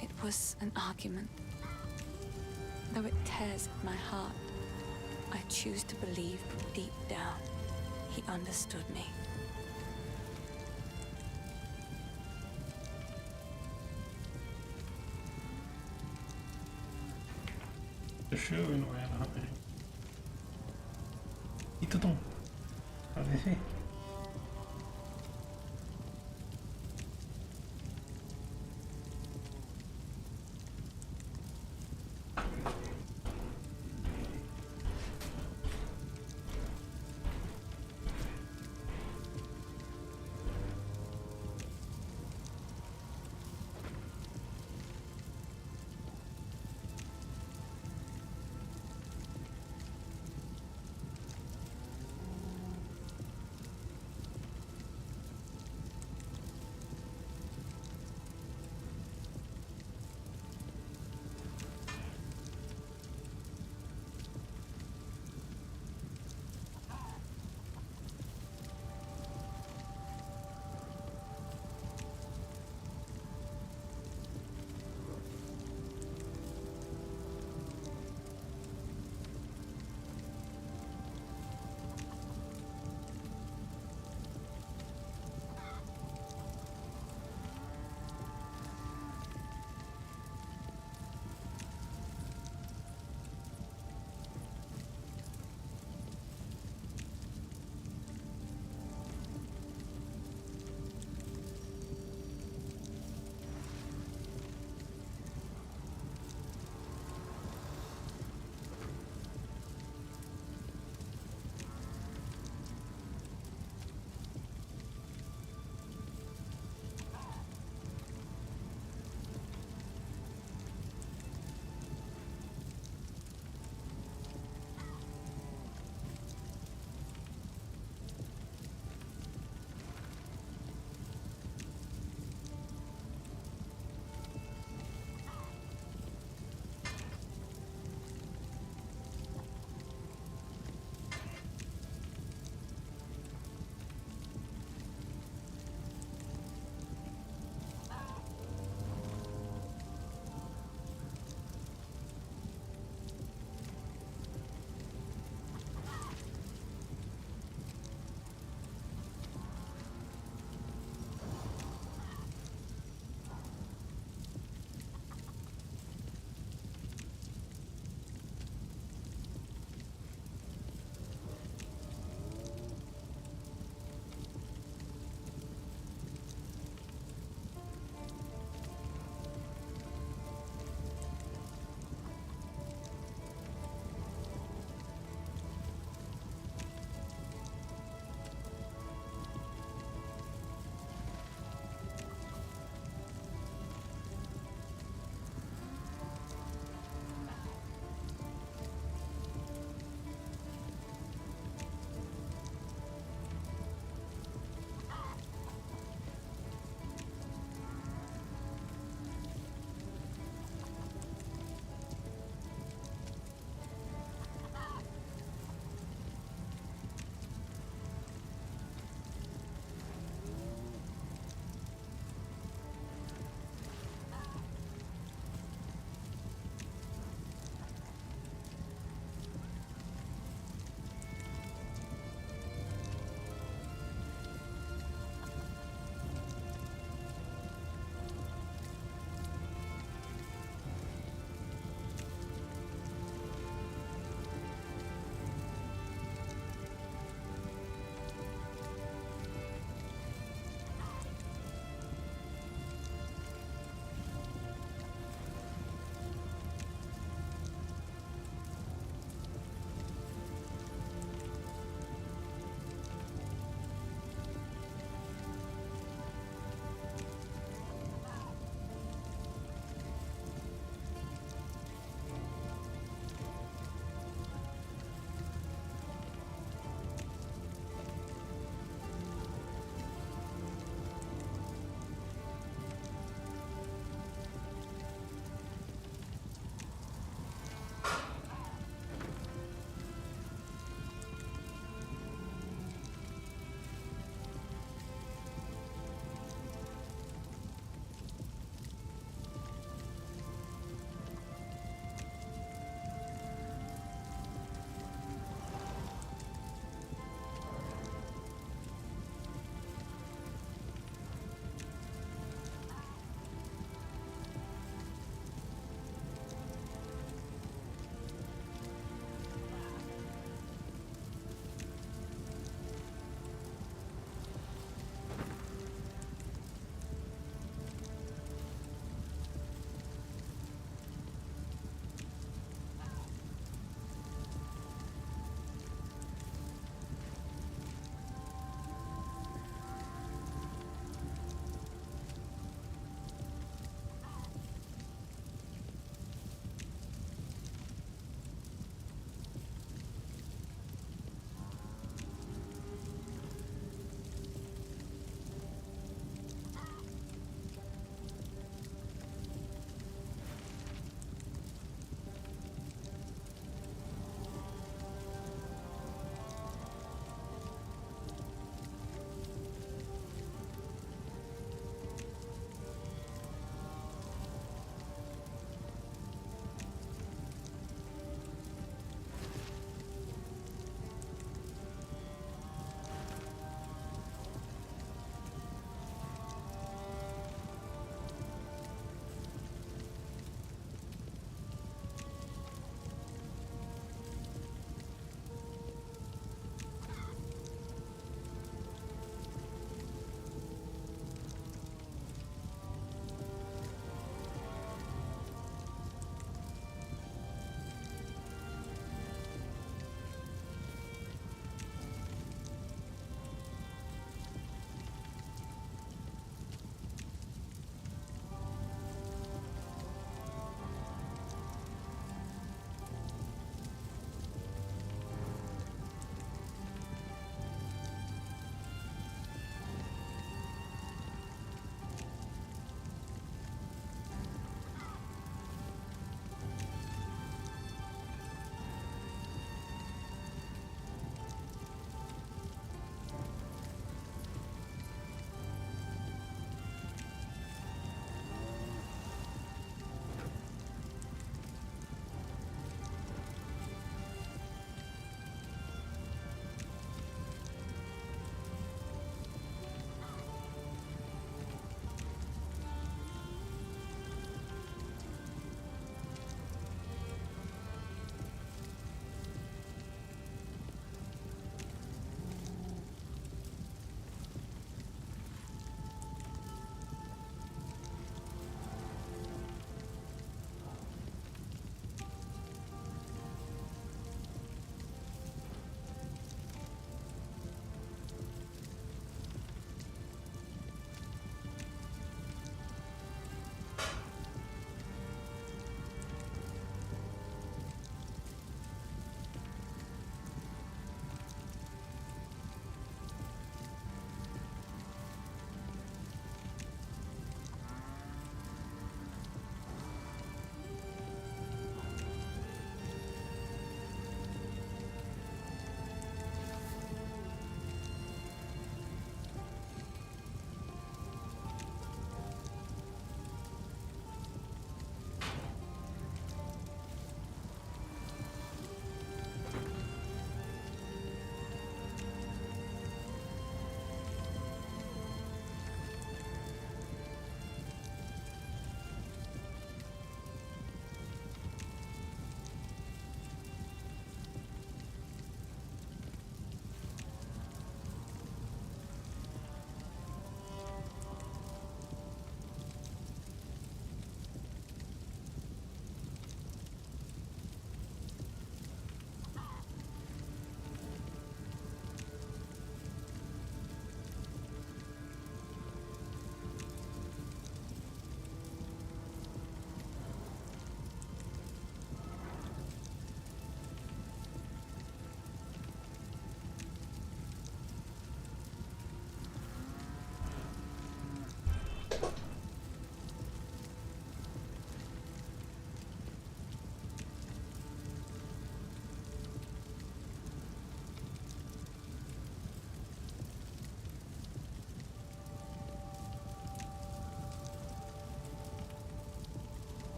G: It was an argument. Though it tears at my heart, I choose to believe deep down he understood me.
A: Deixa eu ir no ela rapidinho. E Tutum? Cadê?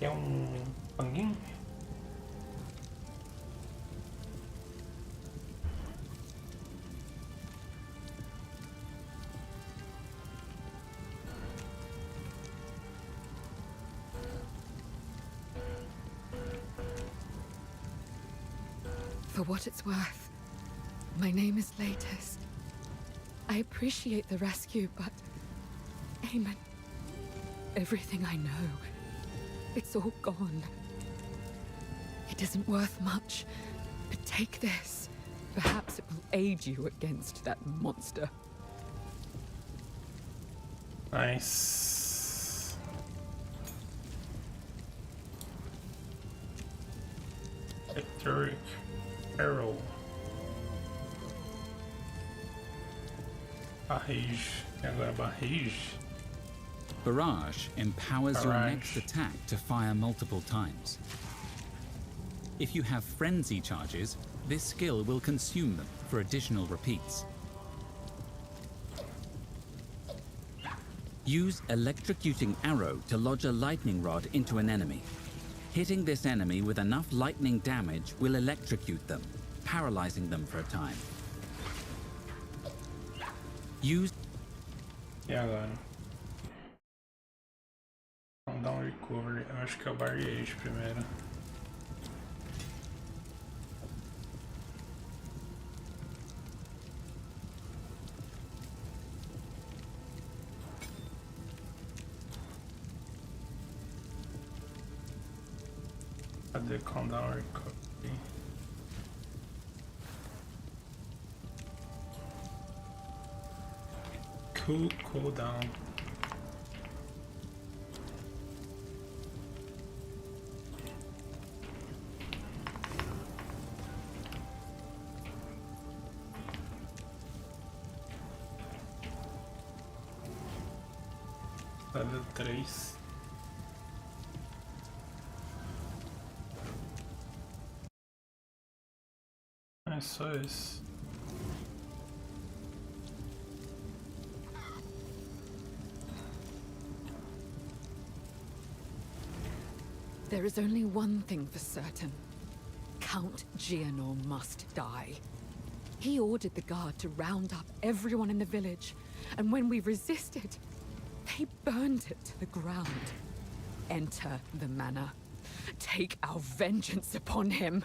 A: Quer panguinho?
S: For what it's worth, my name is Latest. I appreciate the rescue, but... Eamon, everything I know, it's all gone. It isn't worth much, but take this. Perhaps it will aid you against that monster.
A: Nice. Victory Arrow. Barrage. E agora barrage.
K: Barrage empowers your next attack to fire multiple times. If you have frenzy charges, this skill will consume them for additional repeats. Use electrocuting arrow to lodge a lightning rod into an enemy. Hitting this enemy with enough lightning damage will electrocute them, paralyzing them for a time. Use...
A: E agora? Vamos dar um recovery. Eu acho que é o barrage primeiro. Cadê cooldown recovery? Cooldown. Level 3. É só isso.
S: There is only one thing for certain. Count Gianor must die. He ordered the guard to round up everyone in the village, and when we resisted, they burned it to the ground. Enter the manor. Take our vengeance upon him.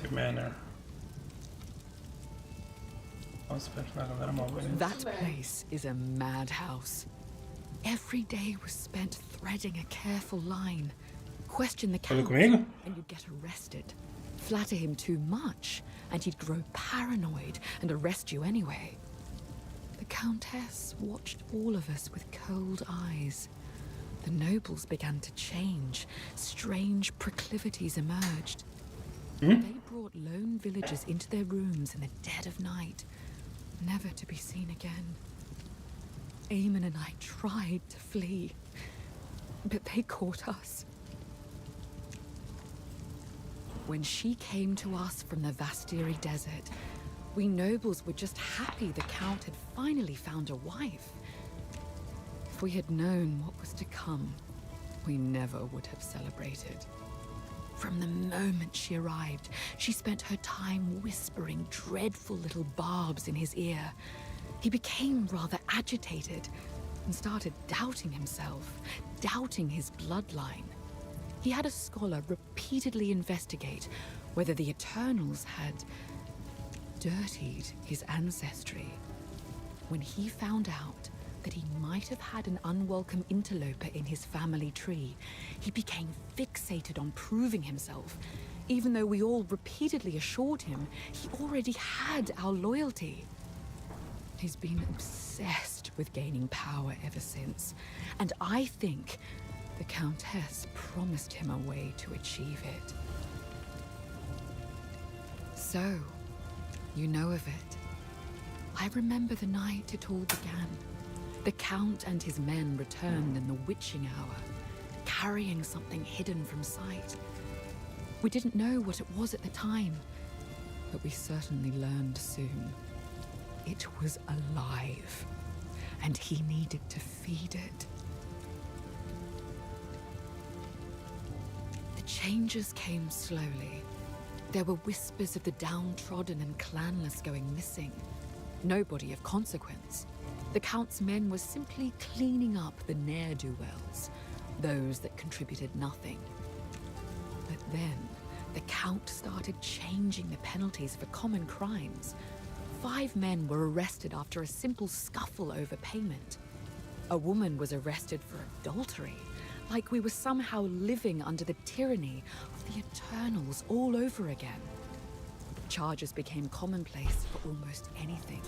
A: The manor.
S: That place is a madhouse. Every day was spent threading a careful line. Question the count, and you'd get arrested. Flatter him too much, and he'd grow paranoid and arrest you anyway. The Countess watched all of us with cold eyes. The nobles began to change. Strange proclivities emerged. They brought lone villagers into their rooms in the dead of night, never to be seen again. Eamon and I tried to flee, but they caught us. When she came to us from the Vastiri desert, we nobles were just happy the Count had finally found a wife. If we had known what was to come, we never would have celebrated. From the moment she arrived, she spent her time whispering dreadful little barbs in his ear. He became rather agitated and started doubting himself, doubting his bloodline. He had a scholar repeatedly investigate whether the Eternals had dirtied his ancestry. When he found out that he might have had an unwelcome interloper in his family tree, he became fixated on proving himself, even though we all repeatedly assured him he already had our loyalty. He's been obsessed with gaining power ever since, and I think the Countess promised him a way to achieve it. So, you know of it. I remember the night it all began. The Count and his men returned in the witching hour, carrying something hidden from sight. We didn't know what it was at the time, but we certainly learned soon. It was alive, and he needed to feed it. The changes came slowly. There were whispers of the downtrodden and clanless going missing. Nobody of consequence. The Count's men were simply cleaning up the ne'er-do-wells, those that contributed nothing. But then, the Count started changing the penalties for common crimes. 5 men were arrested after a simple scuffle over payment. A woman was arrested for adultery, like we were somehow living under the tyranny of the Eternals all over again. Charges became commonplace for almost anything.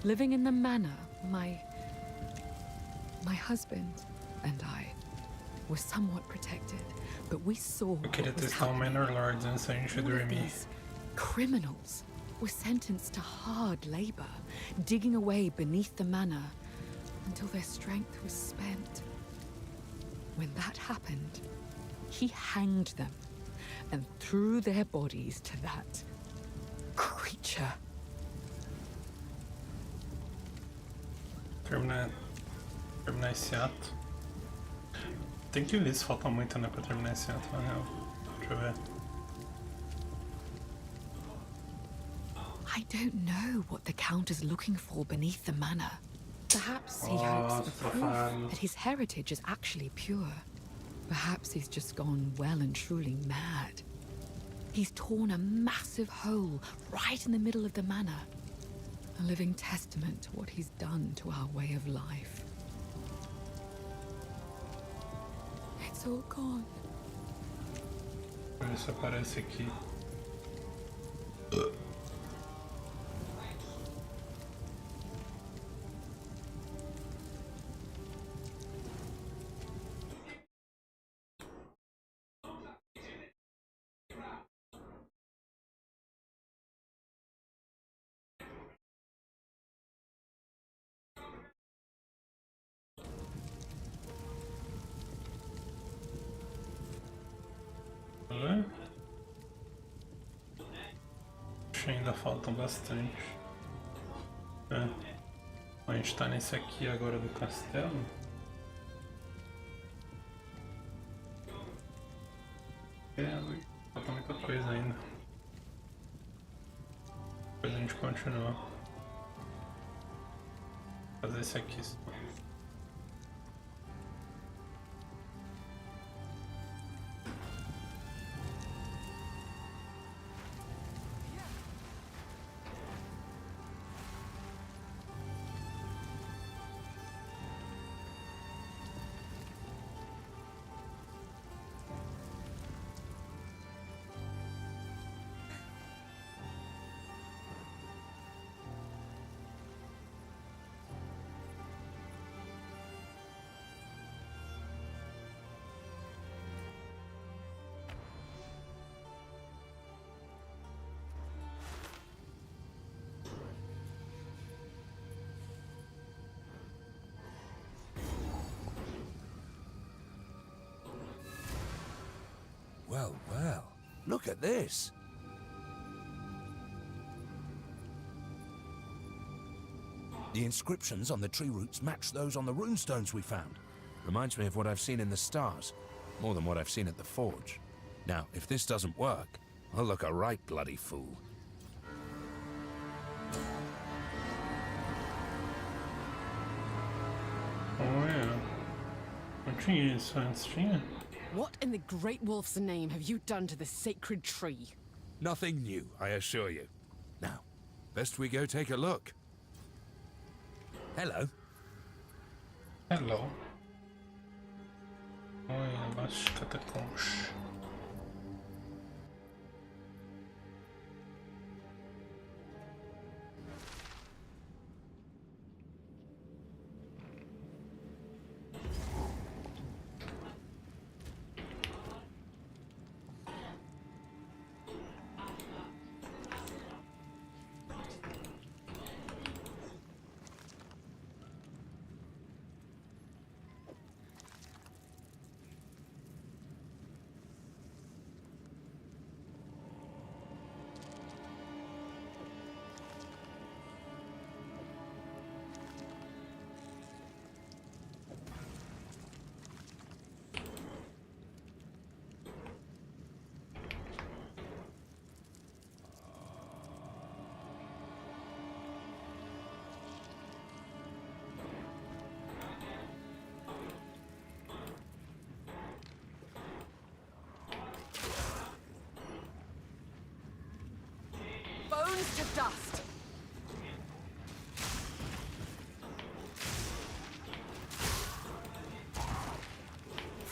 S: Living in the manor, my husband and I were somewhat protected, but we saw
A: Eu queria
S: what was
A: testar Manor
S: happening.
A: Lords antes da gente
S: All of
A: dormir.
S: these criminals were sentenced to hard labor, digging away beneath the manor until their strength was spent. When that happened, he hanged them and threw their bodies to that creature.
A: Terminar esse ato. Tem que ver se falta muito, né, pra terminar esse ato, na real. Deixa eu ver.
S: I don't know what the Count is looking for beneath the manor. Perhaps he hopes for proof that his heritage is actually pure. Perhaps he's just gone well and truly mad. He's torn a massive hole right in the middle of the manor. A living testament to what he's done to our way of life. It's all gone.
A: Olha se aparece aqui. Ainda faltam bastante. A gente tá nesse aqui agora do castelo. Falta muita coisa ainda. Depois a gente continua. Vou fazer esse aqui só.
J: Well, well, look at this. The inscriptions on the tree roots match those on the runestones we found. Reminds me of what I've seen in the stars, more than what I've seen at the forge. Now, if this doesn't work, I'll look a right bloody fool.
A: Oh yeah. Não tinha isso antes, tinha?
N: What in the Great Wolf's name have you done to the sacred tree?
J: Nothing new, I assure you. Now, best we go take a look. Hello.
A: Hello. Oi, abaixo catacombs.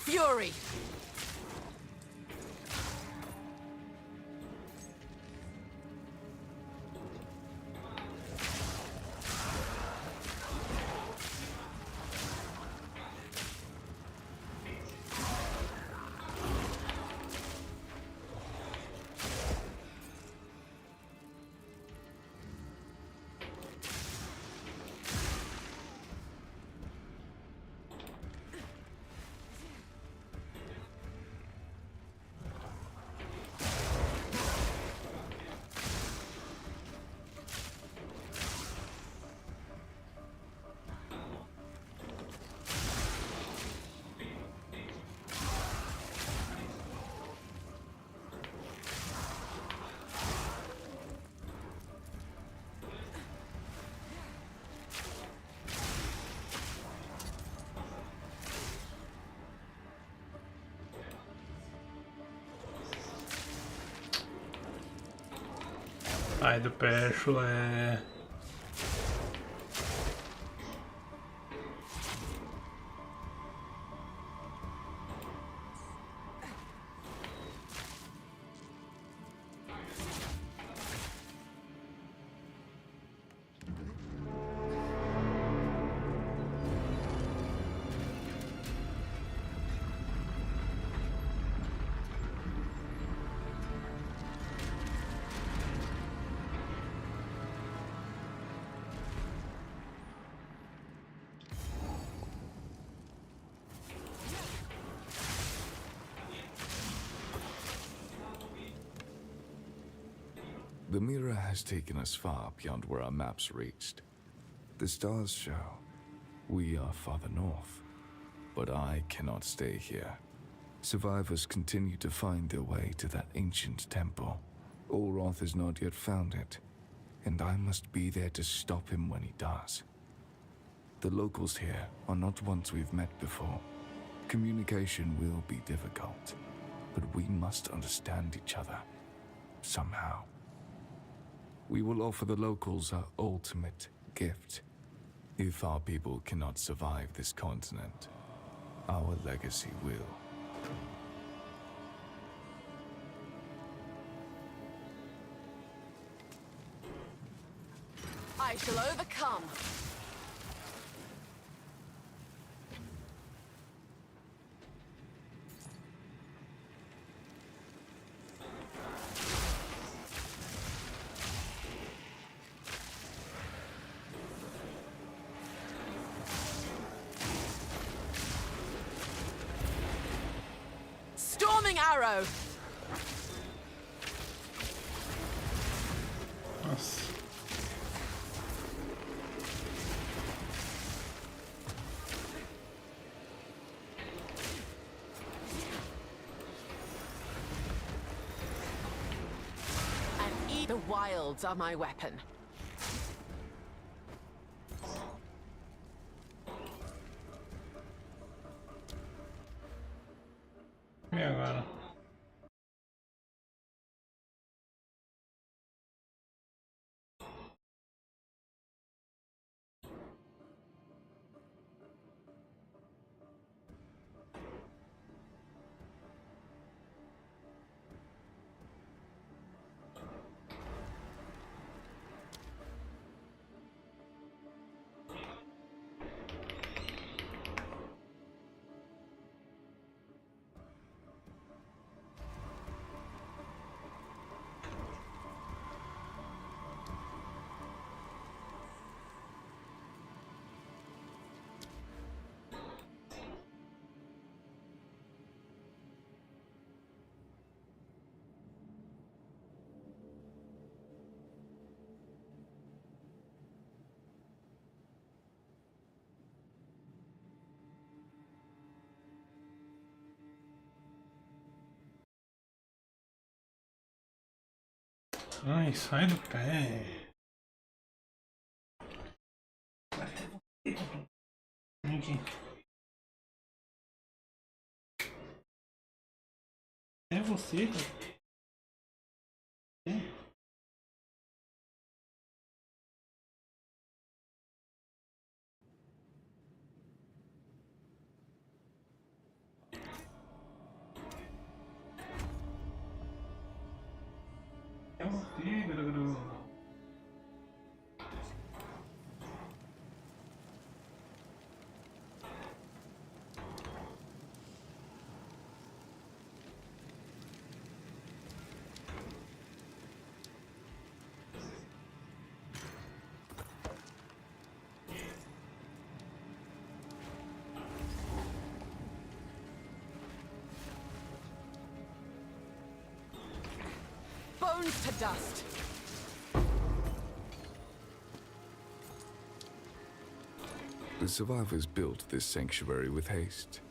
C: fury!
A: Ai, do pé chulé.
T: The mirror has taken us far beyond where our maps reached. The stars show we are farther north, but I cannot stay here. Survivors continue to find their way to that ancient temple. Olroth has not yet found it, and I must be there to stop him when he does. The locals here are not ones we've met before. Communication will be difficult, but we must understand each other, somehow. We will offer the locals our ultimate gift. If our people cannot survive this continent, our legacy will.
C: I shall overcome. Storming arrow.
A: Nossa.
C: And the wilds are my weapon.
A: E agora? Ai, sai do pé. Aqui. É você, cara? É. É um fígado.
N: Bones to dust.
T: The survivors built this sanctuary with haste.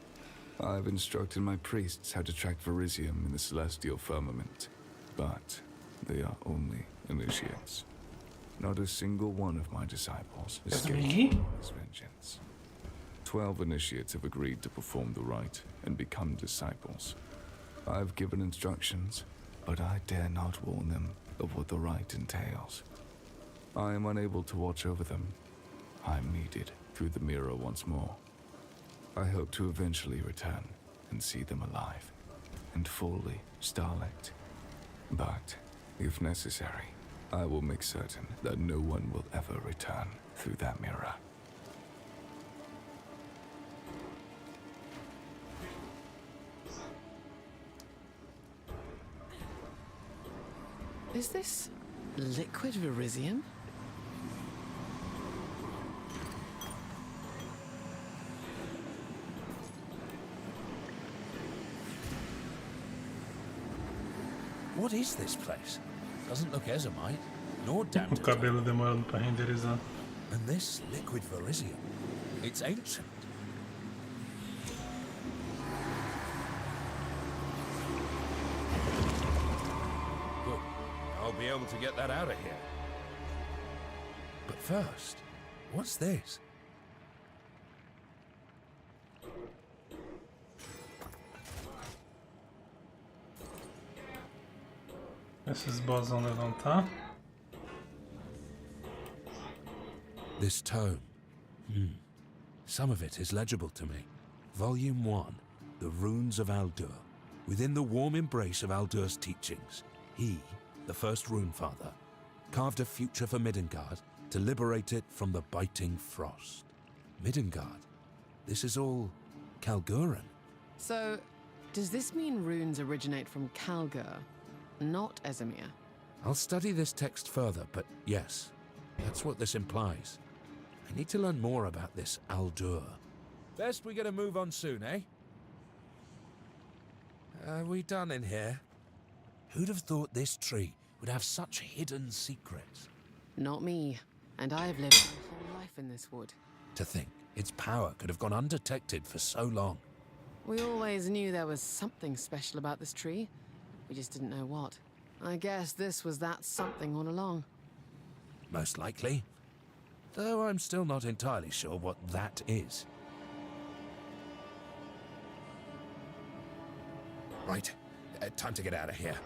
T: I've instructed my priests how to track Verisium in the celestial firmament, but they are only initiates. Not a single one of my disciples escaped from this vengeance. 12 initiates have agreed to perform the rite and become disciples. I've given instructions, but I dare not warn them of what the rite entails. I am unable to watch over them. I'm needed through the mirror once more. I hope to eventually return and see them alive and fully starlit. But, if necessary, I will make certain that no one will ever return through that mirror.
N: Is this liquid Verisium?
J: What is this place? Doesn't look Essamite, nor damp.
A: O cabelo demorando para renderizar.
J: And this liquid Verisium, it's ancient. Good. I'll be able to get that out of here. But first, what's this?
A: Esses boss vão levantar.
J: This tome. Some of it is legible to me. Volume 1, The Runes of Aldur. Within the warm embrace of Aldur's teachings, he, the first rune father, carved a future for Midgard to liberate it from the biting frost. Midgard? This is all Kalguran.
N: So, does this mean runes originate from Kalgur, not Esamir?
J: I'll study this text further, but yes, that's what this implies. I need to learn more about this Aldur. Best we get a move on soon, eh? Are we done in here? Who'd have thought this tree would have such hidden secrets?
N: Not me. And I have lived my whole life in this wood.
J: To think its power could have gone undetected for so long.
N: We always knew there was something special about this tree. We just didn't know what. I guess this was that something all along.
J: Most likely. Though I'm still not entirely sure what that is. Right. Time to get out of here.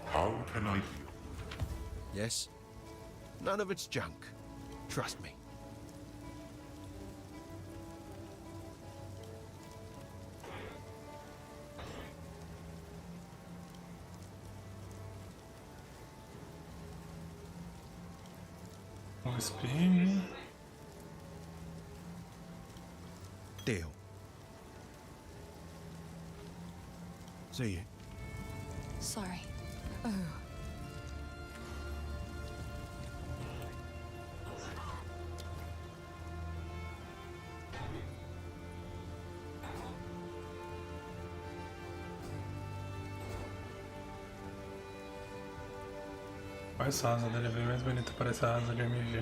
O: How can I...
H: Yes? None of it's junk. Trust me.
A: Espinho.
H: Deal. See you.
G: Sorry.
S: Oh.
A: Essa asa dele é bem mais bonita, parece a asa de MG.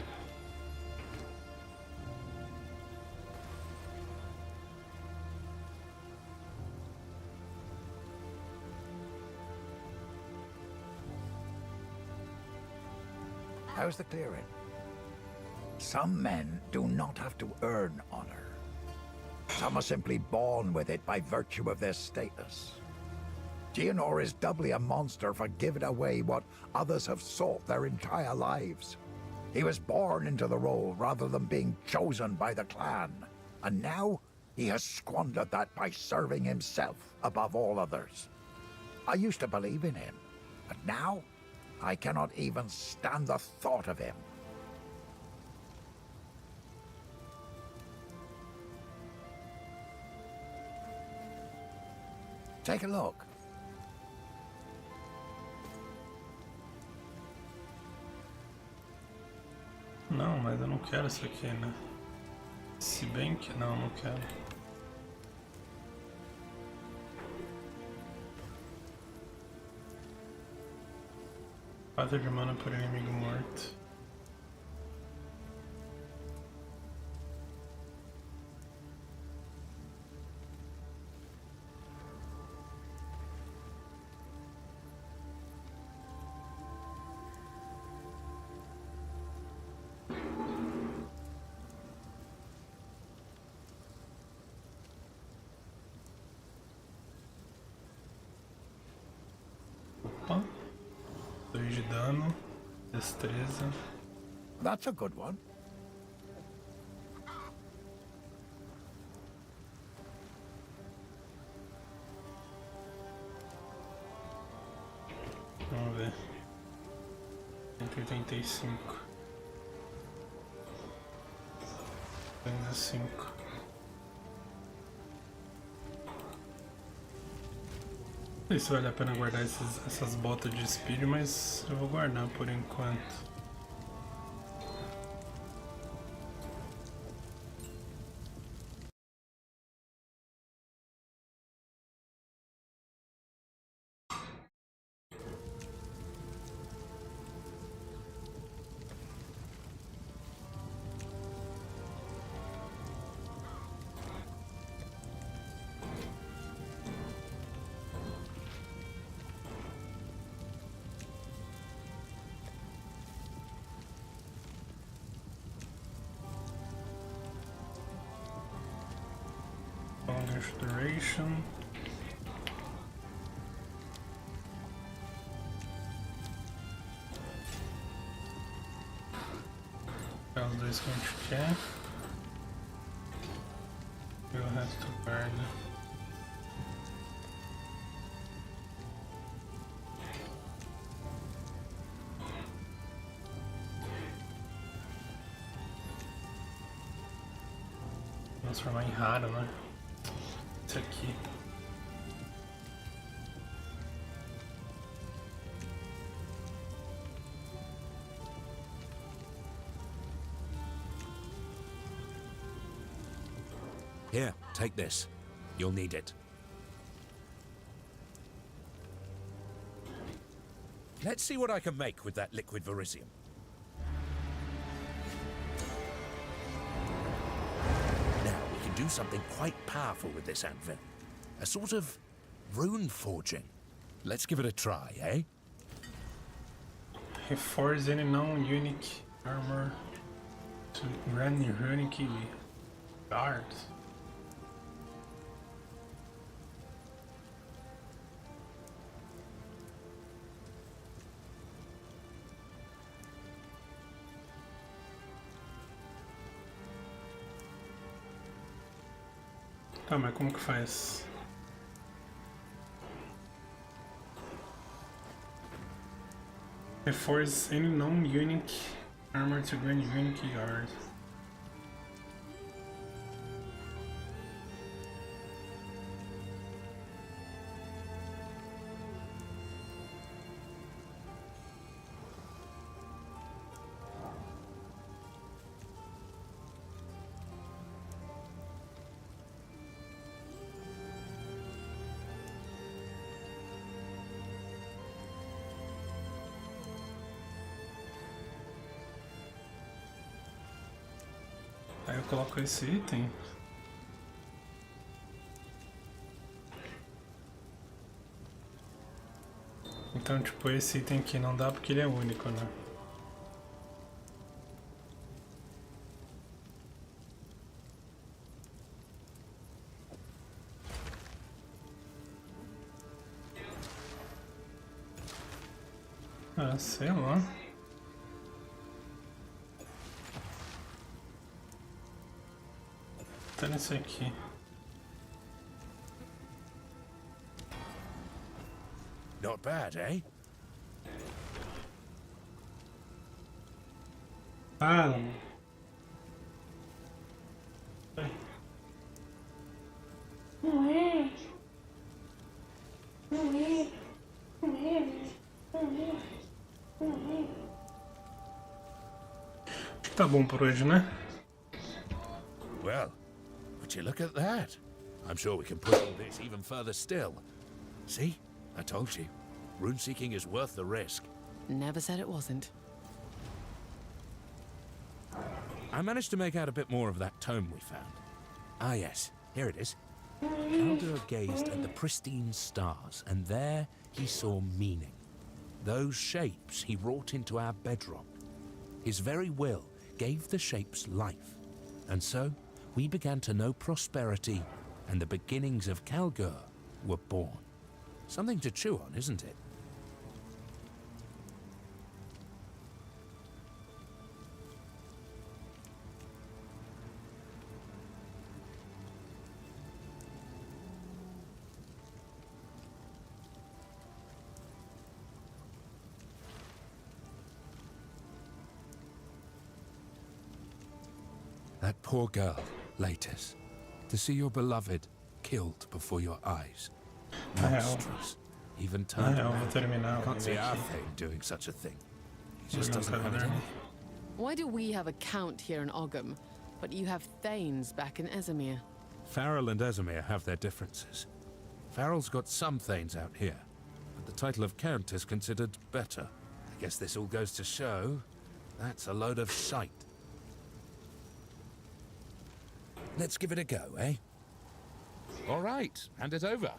I: How's the clearing? Some men do not have to earn honor. Some are simply born with it by virtue of their status. Gianor is doubly a monster for giving away what others have sought their entire lives. He was born into the role rather than being chosen by the clan. And now, he has squandered that by serving himself above all others. I used to believe in him, but now, I cannot even stand the thought of him. Take a look.
A: Não, mas eu não quero isso aqui, né? Se bem que não, não quero. Quatro de mana por inimigo morto. Opa. 2 de dano, destreza.
I: That's a good one.
A: Vamos ver. 185. 205. Não sei se vale a pena guardar essas botas de speed, mas eu vou guardar por enquanto. Longish duration. É os dois que a gente quer. E o resto guarda. Transformar em raro, né? Esse aqui.
J: Here, take this. You'll need it. Let's see what I can make with that liquid verisium. Now, we can do something quite powerful with this anvil. A sort of rune forging. Let's give it a try, eh?
A: Reforce any non-unique armor to grant runic guards. Tá, mas como que faz? Reforce any non-unique armor to grant unique guard. coloco esse item. Então, tipo, esse item aqui não dá porque ele é único, né? Ah, sei lá. Tá nesse aqui.
J: Not bad, eh?
A: Ah. Não é. Não é. Não é. Não é. Não é. Tá bom por hoje, né?
J: Well, would you look at that? I'm sure we can push all this even further still. See? I told you. Rune-seeking is worth the risk.
N: Never said it wasn't.
J: I managed to make out a bit more of that tome we found. Ah yes, here it is. Kaldur gazed at the pristine stars, and there he saw meaning. Those shapes he wrought into our bedrock. His very will gave the shapes life. And so, we began to know prosperity, and the beginnings of Kalgur were born. Something to chew on, isn't it? That poor girl, Latis. To see your beloved killed before your eyes. Monstrous. Even turned around. Can't see our Thane doing such a thing. He just doesn't have it in him.
N: Why do we have a count here in Ogham, but you have Thanes back in Esamir?
J: Farrell and Esamir have their differences. Farrell's got some Thanes out here, but the title of Count is considered better. I guess this all goes to show that's a load of shite. Let's give it a go, eh? All right, hand it over.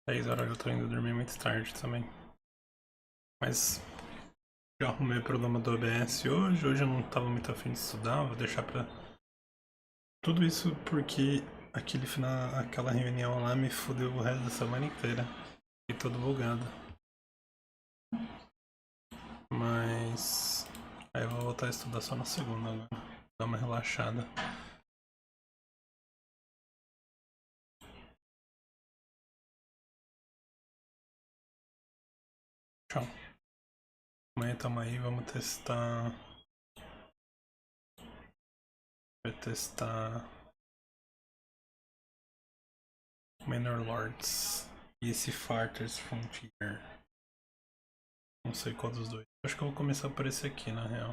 A: Seis horas eu tô indo dormir muito tarde também. Mas já arrumei o problema do OBS hoje. Hoje eu não tava muito afim de estudar. Vou deixar pra... Tudo isso porque aquele final, aquela reunião lá me fudeu o resto da semana inteira. Fiquei todo bugado. Mas... aí eu vou voltar a estudar só na segunda agora. Dar uma relaxada. Tchau. Amanhã tamo aí, vamos testar Vai testar Manor Lords e esse Farters Frontier. Não sei qual dos dois. Acho que eu vou começar por esse aqui, na real.